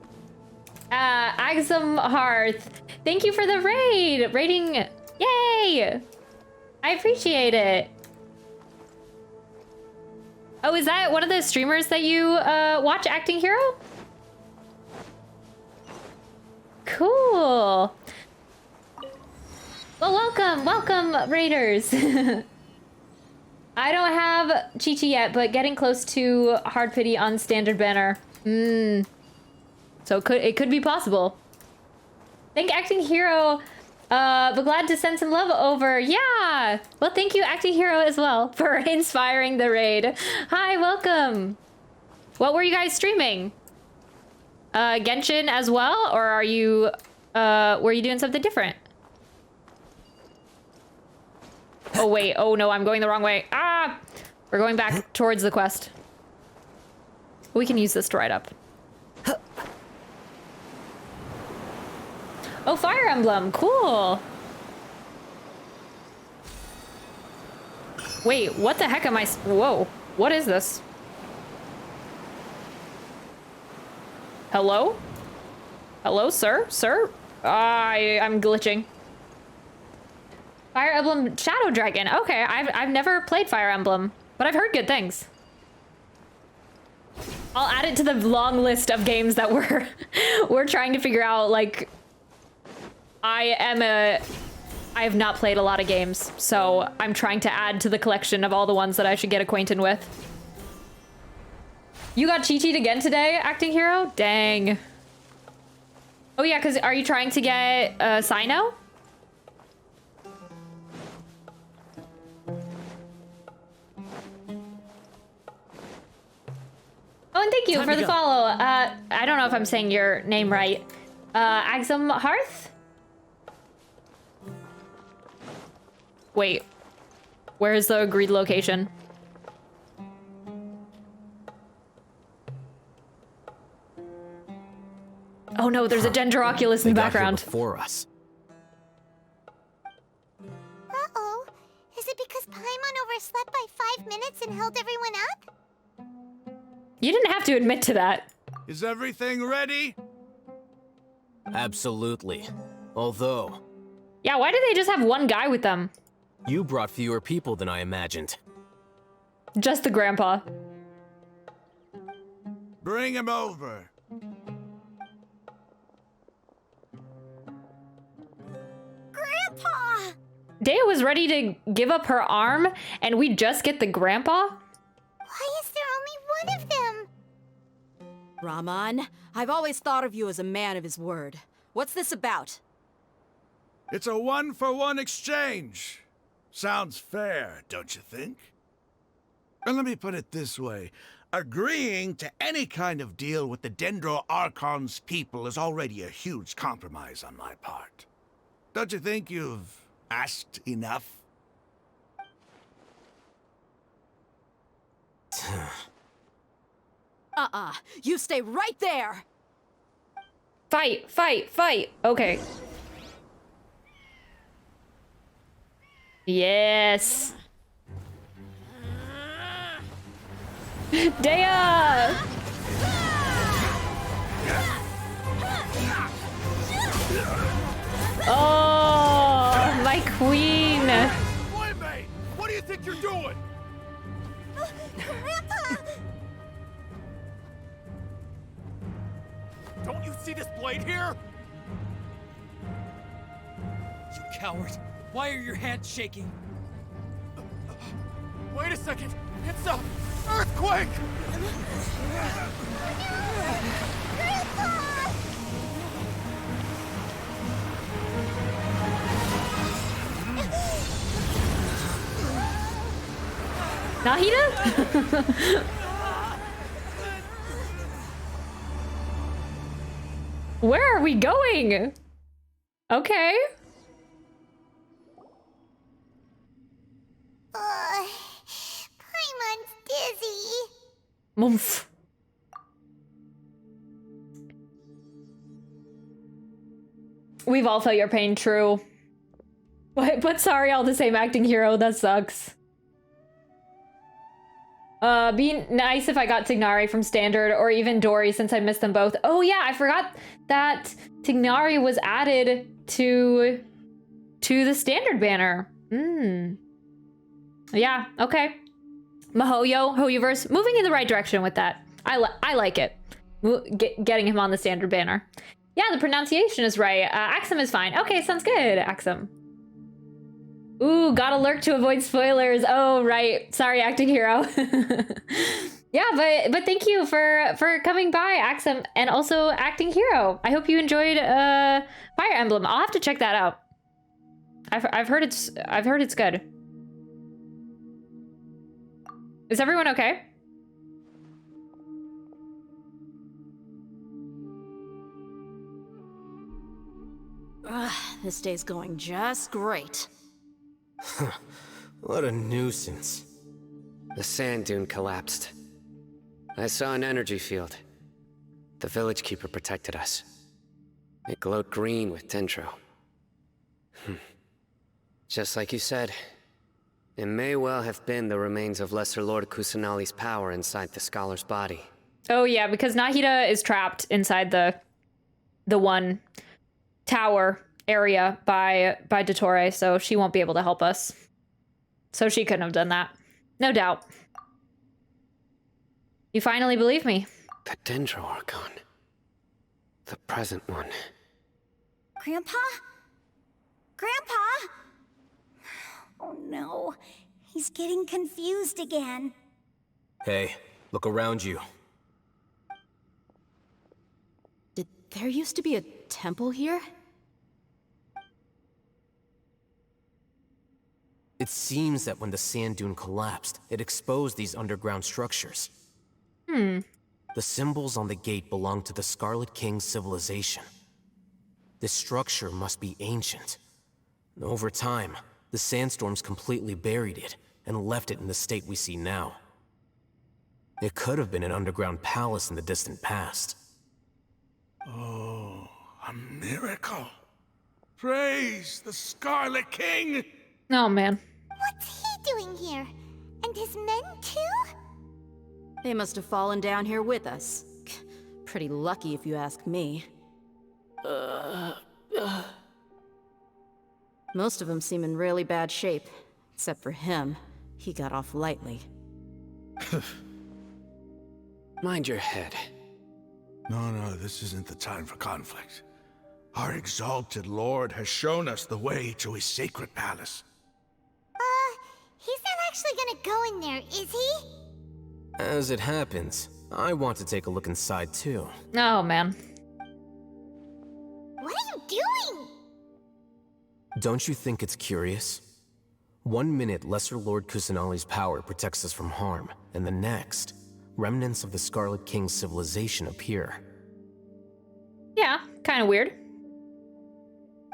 Agsum Hearth. Thank you for the raid! Rating, yay! I appreciate it. Oh, is that one of the streamers that you watch, Acting Hero? Cool. Well, welcome, raiders. I don't have Chi-Chi yet, but getting close to Hard Pity on Standard Banner. So it could be possible. Thank Acting Hero, but glad to send some love over. Yeah! Well, thank you, Acting Hero, as well, for inspiring the raid. Hi, welcome. What were you guys streaming? Genshin as well, or are you, were you doing something different? Oh wait, oh no, I'm going the wrong way. Ah! We're going back towards the quest. We can use this to ride up. Oh, Fire Emblem. Cool. Wait, what the heck am I... Whoa. What is this? Hello? Hello, sir? Sir? I'm glitching. Fire Emblem Shadow Dragon. Okay, I've never played Fire Emblem, but I've heard good things. I'll add it to the long list of games that we're trying to figure out. Like, I have not played a lot of games, so I'm trying to add to the collection of all the ones that I should get acquainted with. You got Chi-Chi'd again today, acting hero? Dang. Oh yeah, because are you trying to get Sino? Oh, and thank you for the follow. I don't know if I'm saying your name right. Axum Hearth? Wait. Where is the agreed location? Oh no, there's a Dendroculus in the background. Before us. Uh-oh. Is it because Paimon overslept by 5 minutes and held everyone up? You didn't have to admit to that. Is everything ready? Absolutely. Although... Yeah, why did they just have one guy with them? You brought fewer people than I imagined. Just the grandpa. Bring him over. Grandpa! Dea was ready to give up her arm, and we just get the grandpa? Why is there only one of them? Raman, I've always thought of you as a man of his word. What's this about? It's a 1-for-1 exchange. Sounds fair, don't you think? And let me put it this way. Agreeing to any kind of deal with the Dendro Archon's people is already a huge compromise on my part. Don't you think you've asked enough? You stay right there! Fight, fight, fight. Okay. Yes. Dea! Oh, my queen. Playmate, what do you think you're doing? Grandpa! Don't you see this blade here? You coward! Why are your hands shaking? Wait a second! It's a earthquake! Grandpa! Nahida? Where are we going? Okay. Paimon's dizzy. Oomph. We've all felt your pain, true. But sorry, all the same, acting hero, that sucks. Be nice if I got Tignari from Standard or even Dory since I missed them both. Oh yeah, I forgot that Tignari was added to the Standard banner. Yeah, okay. Mihoyo, Hoyoverse, moving in the right direction with that. I like it. Getting him on the Standard banner. Yeah, the pronunciation is right. Axum is fine. Okay, sounds good, Axum. Ooh, gotta lurk to avoid spoilers. Oh, right. Sorry, acting hero. Yeah, but thank you for coming by, Axum, and also acting hero. I hope you enjoyed Fire Emblem. I'll have to check that out. I've heard it's good. Is everyone okay? This day's going just great. What a nuisance. The sand dune collapsed. I saw an energy field. The village keeper protected us. It glowed green with dendro. Just like you said, it may well have been the remains of Lesser Lord Kusanali's power inside the scholar's body. Oh yeah, because Nahida is trapped inside the one tower area by Dottore, so she won't be able to help us. So she couldn't have done that. No doubt. You finally believe me. The Dendro Archon. The present one. Grandpa? Grandpa? Oh no, he's getting confused again. Hey, look around you. Did there used to be a temple here? It seems that when the sand dune collapsed, it exposed these underground structures. The symbols on the gate belong to the Scarlet King's civilization. This structure must be ancient. Over time, the sandstorms completely buried it and left it in the state we see now. It could have been an underground palace in the distant past. Oh, a miracle. Praise the Scarlet King! Oh, man. What's he doing here? And his men too? They must have fallen down here with us. Pretty lucky if you ask me. Most of them seem in really bad shape. Except for him. He got off lightly. Mind your head. No, this isn't the time for conflict. Our exalted lord has shown us the way to his sacred palace. He's not actually gonna go in there, is he? As it happens, I want to take a look inside too. Oh, man. What are you doing? Don't you think it's curious? 1 minute, Lesser Lord Kusanali's power protects us from harm, and the next, remnants of the Scarlet King's civilization appear. Yeah, kind of weird.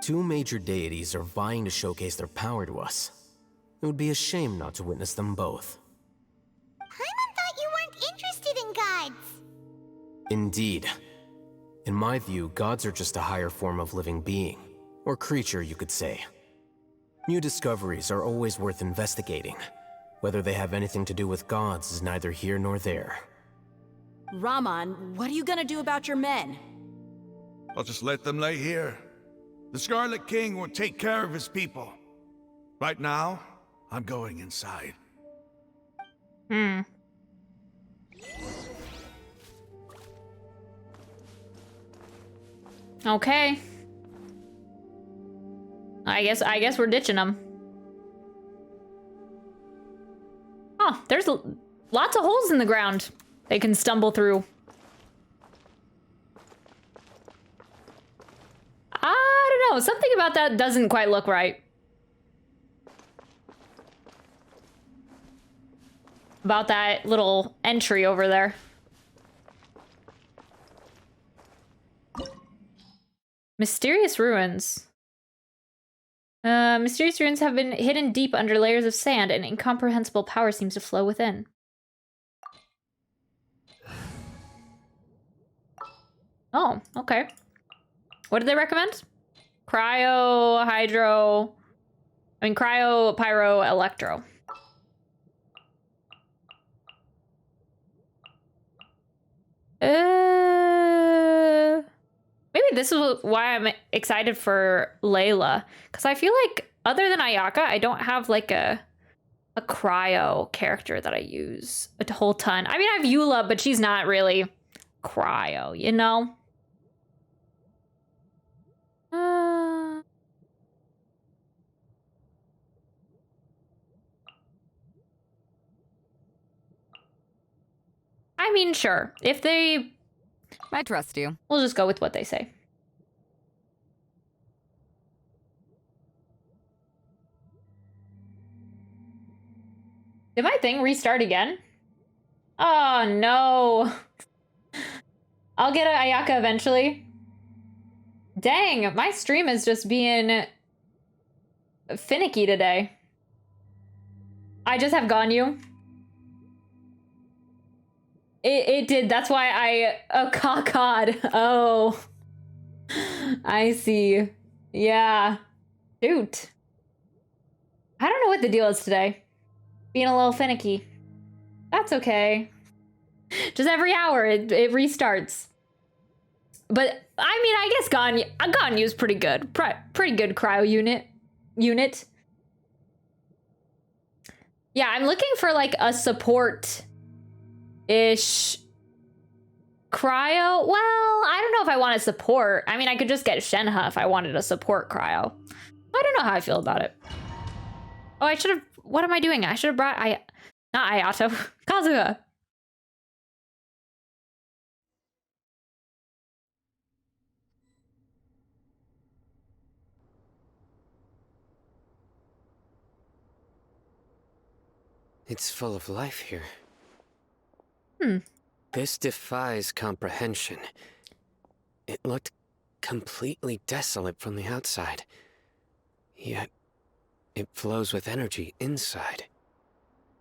2 major deities are vying to showcase their power to us. It would be a shame not to witness them both. Paimon thought you weren't interested in gods. Indeed. In my view, gods are just a higher form of living being, or creature, you could say. New discoveries are always worth investigating. Whether they have anything to do with gods is neither here nor there. Raman, what are you gonna do about your men? I'll just let them lay here. The Scarlet King will take care of his people. Right now, I'm going inside. Okay. I guess we're ditching them. Oh, there's lots of holes in the ground they can stumble through. I don't know, something about that doesn't quite look right. About that little entry over there. Mysterious ruins. Mysterious ruins have been hidden deep under layers of sand, and incomprehensible power seems to flow within. Oh, okay. What did they recommend? Cryo, hydro... cryo, pyro, electro. Maybe this is why I'm excited for Layla, because I feel like other than Ayaka, I don't have like a cryo character that I use a whole ton. I mean, I have Eula, but she's not really cryo, you know? I mean, sure. If they... I trust you. We'll just go with what they say. Did my thing restart again? Oh, no. I'll get an Ayaka eventually. Dang, my stream is just being finicky today. I just have Ganyu. It did. That's why I... Oh, God. Oh. I see. Yeah. Shoot. I don't know what the deal is today. Being a little finicky. That's okay. Just every hour it restarts. But, I mean, I guess Ganyu's pretty good. Pretty good cryo unit. Yeah, I'm looking for, like, a support-ish cryo. Well, I don't know if I want to support. I mean, I could just get Shenhe if I wanted a support cryo. I don't know how I feel about it. Oh, I should have... What am I doing? I should have brought... Not Ayato. Kazuha. It's full of life here. Hmm. This defies comprehension. It looked completely desolate from the outside. Yet, it flows with energy inside.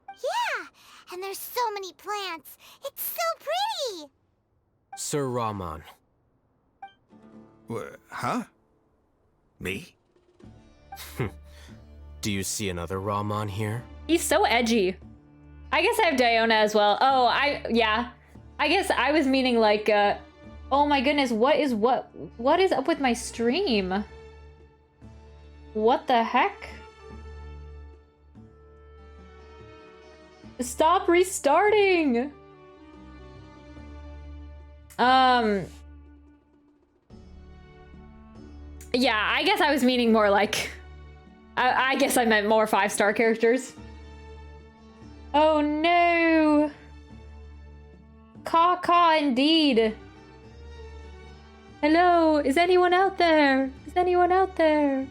Yeah, and there's so many plants. It's so pretty. Sir Rahman. Huh? Me? Do you see another Rahman here? He's so edgy. I guess I have Diona as well. Oh, yeah. I guess I was meaning like, oh my goodness, what is up with my stream? What the heck? Stop restarting! Yeah, I guess I was meaning more like... I guess I meant more 5-star characters. Oh no! Caw indeed. Hello, is anyone out there? Is anyone out there?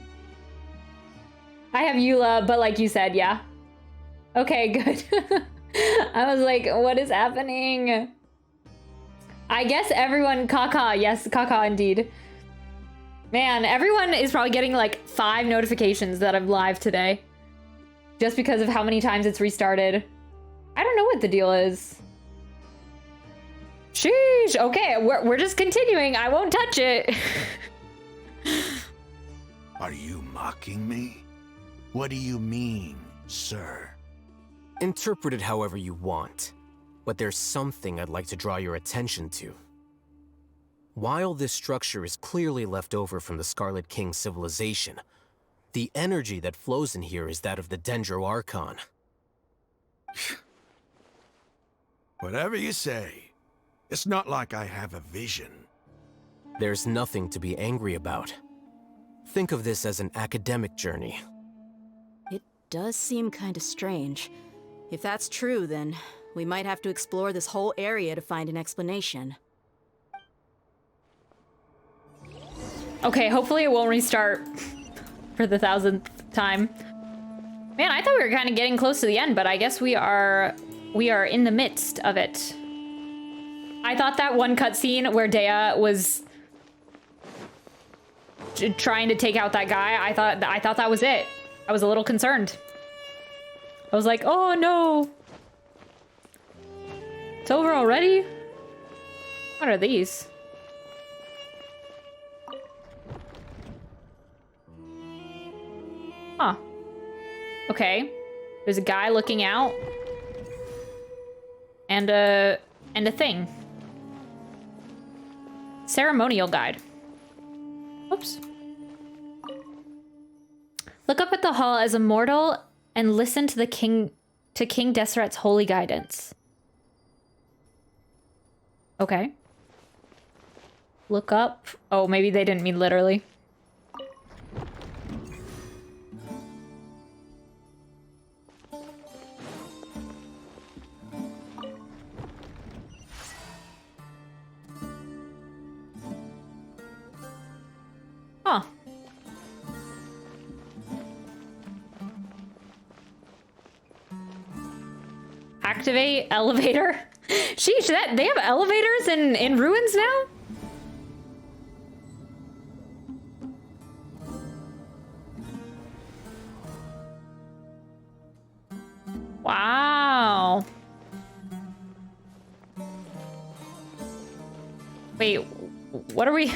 I have Eula, but like you said, yeah. Okay, good. I was like, what is happening? I guess everyone, Kaka, yes, Kaka indeed. Man, everyone is probably getting like 5 notifications that I'm live today. Just because of how many times it's restarted. I don't know what the deal is. Sheesh, okay, we're just continuing. I won't touch it. Are you mocking me? What do you mean, sir? Interpret it however you want, but there's something I'd like to draw your attention to. While this structure is clearly left over from the Scarlet King civilization, the energy that flows in here is that of the Dendro Archon. Whatever you say. It's not like I have a vision. There's nothing to be angry about. Think of this as an academic journey. It does seem kind of strange. If that's true, then we might have to explore this whole area to find an explanation. Okay, hopefully it won't restart for the 1000th time. Man, I thought we were kind of getting close to the end, but I guess we are in the midst of it. I thought that one cutscene where Dea was trying to take out that guy, I thought that was it. I was a little concerned. I was like, oh no. It's over already? What are these? Huh. Okay. There's a guy looking out. And a thing. Ceremonial guide. Oops. Look up at the hall as a mortal and listen to King Deshret's holy guidance. Okay. Look up. Oh, maybe they didn't mean literally. Huh. Activate elevator. Sheesh, they have elevators in ruins now? Wow. Wait, what are we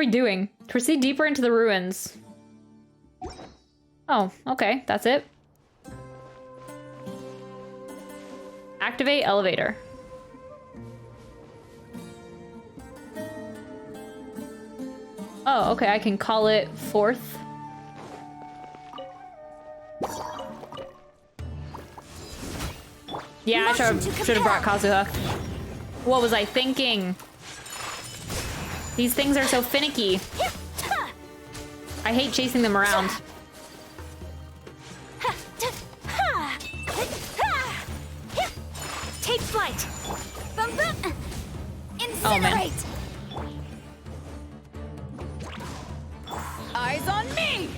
doing? Proceed deeper into the ruins. Oh, okay, that's it. Activate elevator. Oh, okay, I can call it fourth. Yeah, I should have brought Kazuha. What was I thinking? These things are so finicky. I hate chasing them around. Take flight. Bum, bum. Incinerate. Oh, man. Eyes on me.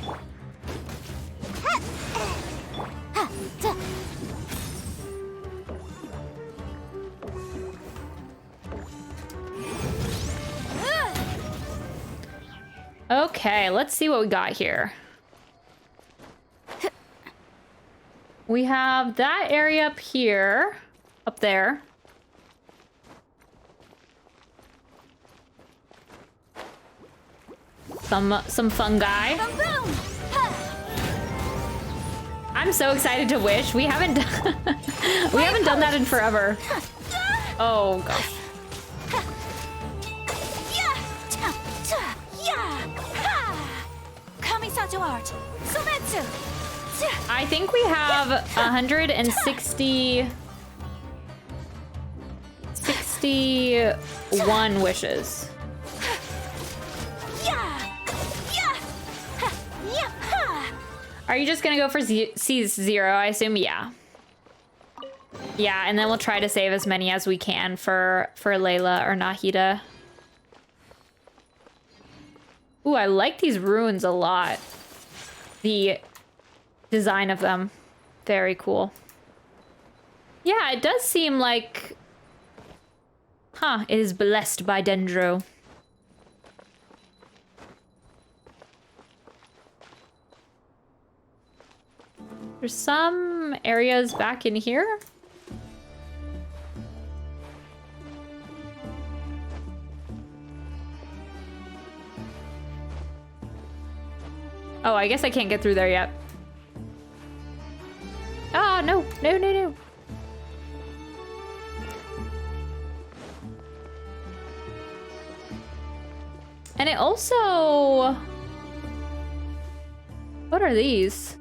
Okay, let's see what we got here. We have that area up here, up there. Some fungi. I'm so excited to wish. We haven't done that in forever. Oh gosh. I think we have 61 wishes. Are you just gonna go for C0? I assume, yeah. Yeah, and then we'll try to save as many as we can for Layla or Nahida. Ooh, I like these ruins a lot. The design of them, very cool. Yeah, it does seem like, it is blessed by Dendro. There's some areas back in here. Oh, I guess I can't get through there yet. Oh, no. No, no, no. And it also... What are these?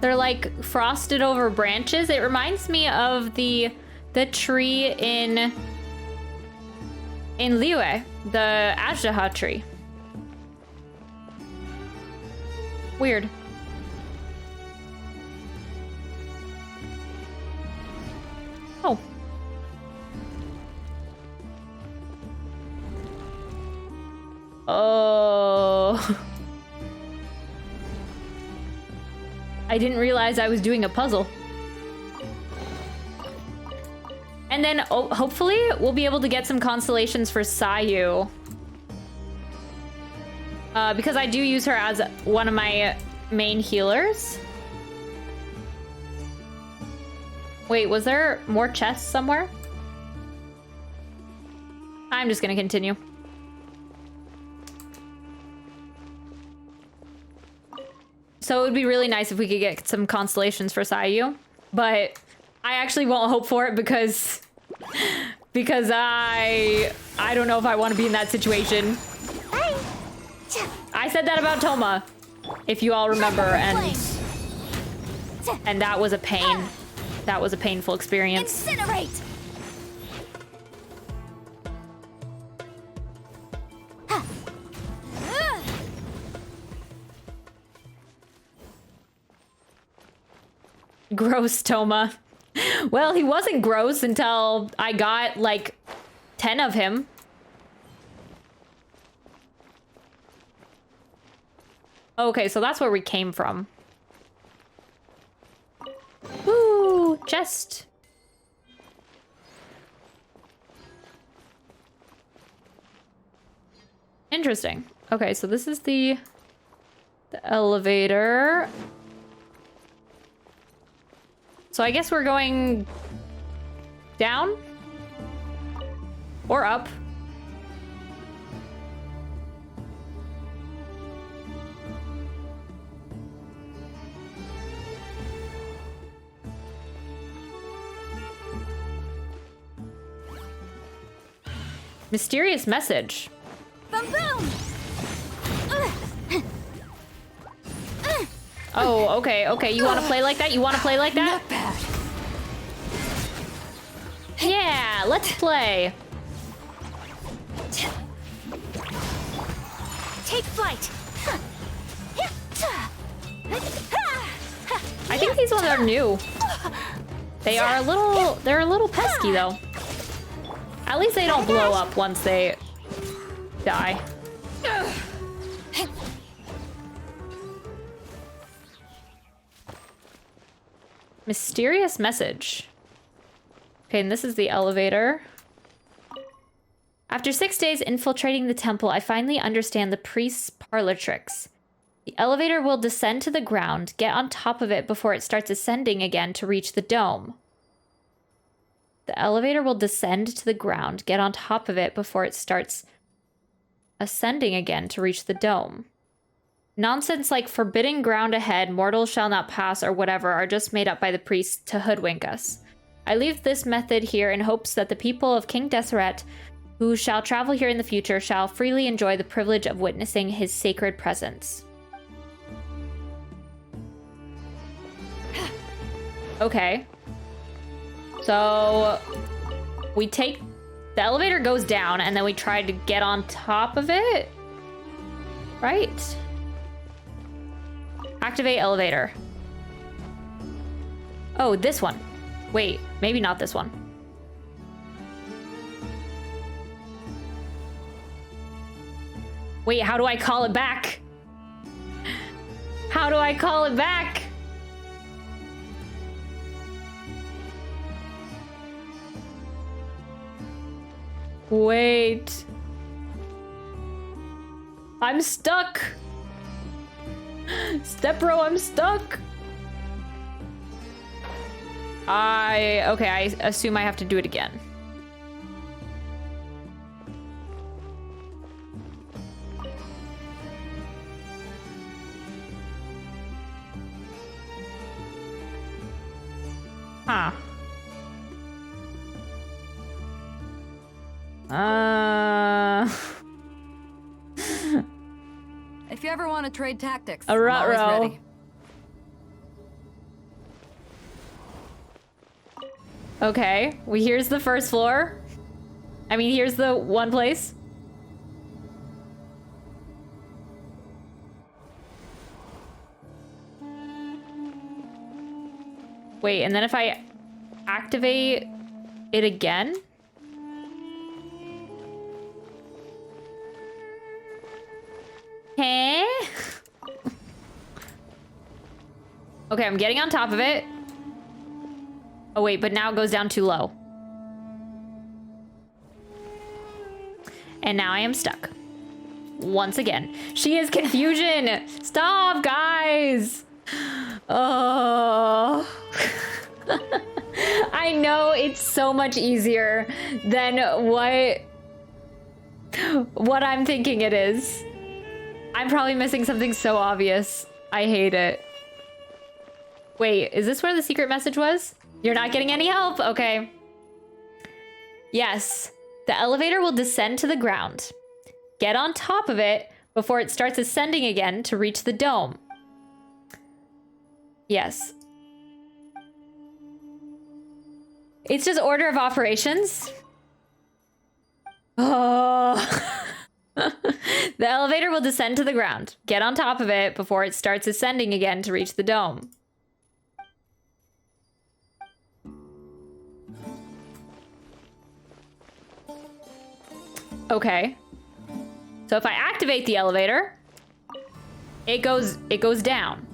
They're like frosted over branches. It reminds me of the tree in Liyue, the Ajdaha tree. Weird. Oh. Oh. I didn't realize I was doing a puzzle. And then hopefully we'll be able to get some constellations for Sayu. Because I do use her as one of my main healers. Wait, was there more chests somewhere? I'm just gonna continue. So it would be really nice if we could get some constellations for Sayu, but I actually won't hope for it because I don't know if I want to be in that situation. I said that about Toma, if you all remember, and that was a pain. That was a painful experience. Incinerate. Gross, Toma. Well, he wasn't gross until I got like 10 of him. Okay, so that's where we came from. Ooh, chest. Interesting. Okay, so this is the elevator. So I guess we're going down? Or up. Mysterious message. Boom boom! Oh, okay, okay. You want to play like that? You want to play like that? Not bad. Yeah, let's play. Take flight. I think these ones are new. They're a little pesky though. At least they don't blow up once they die. Mysterious message. Okay, and this is the elevator. After 6 days infiltrating the temple, I finally understand the priest's parlor tricks. The elevator will descend to the ground, get on top of it before it starts ascending again to reach the dome. The elevator will descend to the ground, get on top of it before it starts ascending again to reach the dome. Nonsense like forbidden ground ahead, mortals shall not pass, or whatever are just made up by the priest to hoodwink us. I leave this method here in hopes that the people of King Deshret, who shall travel here in the future, shall freely enjoy the privilege of witnessing his sacred presence. Okay. So we take the elevator goes down and then we try to get on top of it. Right? Activate elevator. Oh, this one. Wait, maybe not this one. Wait, how do I call it back? How do I call it back? Wait. I'm stuck. Step bro, I'm stuck. Okay, I assume I have to do it again. Huh. If you ever want to trade tactics, A I'm always ruh-roh. ready. Okay, here's the first floor. I mean, here's the one place. Wait, and then if I activate it again? Hey? Okay, I'm getting on top of it. Oh wait, but now it goes down too low. And now I am stuck. Once again. She is confusion! Stop, guys! Oh. I know it's so much easier than what I'm thinking it is. I'm probably missing something so obvious. I hate it. Wait, is this where the secret message was? You're not getting any help? Okay. Yes. The elevator will descend to the ground. Get on top of it before it starts ascending again to reach the dome. Yes. It's just order of operations. Oh. The elevator will descend to the ground. Get on top of it before it starts ascending again to reach the dome. Okay. So if I activate the elevator, it goes down.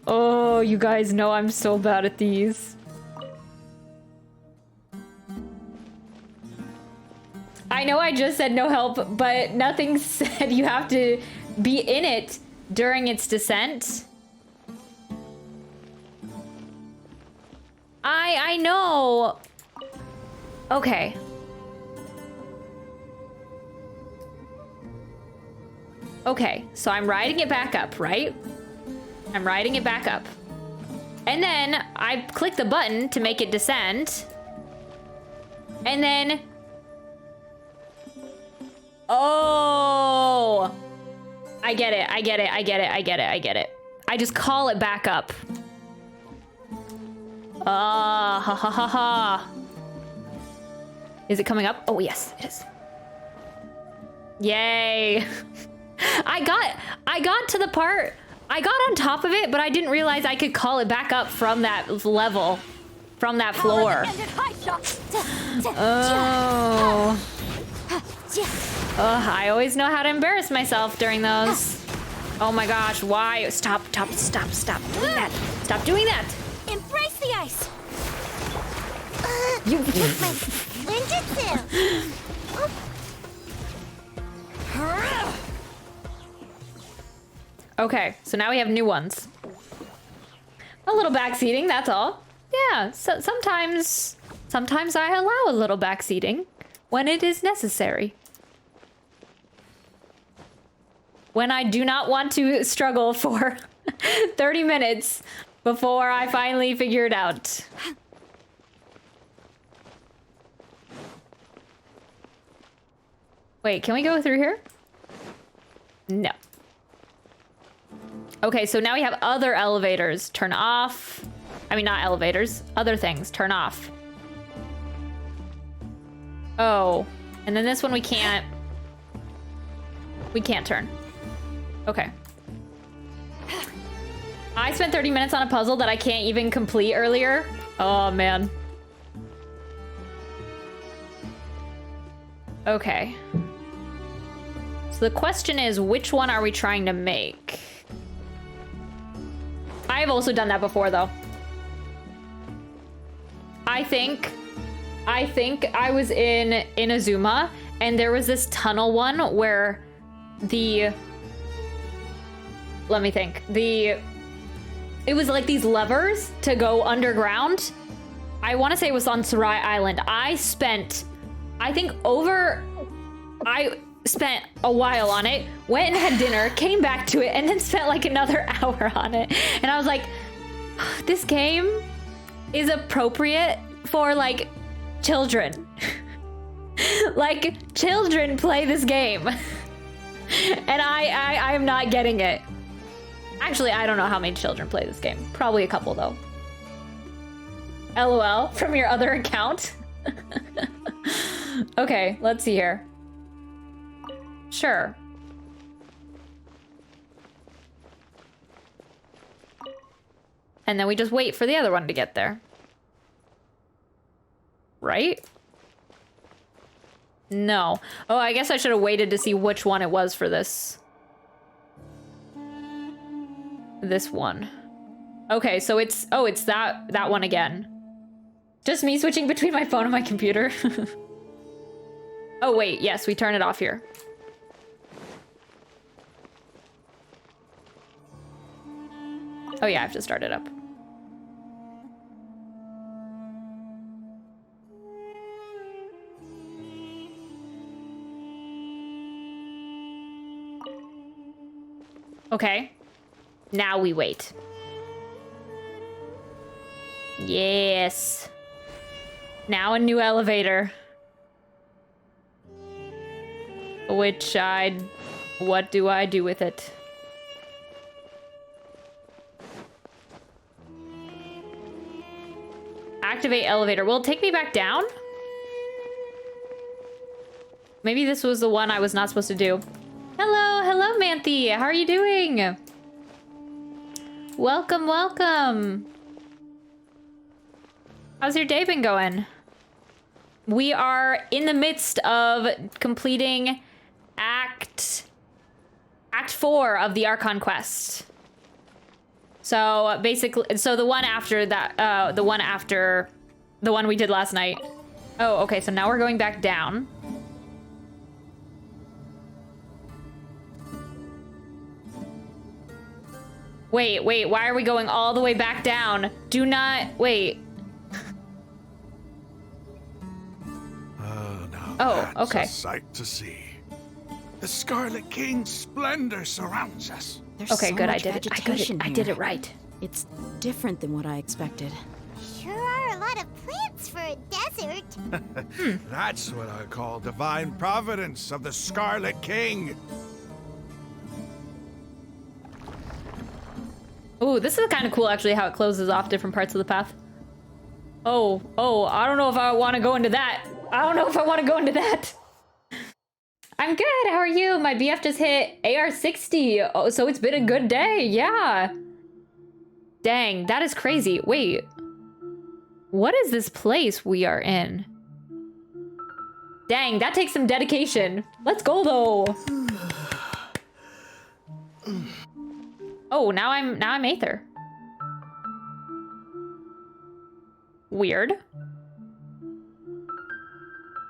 Oh, you guys know I'm so bad at these. I know I just said no help, but nothing said you have to be in it during its descent. I know. Okay. Okay, so I'm riding it back up, right? I'm riding it back up. And then I click the button to make it descend. And then... Oh! I get it, I get it, I get it, I get it, I get it. I just call it back up. Ah, ha ha ha ha. Is it coming up? Oh, yes, it is. Yay. I got to the part, I got on top of it, but I didn't realize I could call it back up from that level, from that floor. Oh. Ugh, I always know how to embarrass myself during those. Oh my gosh, why? Stop doing that. Stop doing that. Embrace the ice. You took my ninjutsu. Okay, so now we have new ones. A little backseating, that's all. Yeah, so sometimes I allow a little backseating when it is necessary. When I do not want to struggle for 30 minutes before I finally figure it out. Wait, can we go through here? No. Okay, so now we have other elevators. Turn off. I mean, not elevators. Other things. Turn off. Oh. And then this one we can't. We can't turn. Okay. I spent 30 minutes on a puzzle that I can't even complete earlier. Oh, man. Okay. So the question is, which one are we trying to make? I've also done that before, though. I think I was in Inazuma, and there was this tunnel one where let me think. It was like these levers to go underground. I want to say it was on Sarai Island. I spent a while on it, went and had dinner, came back to it, and then spent like another hour on it. And I was like, this game is appropriate for like children. Like children play this game. And I am not getting it. Actually, I don't know how many children play this game. Probably a couple though. LOL from your other account. Okay, let's see here. Sure. And then we just wait for the other one to get there. Right? No. Oh, I guess I should have waited to see which one it was for this. This one. Okay, so it's that one again. Just me switching between my phone and my computer. Oh wait, yes, we turn it off here. Oh yeah, I have to start it up. Okay. Now we wait. Yes. Now a new elevator. What do I do with it? Activate elevator. Will it take me back down? Maybe this was the one I was not supposed to do. Hello, Manthe. How are you doing? Welcome, welcome. How's your day been going? We are in the midst of completing Act 4 of the Archon Quest. So basically, the one after that, the one we did last night. Oh, okay, so now we're going back down. Wait, why are we going all the way back down? Do not, wait. That's okay. a sight to see. The Scarlet King's splendor surrounds us. There's Okay, so good, I much did it. vegetation I did here. it right. It's different than what I expected. Sure are a lot of plants for a desert. That's what I call divine providence of the Scarlet King. Ooh, this is kind of cool actually how it closes off different parts of the path. Oh, I don't know if I want to go into that. I'm good, how are you? My BF just hit AR 60. Oh, so it's been a good day, yeah. Dang, that is crazy. Wait, what is this place we are in? Dang, that takes some dedication. Let's go though. Oh, now I'm Aether. Weird.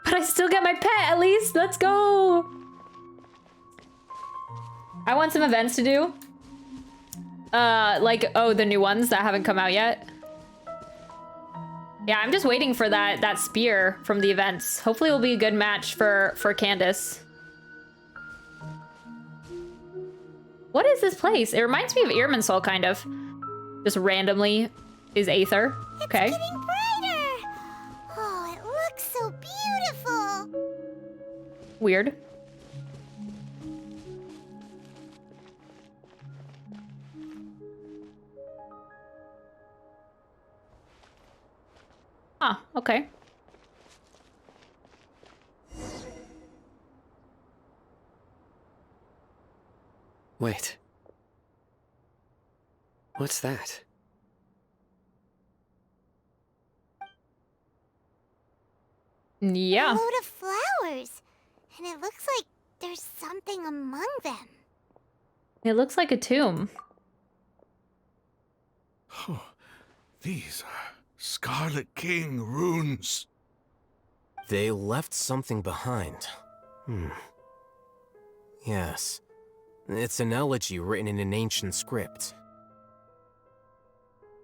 But I still get my pet at least. Let's go. I want some events to do. Like, the new ones that haven't come out yet. Yeah, I'm just waiting for that spear from the events. Hopefully it'll be a good match for Candace. What is this place? It reminds me of Irminsul, kind of. Just randomly is Aether. Okay. It's getting brighter. Oh, it looks so beautiful. Weird. Huh, okay. Wait. What's that? Yeah. A load of flowers. And it looks like there's something among them. It looks like a tomb. These are Scarlet King runes. They left something behind. Yes. It's an elegy written in an ancient script.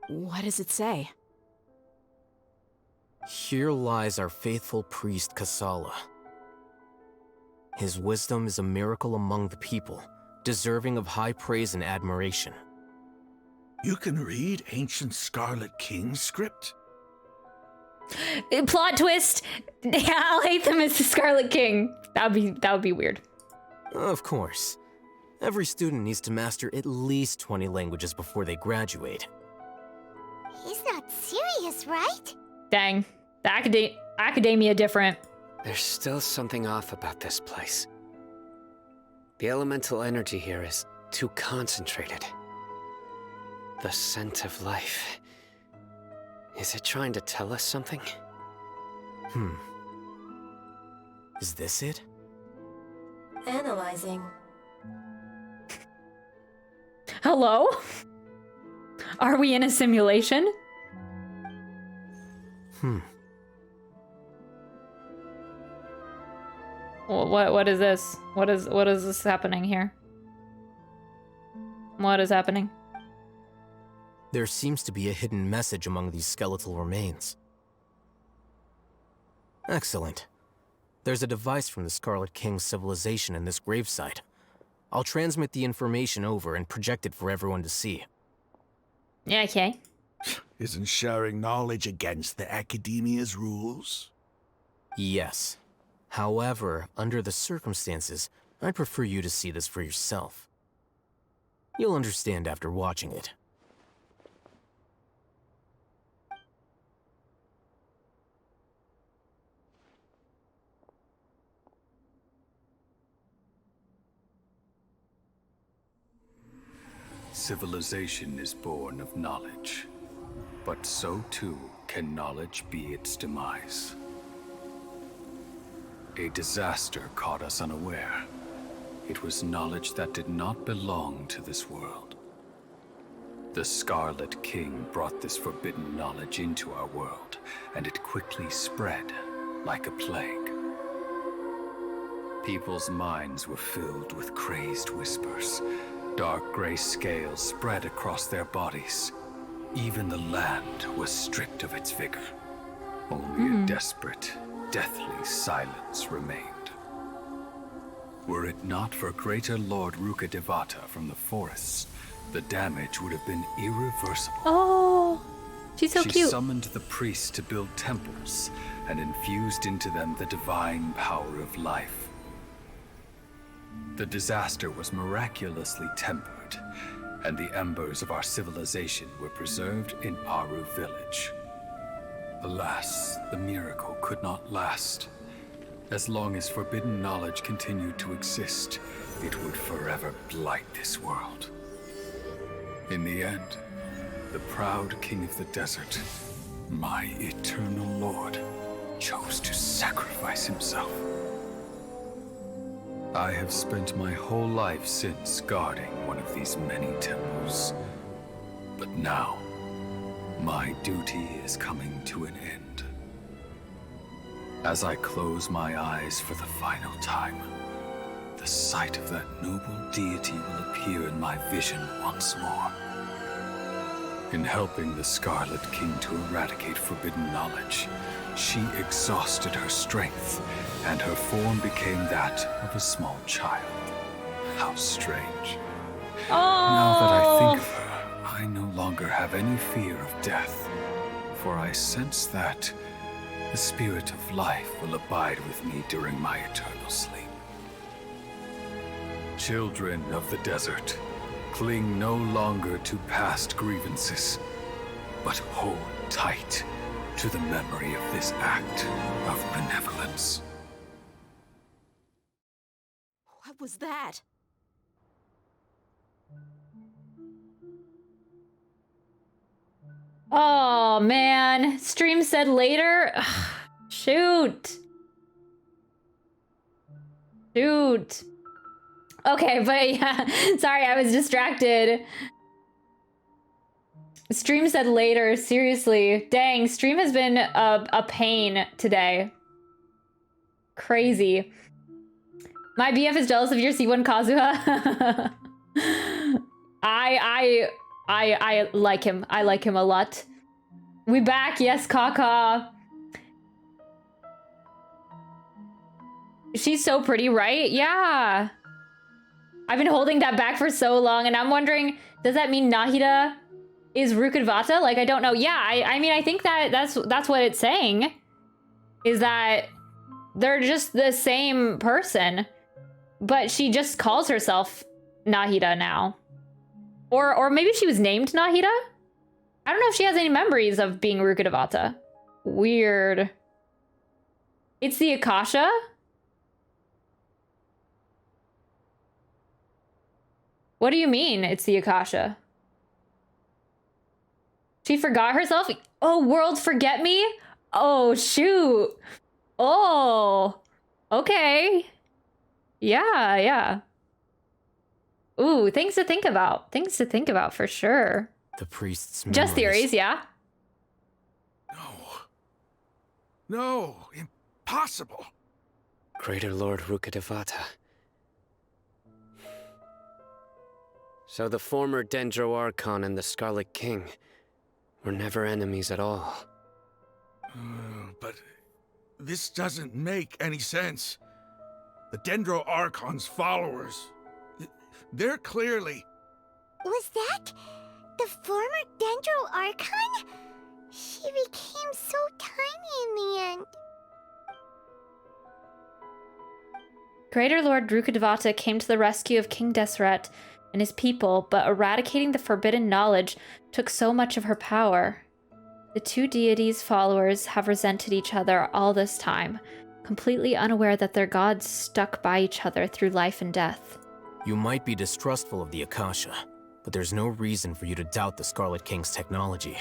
What does it say? Here lies our faithful priest Kasala. His wisdom is a miracle among the people, deserving of high praise and admiration. You can read ancient Scarlet King script? Plot twist. I'll hate them as the Scarlet King. That would be weird. Of course. Every student needs to master at least 20 languages before they graduate. He's not serious, right? Dang. The academia different. There's still something off about this place. The elemental energy here is too concentrated. The scent of life. Is it trying to tell us something? Is this it? Analyzing. Hello? Are we in a simulation? What is this? What is this happening here? What is happening? There seems to be a hidden message among these skeletal remains. Excellent. There's a device from the Scarlet King's civilization in this gravesite. I'll transmit the information over and project it for everyone to see. Yeah, okay. Isn't sharing knowledge against the Academia's rules? Yes. However, under the circumstances, I'd prefer you to see this for yourself. You'll understand after watching it. Civilization is born of knowledge, but so too can knowledge be its demise. A disaster caught us unaware. It was knowledge that did not belong to this world. The Scarlet King brought this forbidden knowledge into our world, and it quickly spread like a plague. People's minds were filled with crazed whispers, dark gray scales spread across their bodies. Even the land was stripped of its vigor. Only a desperate, deathly silence remained. Were it not for Greater Lord Rukkhadevata from the forests, the damage would have been irreversible. Oh, she's so She cute. summoned the priests to build temples and infused into them the divine power of life. The disaster was miraculously tempered, and the embers of our civilization were preserved in Aru village. Alas, the miracle could not last. As long as forbidden knowledge continued to exist, it would forever blight this world. In the end, the proud king of the desert, my eternal lord, chose to sacrifice himself. I have spent my whole life since guarding one of these many temples. But now, my duty is coming to an end. As I close my eyes for the final time, the sight of that noble deity will appear in my vision once more. In helping the Scarlet King to eradicate forbidden knowledge, she exhausted her strength, and her form became that of a small child. How strange. Now that I think of her, I no longer have any fear of death, for I sense that the spirit of life will abide with me during my eternal sleep. Children of the desert, cling no longer to past grievances, but hold tight to the memory of this act of benevolence. What was that? Oh man, stream said later. Ugh, shoot. Shoot. Okay, but yeah, sorry, I was distracted. Stream said later, seriously. Dang, stream has been a pain today. Crazy. My BF is jealous of your C1 Kazuha. I like him. I like him a lot. We back, yes, Kaka. She's so pretty, right? Yeah. I've been holding that back for so long, and I'm wondering, does that mean Nahida is Rukkhadevata? Like, I don't know. Yeah, I mean, I think that's what it's saying. Is that they're just the same person, but she just calls herself Nahida now. Or maybe she was named Nahida? I don't know if she has any memories of being Rukkhadevata. Weird. It's the Akasha? What do you mean, it's the Akasha? She forgot herself? Oh, world forget me? Oh, shoot. Oh, okay. Yeah, yeah. Ooh, things to think about. Things to think about for sure. The priest's Just theories, yeah. No, impossible. Greater Lord Rukkhadevata. So the former Dendro Archon and the Scarlet King were never enemies at all. But this doesn't make any sense. The Dendro Archon's followers, they're clearly... Was that the former Dendro Archon? She became so tiny in the end. Greater Lord Rukkhadevata came to the rescue of King Deshret and his people, but eradicating the forbidden knowledge took so much of her power. The two deities' followers have resented each other all this time, completely unaware that their gods stuck by each other through life and death. You might be distrustful of the Akasha, but there's no reason for you to doubt the Scarlet King's technology.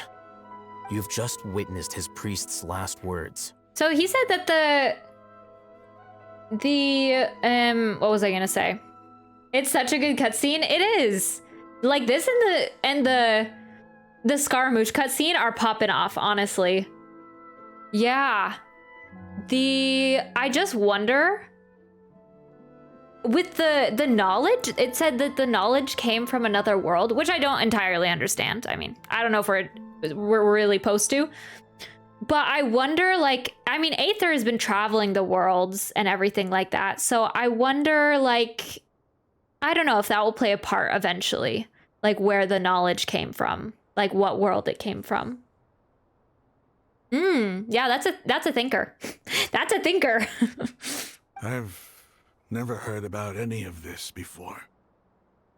You've just witnessed his priest's last words. So he said that what was I gonna say? It's such a good cutscene. It is. Like this and the Scaramouche cutscene are popping off, honestly. Yeah. I just wonder with the knowledge, it said that the knowledge came from another world, which I don't entirely understand. I mean, I don't know if we're really supposed to. But I wonder, like, I mean, Aether has been traveling the worlds and everything like that. So I wonder, like, I don't know if that will play a part eventually, like where the knowledge came from, like what world it came from. Yeah, that's a thinker. That's a thinker. I've never heard about any of this before.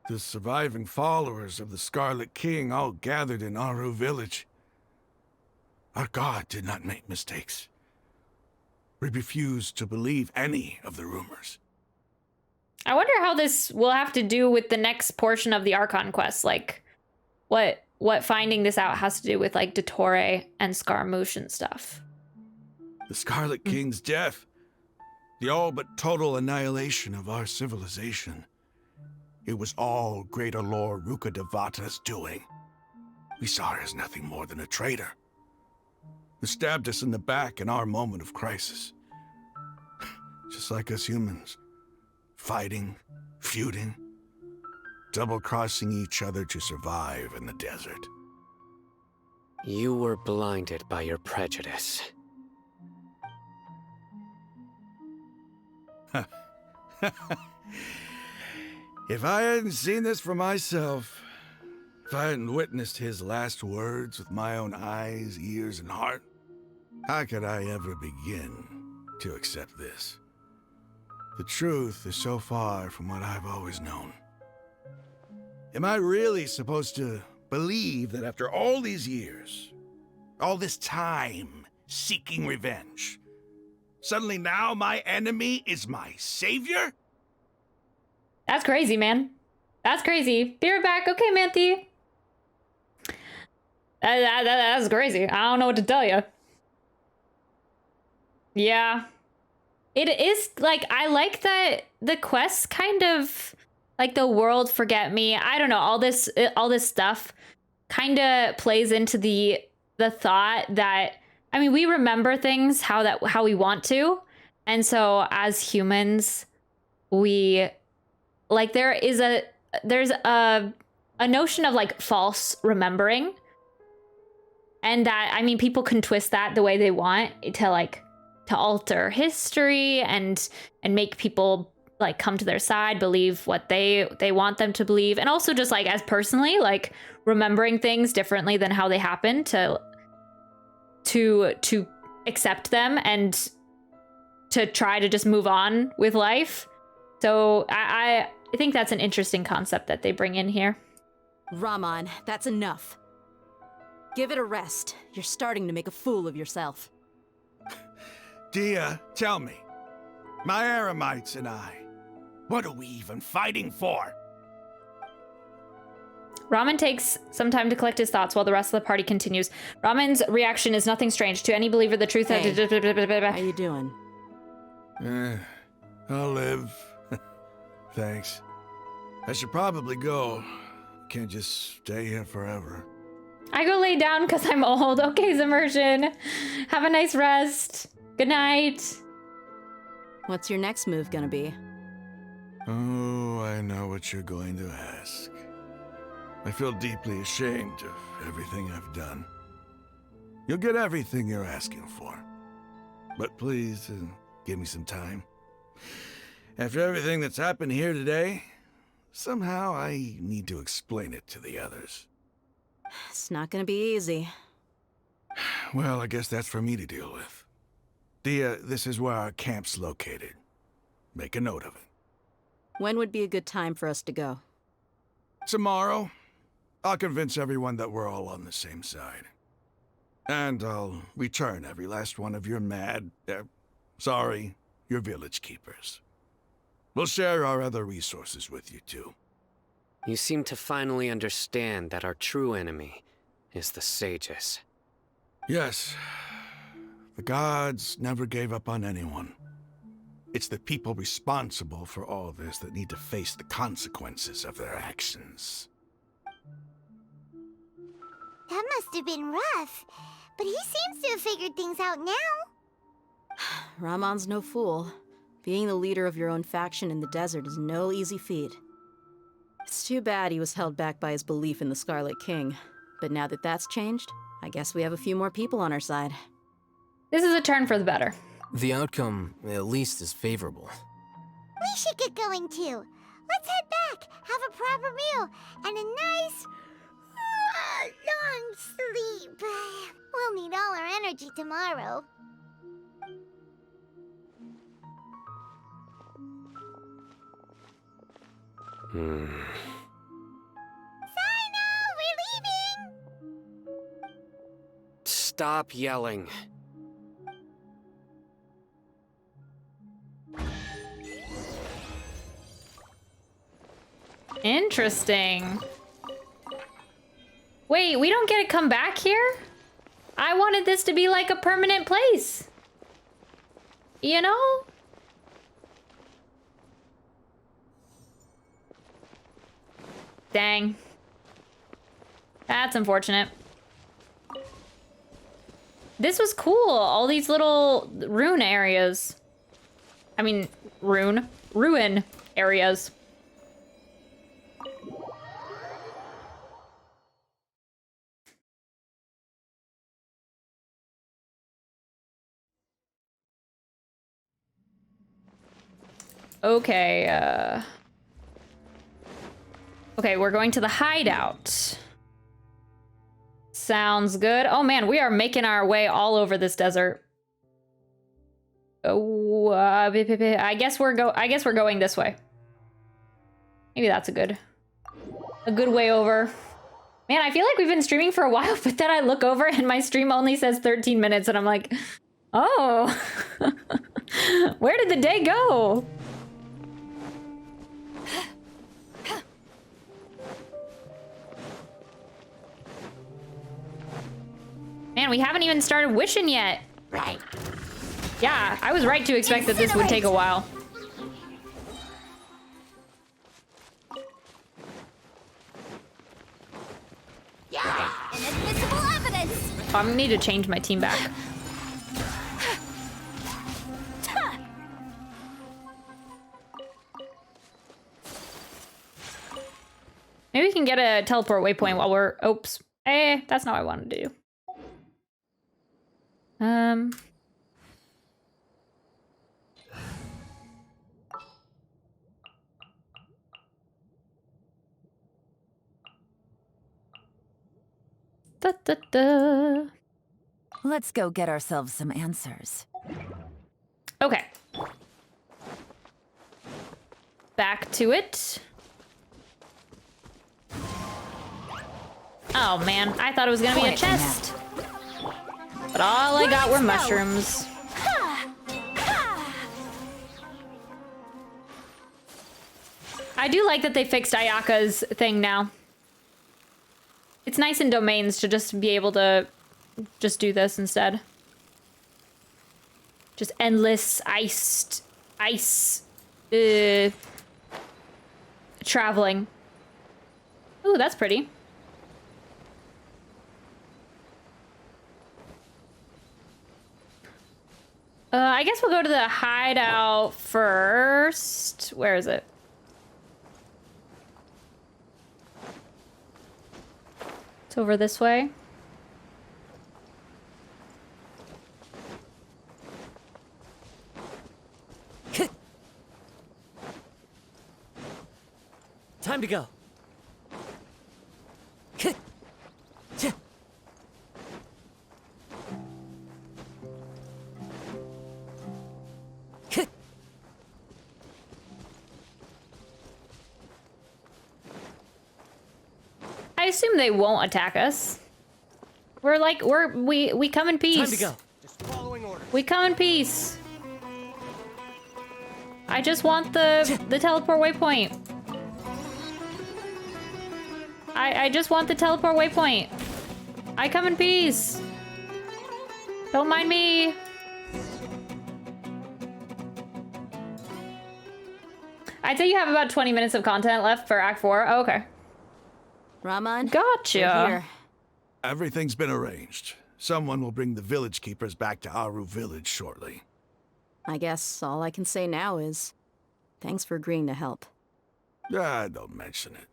The surviving followers of the Scarlet King all gathered in Aru village. Our god did not make mistakes. We refused to believe any of the rumors. I wonder how this will have to do with the next portion of the Archon Quest. Like, what finding this out has to do with, like, Dottore and Scaramouche and stuff. The Scarlet King's death. The all but total annihilation of our civilization. It was all Greater Lord Rukkhadevata's doing. We saw her as nothing more than a traitor. Who stabbed us in the back in our moment of crisis. Just like us humans. Fighting, feuding, double-crossing each other to survive in the desert. You were blinded by your prejudice. If I hadn't seen this for myself, if I hadn't witnessed his last words with my own eyes, ears, and heart, how could I ever begin to accept this? The truth is so far from what I've always known. Am I really supposed to believe that after all these years, all this time seeking revenge, suddenly now my enemy is my savior? That's crazy, man. That's crazy. Be right back. Okay, Manthe. That's crazy. I don't know what to tell you. Yeah. It is, like, I like that the quests kind of, like, the world forget me. I don't know, all this stuff kind of plays into the thought that, I mean, we remember things how we want to. And so as humans, we, like, there's a notion of, like, false remembering. And that, I mean, people can twist that the way they want to, like, to alter history and make people, like, come to their side, believe what they want them to believe. And also just, like, as personally, like, remembering things differently than how they happen to accept them and to try to just move on with life. So I think that's an interesting concept that they bring in here. Raman, that's enough. Give it a rest. You're starting to make a fool of yourself. Dia, tell me, my Eremites and I, what are we even fighting for? Raman takes some time to collect his thoughts while the rest of the party continues. Raman's reaction is nothing strange. To any believer, the truth... Hey, how you doing? I'll live. Thanks. I should probably go. Can't just stay here forever. I go lay down because I'm old. Okay, Submersion. Have a nice rest. Good night. What's your next move gonna be? Oh, I know what you're going to ask. I feel deeply ashamed of everything I've done. You'll get everything you're asking for. But please, give me some time. After everything that's happened here today, somehow I need to explain it to the others. It's not gonna be easy. Well, I guess that's for me to deal with. Dia, this is where our camp's located. Make a note of it. When would be a good time for us to go? Tomorrow. I'll convince everyone that we're all on the same side. And I'll return every last one of your your village keepers. We'll share our other resources with you, too. You seem to finally understand that our true enemy is the sages. Yes. The gods never gave up on anyone. It's the people responsible for all this that need to face the consequences of their actions. That must have been rough, but he seems to have figured things out now. Ramon's no fool. Being the leader of your own faction in the desert is no easy feat. It's too bad he was held back by his belief in the Scarlet King. But now that that's changed, I guess we have a few more people on our side. This is a turn for the better. The outcome, at least, is favorable. We should get going too. Let's head back, have a proper meal, and a nice, long sleep. We'll need all our energy tomorrow. We're leaving! Stop yelling. Interesting. Wait, we don't get to come back here? I wanted this to be like a permanent place. You know? Dang. That's unfortunate. This was cool. All these little ruin areas. I mean, ruin areas. Okay, okay, we're going to the hideout. Sounds good. Oh man, we are making our way all over this desert. Oh, I guess we're going this way. Maybe that's a good way over. Man, I feel like we've been streaming for a while, but then I look over and my stream only says 13 minutes and I'm like, oh, where did the day go? Man, we haven't even started wishing yet. Right. Yeah, I was right to expect that this would take a while. Yeah, inadmissible evidence. Oh, I'm gonna need to change my team back. Maybe we can get a teleport waypoint while we're... Oops. That's not what I wanted to do. Let's go get ourselves some answers. Okay. Back to it. Oh man, I thought it was gonna be a chest. But all I got were mushrooms. I do like that they fixed Ayaka's thing now. It's nice in domains to just be able to just do this instead. Just endless ice traveling. Ooh, that's pretty. I guess we'll go to the hideout first. Where is it? It's over this way. Time to go. I assume they won't attack us. We come in peace. Time to go. Just following orders. We come in peace. I just want the teleport waypoint. I just want the teleport waypoint. I come in peace. Don't mind me. I'd say you have about 20 minutes of content left for Act 4. Oh, okay. Raman? Gotcha. Everything's been arranged. Someone will bring the village keepers back to Aru village shortly. I guess all I can say now is, thanks for agreeing to help. Ah, don't mention it.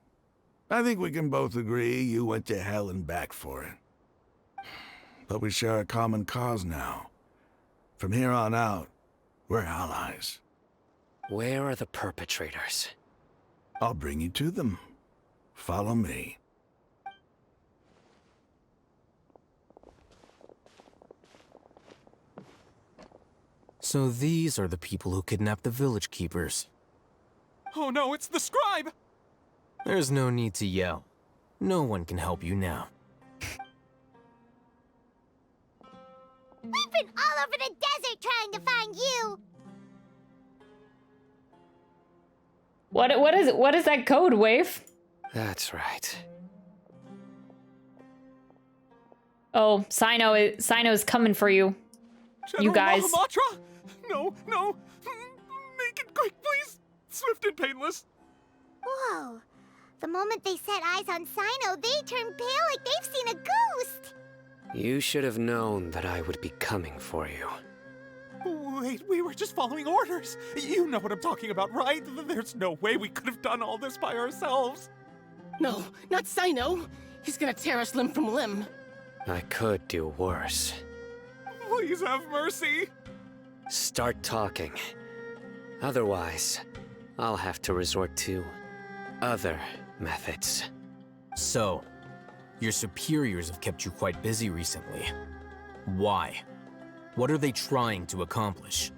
I think we can both agree you went to hell and back for it. But we share a common cause now. From here on out, we're allies. Where are the perpetrators? I'll bring you to them. Follow me. So these are the people who kidnapped the village keepers. Oh no, it's the scribe! There's no need to yell. No one can help you now. We've been all over the desert trying to find you! What is that code, Wave? That's right. Oh, Sino's coming for you. You guys. Mahamatra? No, no. Make it quick, please. Swift and painless. Whoa. The moment they set eyes on Sino, they turn pale like they've seen a ghost! You should have known that I would be coming for you. Wait, we were just following orders. You know what I'm talking about, right? There's no way we could have done all this by ourselves. No, not Sino. He's gonna tear us limb from limb. I could do worse. Please have mercy. Start talking. Otherwise, I'll have to resort to other methods. So, your superiors have kept you quite busy recently. Why? What are they trying to accomplish?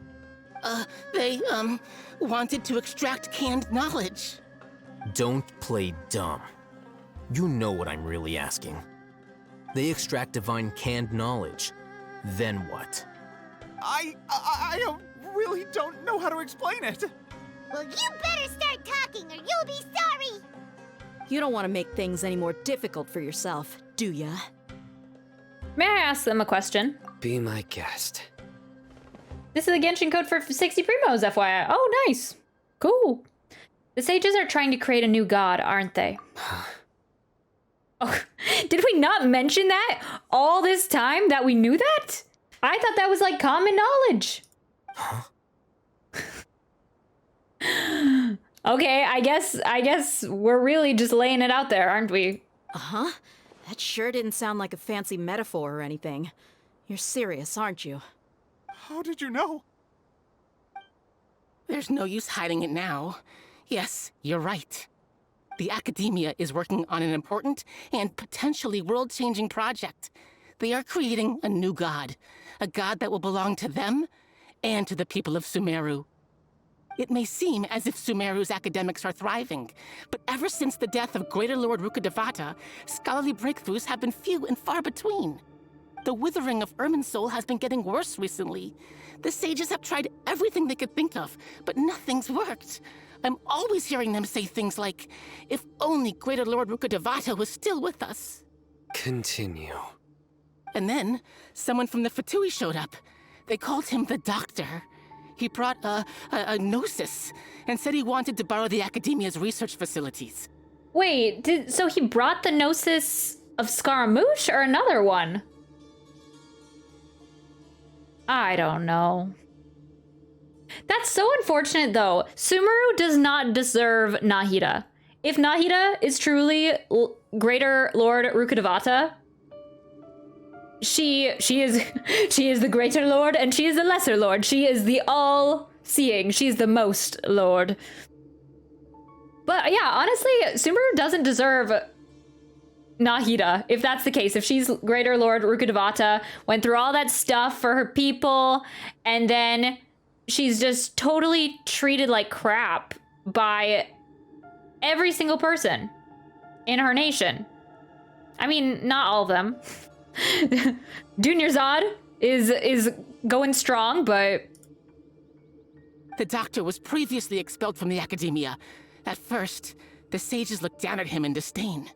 They, wanted to extract canned knowledge. Don't play dumb. You know what I'm really asking. They extract divine canned knowledge. Then what? I really don't know how to explain it. Well, you better start talking or you'll be sorry! You don't want to make things any more difficult for yourself, do ya? May I ask them a question? Be my guest. This is a Genshin code for 60 primos, FYI. Oh, nice. Cool. The sages are trying to create a new god, aren't they? Oh, did we not mention that all this time that we knew that? I thought that was like common knowledge. Okay, I guess we're really just laying it out there, aren't we? Uh-huh. That sure didn't sound like a fancy metaphor or anything. You're serious, aren't you? How did you know? There's no use hiding it now. Yes, you're right. The Academia is working on an important and potentially world-changing project. They are creating a new god. A god that will belong to them and to the people of Sumeru. It may seem as if Sumeru's academics are thriving, but ever since the death of Greater Lord Rukkhadevata, scholarly breakthroughs have been few and far between. The withering of Irminsul has been getting worse recently. The sages have tried everything they could think of, but nothing's worked. I'm always hearing them say things like, if only Greater Lord Rukkhadevata was still with us. Continue. And then, someone from the Fatui showed up. They called him the Doctor. He brought a gnosis and said he wanted to borrow the Academia's research facilities. Wait, so he brought the Gnosis of Scaramouche or another one? I don't know. That's so unfortunate though. Sumeru does not deserve Nahida. If Nahida is truly Greater Lord Rukkhadevata, she is the Greater Lord and she is the Lesser Lord. She is the all-seeing. She's the most Lord. But yeah, honestly, Sumeru doesn't deserve Nahida, if that's the case. If she's Greater Lord Rukkhadevata, went through all that stuff for her people, and then she's just totally treated like crap by every single person in her nation. I mean, not all of them. Junior Zod is going strong, but... The Doctor was previously expelled from the Academia. At first, the sages looked down at him in disdain.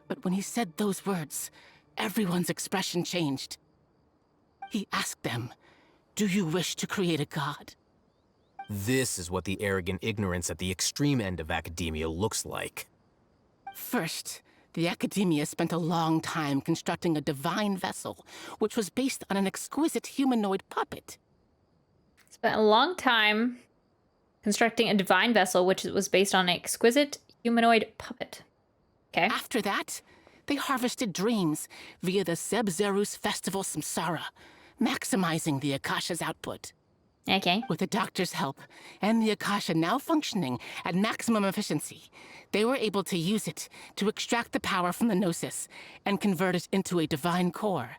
But when he said those words, everyone's expression changed. He asked them, "Do you wish to create a god?" This is what the arrogant ignorance at the extreme end of academia looks like. First, the Academia spent a long time constructing a divine vessel, which was based on an exquisite humanoid puppet. Spent a long time constructing a divine vessel, which was based on an exquisite humanoid puppet. Okay. After that, they harvested dreams via the Sebzerus Festival Samsara, maximizing the Akasha's output. Okay. With the doctor's help, and the Akasha now functioning at maximum efficiency, they were able to use it to extract the power from the Gnosis and convert it into a divine core.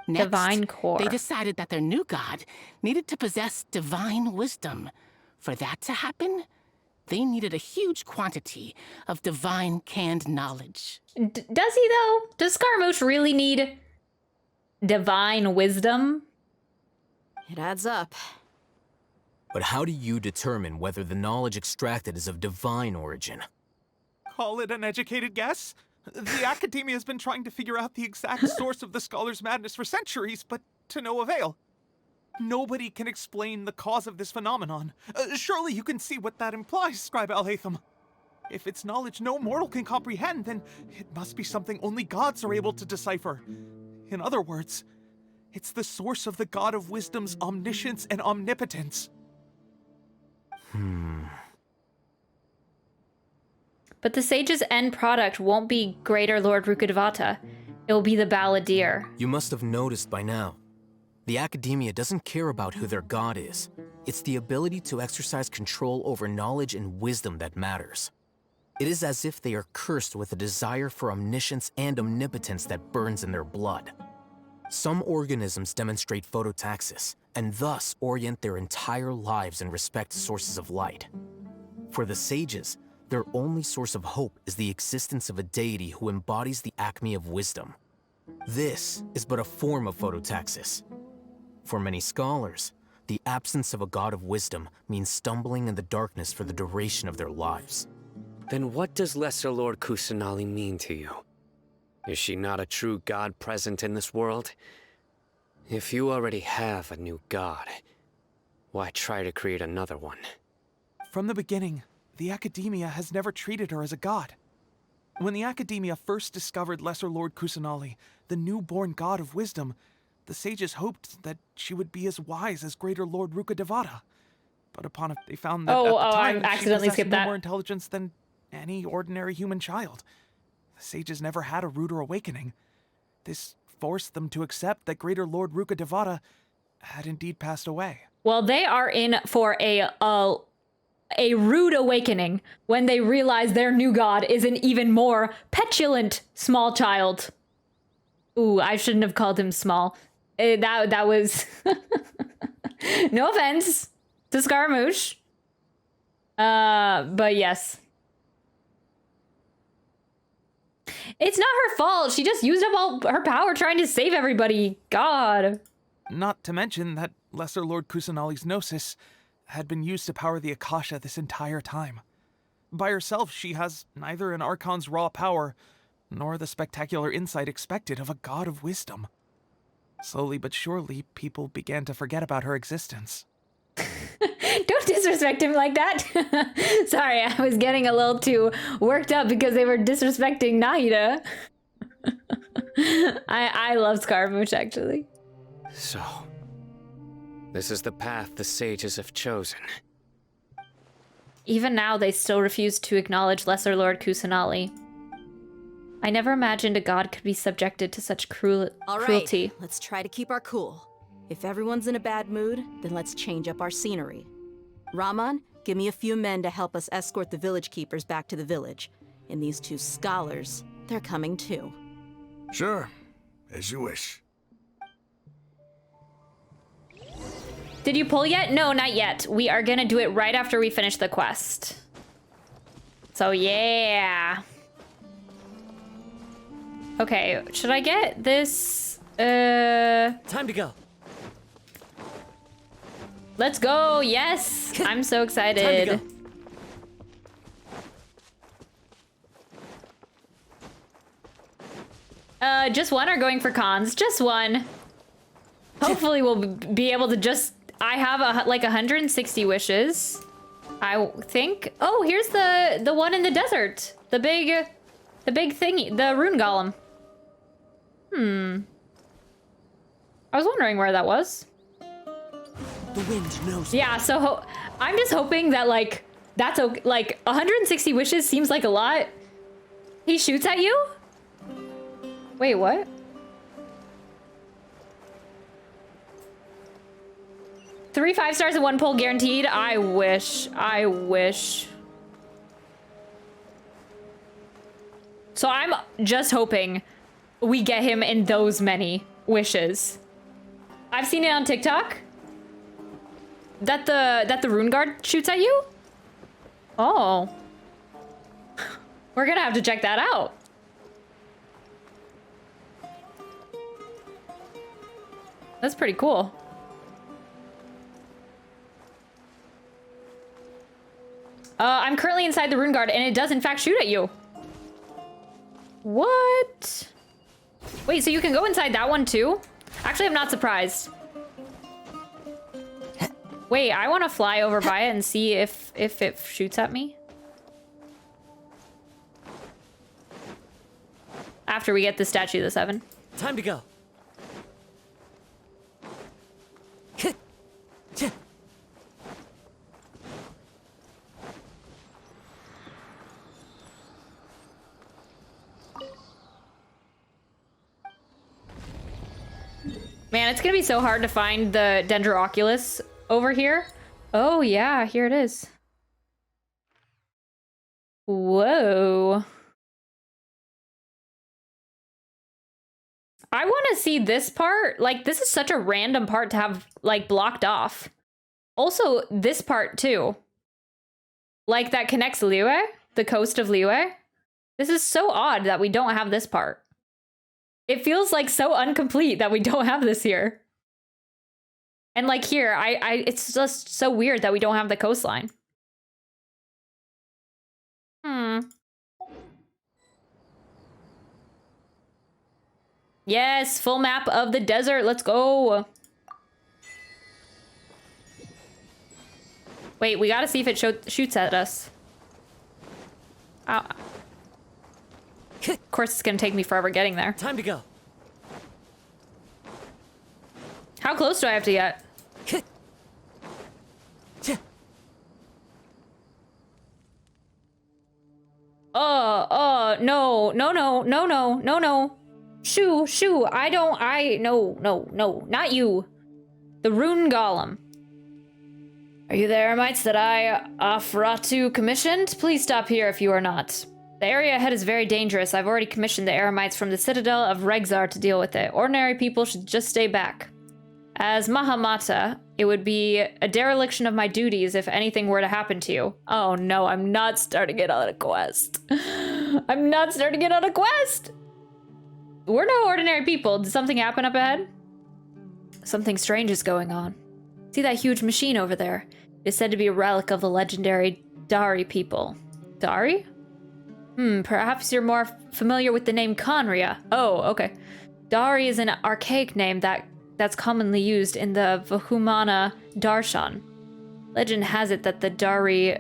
Next, Divine core. they decided that their new god needed to possess divine wisdom. For that to happen, they needed a huge quantity of divine canned knowledge. Does he, though? Does Scaramouche really need divine wisdom? It adds up. But how do you determine whether the knowledge extracted is of divine origin? Call it an educated guess? The Academia has been trying to figure out the exact source of the Scholar's madness for centuries, but to no avail. Nobody can explain the cause of this phenomenon. Surely you can see what that implies, Scribe Alhaitham. If it's knowledge no mortal can comprehend, then it must be something only gods are able to decipher. In other words, it's the source of the God of Wisdom's omniscience and omnipotence. But the sage's end product won't be Greater Lord Rukkhadevata. It will be the Balladeer. You must have noticed by now. The Academia doesn't care about who their god is. It's the ability to exercise control over knowledge and wisdom that matters. It is as if they are cursed with a desire for omniscience and omnipotence that burns in their blood. Some organisms demonstrate phototaxis, and thus orient their entire lives in respect to sources of light. For the sages, their only source of hope is the existence of a deity who embodies the acme of wisdom. This is but a form of phototaxis. For many scholars, the absence of a god of wisdom means stumbling in the darkness for the duration of their lives. Then what does Lesser Lord Kusanali mean to you? Is she not a true god present in this world? If you already have a new god, why try to create another one? From the beginning, the Academia has never treated her as a god. When the Academia first discovered Lesser Lord Kusanali, the newborn god of wisdom, the sages hoped that she would be as wise as Greater Lord Rukkhadevata. But upon it, they found that at the time I accidentally she skipped possessed no that. more intelligence than any ordinary human child. The sages never had a ruder awakening. This forced them to accept that Greater Lord Rukkhadevata had indeed passed away. Well, they are in for a rude awakening when they realize their new god is an even more petulant small child. Ooh, I shouldn't have called him small. That was no offense to Scaramouche. But yes. It's not her fault. She just used up all her power trying to save everybody. God. Not to mention that Lesser Lord Kusanali's Gnosis had been used to power the Akasha this entire time. By herself, she has neither an Archon's raw power, nor the spectacular insight expected of a god of wisdom. Slowly but surely, people began to forget about her existence. Don't disrespect him like that. Sorry, I was getting a little too worked up because they were disrespecting Nahida. I love Scaramouche, actually. So, this is the path the sages have chosen. Even now, they still refuse to acknowledge Lesser Lord Kusanali. I never imagined a god could be subjected to such cruelty. All right, let's try to keep our cool. If everyone's in a bad mood, then let's change up our scenery. Raman, give me a few men to help us escort the village keepers back to the village. And these two scholars, they're coming too. Sure, as you wish. Did you pull yet? No, not yet. We are gonna do it right after we finish the quest. So yeah. Okay, should I get this? Time to go. Let's go, yes! I'm so excited. Time to go. Just one or going for cons? Just one. Hopefully we'll be able to just... I have like 160 wishes, I think. Oh, here's the one in the desert. The big thingy, the rune golem. I was wondering where that was. The wind knows. Yeah, so I'm just hoping that, like, that's okay. Like, 160 wishes seems like a lot. He shoots at you? Wait, what? Three 5 stars and 1 pull guaranteed? I wish. I wish. So I'm just hoping we get him in those many wishes. I've seen it on TikTok. That the rune guard shoots at you? Oh. We're gonna have to check that out. That's pretty cool. I'm currently inside the rune guard and it does in fact shoot at you. What? Wait, so you can go inside that one too? Actually, I'm not surprised. Wait, I want to fly over by it and see if it shoots at me. After we get the statue of the 7. Time to go. Man, it's gonna be so hard to find the Dendroculus over here. Oh yeah, here it is. Whoa. I want to see this part. Like, this is such a random part to have, like, blocked off. Also, this part, too. Like, that connects Liyue, the coast of Liyue. This is so odd that we don't have this part. It feels, like, so incomplete that we don't have this here. And, like, here, it's just so weird that we don't have the coastline. Yes, full map of the desert. Let's go. Wait, we gotta see if it shoots at us. Of course, it's gonna take me forever getting there. Time to go. How close do I have to get? No. Shoo, no, not you. The rune golem. Are you the Eremites that I, Afratu, commissioned? Please stop here if you are not. The area ahead is very dangerous. I've already commissioned the Eremites from the Citadel of Regzar to deal with it. Ordinary people should just stay back. As Mahamata, it would be a dereliction of my duties if anything were to happen to you. Oh no, I'm not starting it on a quest. I'm not starting it on a quest! We're no ordinary people. Did something happen up ahead? Something strange is going on. See that huge machine over there? It is said to be a relic of the legendary Dari people. Dari? Perhaps you're more familiar with the name Conria. Oh, okay. Dari is an archaic name that's commonly used in the Vahumana Darshan. Legend has it that the Dari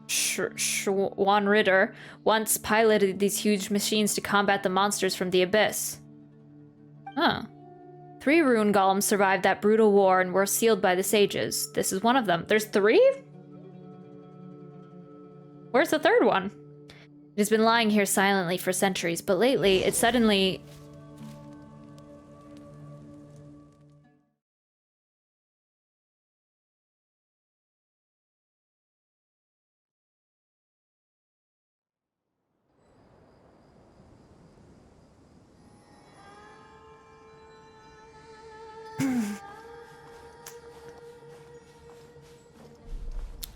Schwanritter once piloted these huge machines to combat the monsters from the abyss. Huh. 3 rune golems survived that brutal war and were sealed by the sages. This is one of them. There's 3? Where's the 3rd one? It has been lying here silently for centuries, but lately it suddenly...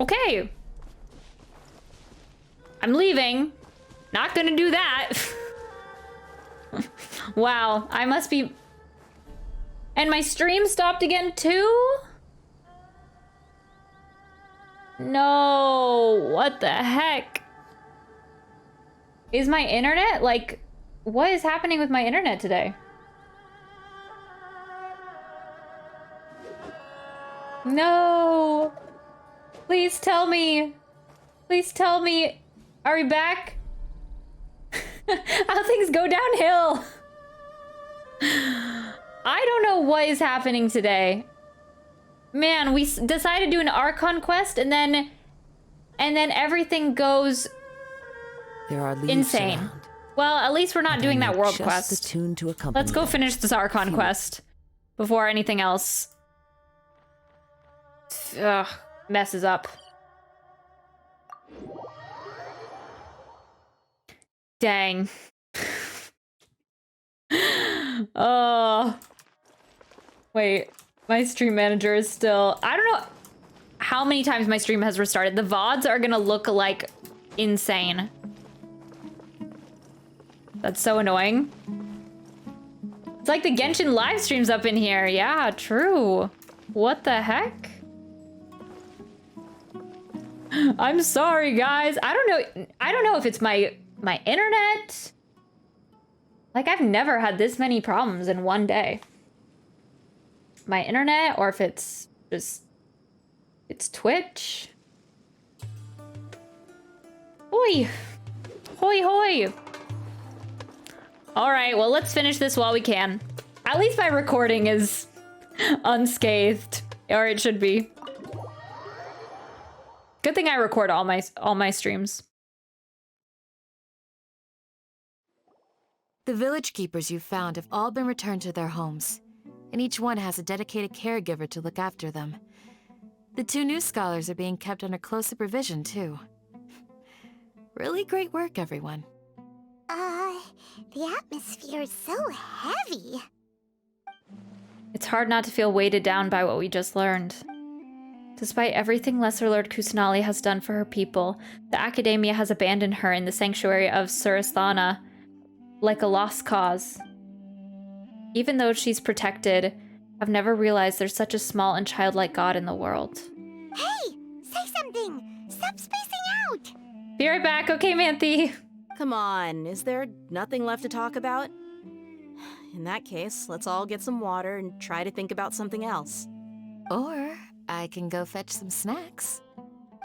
Okay. I'm leaving. Not gonna do that. Wow, I must be... And my stream stopped again too? No, what the heck? Is my internet, like, what is happening with my internet today? No. Please tell me. Please tell me. Are we back? How things go downhill. I don't know what is happening today. Man, we decided to do an Archon Quest, and then everything goes There are leaves insane. around, Well, at least we're not and doing I that need world just quest. the tune to accompany Let's go them. finish this Archon Quest before anything else messes up. Dang. Oh. Wait, my stream manager is still... I don't know how many times my stream has restarted. The VODs are gonna look like insane. That's so annoying. It's like the Genshin live streams up in here. Yeah, true. What the heck? I'm sorry, guys. I don't know if it's my internet. Like, I've never had this many problems in one day. My internet, or if it's just... It's Twitch. Hoi! Hoi hoi! Alright, well, let's finish this while we can. At least my recording is unscathed. Or it should be. Good thing I record all my streams. The village keepers you found have all been returned to their homes, and each one has a dedicated caregiver to look after them. The 2 new scholars are being kept under close supervision, too. Really great work, everyone. The atmosphere is so heavy. It's hard not to feel weighted down by what we just learned. Despite everything Lesser Lord Kusanali has done for her people, the Academia has abandoned her in the sanctuary of Surasthana like a lost cause. Even though she's protected, I've never realized there's such a small and childlike god in the world. Hey! Say something! Stop spacing out! Be right back, okay, Manthe? Come on, is there nothing left to talk about? In that case, let's all get some water and try to think about something else. Or I can go fetch some snacks.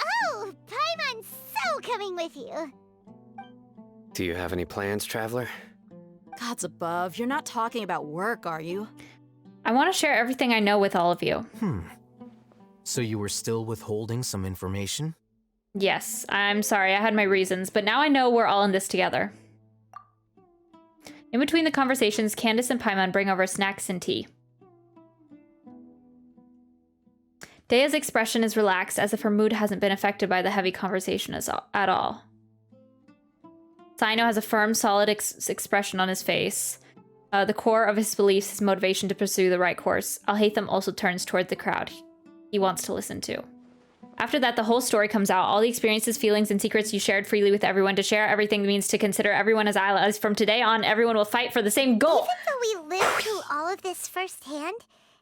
Oh! Paimon's so coming with you! Do you have any plans, Traveler? Gods above, you're not talking about work, are you? I want to share everything I know with all of you. So you were still withholding some information? Yes, I'm sorry, I had my reasons, but now I know we're all in this together. In between the conversations, Candace and Paimon bring over snacks and tea. Dea's expression is relaxed, as if her mood hasn't been affected by the heavy conversation at all. Saino has a firm, solid expression on his face. The core of his beliefs, his motivation to pursue the right course. Alhaitham also turns toward the crowd he wants to listen to. After that, the whole story comes out. All the experiences, feelings, and secrets you shared freely with everyone. To share everything means to consider everyone as allies. From today on, everyone will fight for the same goal. Even though we lived through all of this firsthand,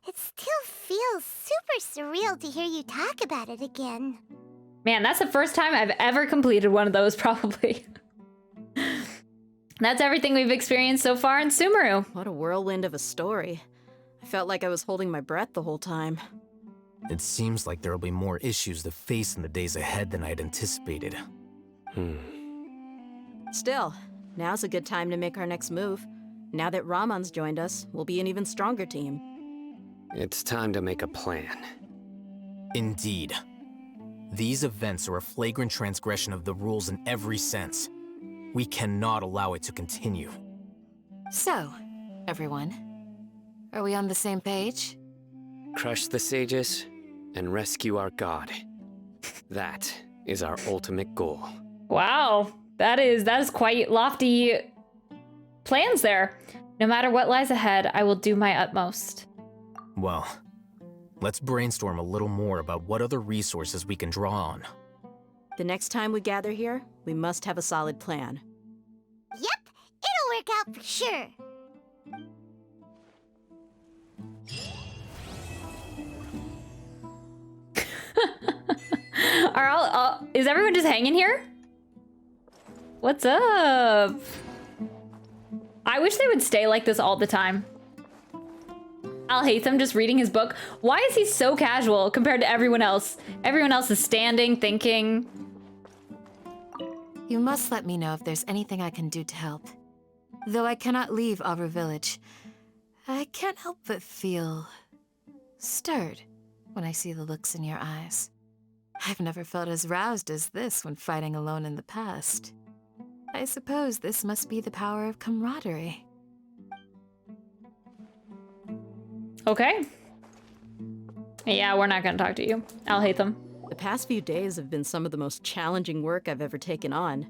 it still feels super surreal to hear you talk about it again. Man, that's the first time I've ever completed one of those, probably. That's everything we've experienced so far in Sumeru. What a whirlwind of a story. I felt like I was holding my breath the whole time. It seems like there will be more issues to face in the days ahead than I'd anticipated. Still, now's a good time to make our next move. Now that Ramon's joined us, we'll be an even stronger team. It's time to make a plan. Indeed. These events are a flagrant transgression of the rules in every sense. We cannot allow it to continue. So, everyone, are we on the same page? Crush the sages and rescue our god. That is our ultimate goal. Wow, that is quite lofty plans there. No matter what lies ahead, I will do my utmost. Well, let's brainstorm a little more about what other resources we can draw on. The next time we gather here, we must have a solid plan. Yep, it'll work out for sure. Is everyone just hanging here? What's up? I wish they would stay like this all the time. Alhaitham just reading his book. Why is he so casual compared to everyone else? Everyone else is standing, thinking. You must let me know if there's anything I can do to help. Though I cannot leave Avra Village, I can't help but feel stirred when I see the looks in your eyes. I've never felt as roused as this when fighting alone in the past. I suppose this must be the power of camaraderie. Okay. Yeah, we're not gonna talk to you. I'll hate them. The past few days have been some of the most challenging work I've ever taken on.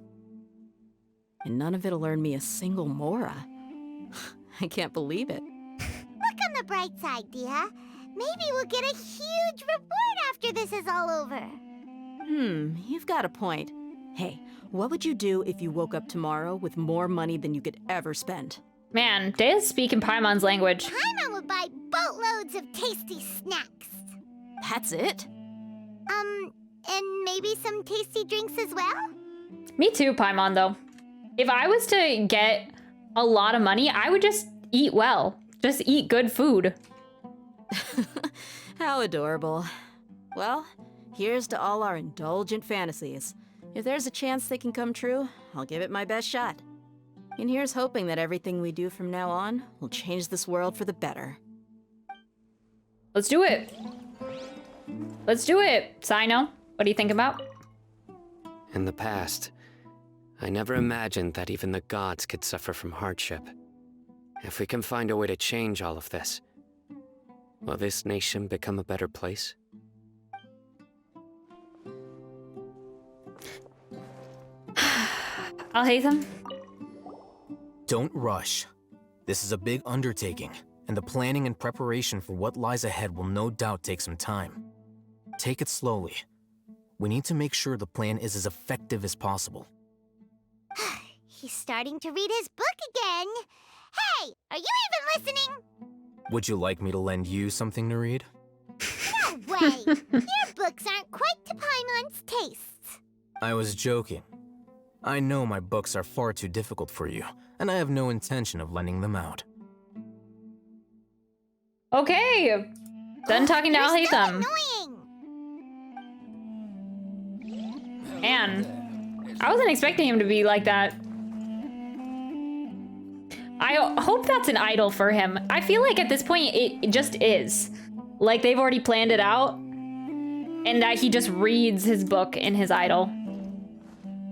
And none of it'll earn me a single mora. I can't believe it. Look on the bright side, Dia. Maybe we'll get a huge reward after this is all over. You've got a point. Hey, what would you do if you woke up tomorrow with more money than you could ever spend? Man, Dea's speaking Paimon's language. Paimon would buy boatloads of tasty snacks. That's it? And maybe some tasty drinks as well? Me too, Paimon, though. If I was to get a lot of money, I would just eat well. Just eat good food. How adorable. Well, here's to all our indulgent fantasies. If there's a chance they can come true, I'll give it my best shot. And here's hoping that everything we do from now on will change this world for the better. Let's do it. Let's do it. Sino, what do you think about? In the past, I never imagined that even the gods could suffer from hardship. If we can find a way to change all of this, will this nation become a better place? I'll hate them. Don't rush. This is a big undertaking, and the planning and preparation for what lies ahead will no doubt take some time. Take it slowly. We need to make sure the plan is as effective as possible. He's starting to read his book again. Hey, are you even listening? Would you like me to lend you something to read? No way! Your books aren't quite to Paimon's tastes. I was joking. I know my books are far too difficult for you, and I have no intention of lending them out. Okay. Done talking to Al Hatham. Man, I wasn't expecting him to be like that. I hope that's an idol for him. I feel like at this point it just is. Like they've already planned it out, and that he just reads his book in his idol.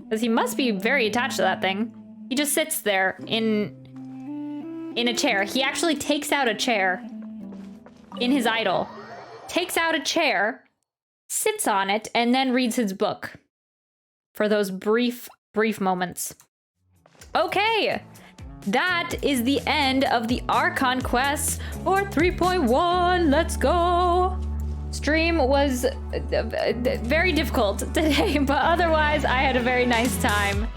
Because he must be very attached to that thing. He just sits there in a chair. He actually takes out a chair in his idol. Takes out a chair, sits on it, and then reads his book. For those brief moments. Okay. That is the end of the Archon Quest for 3.1. Let's go. Stream was very difficult today, but otherwise I had a very nice time.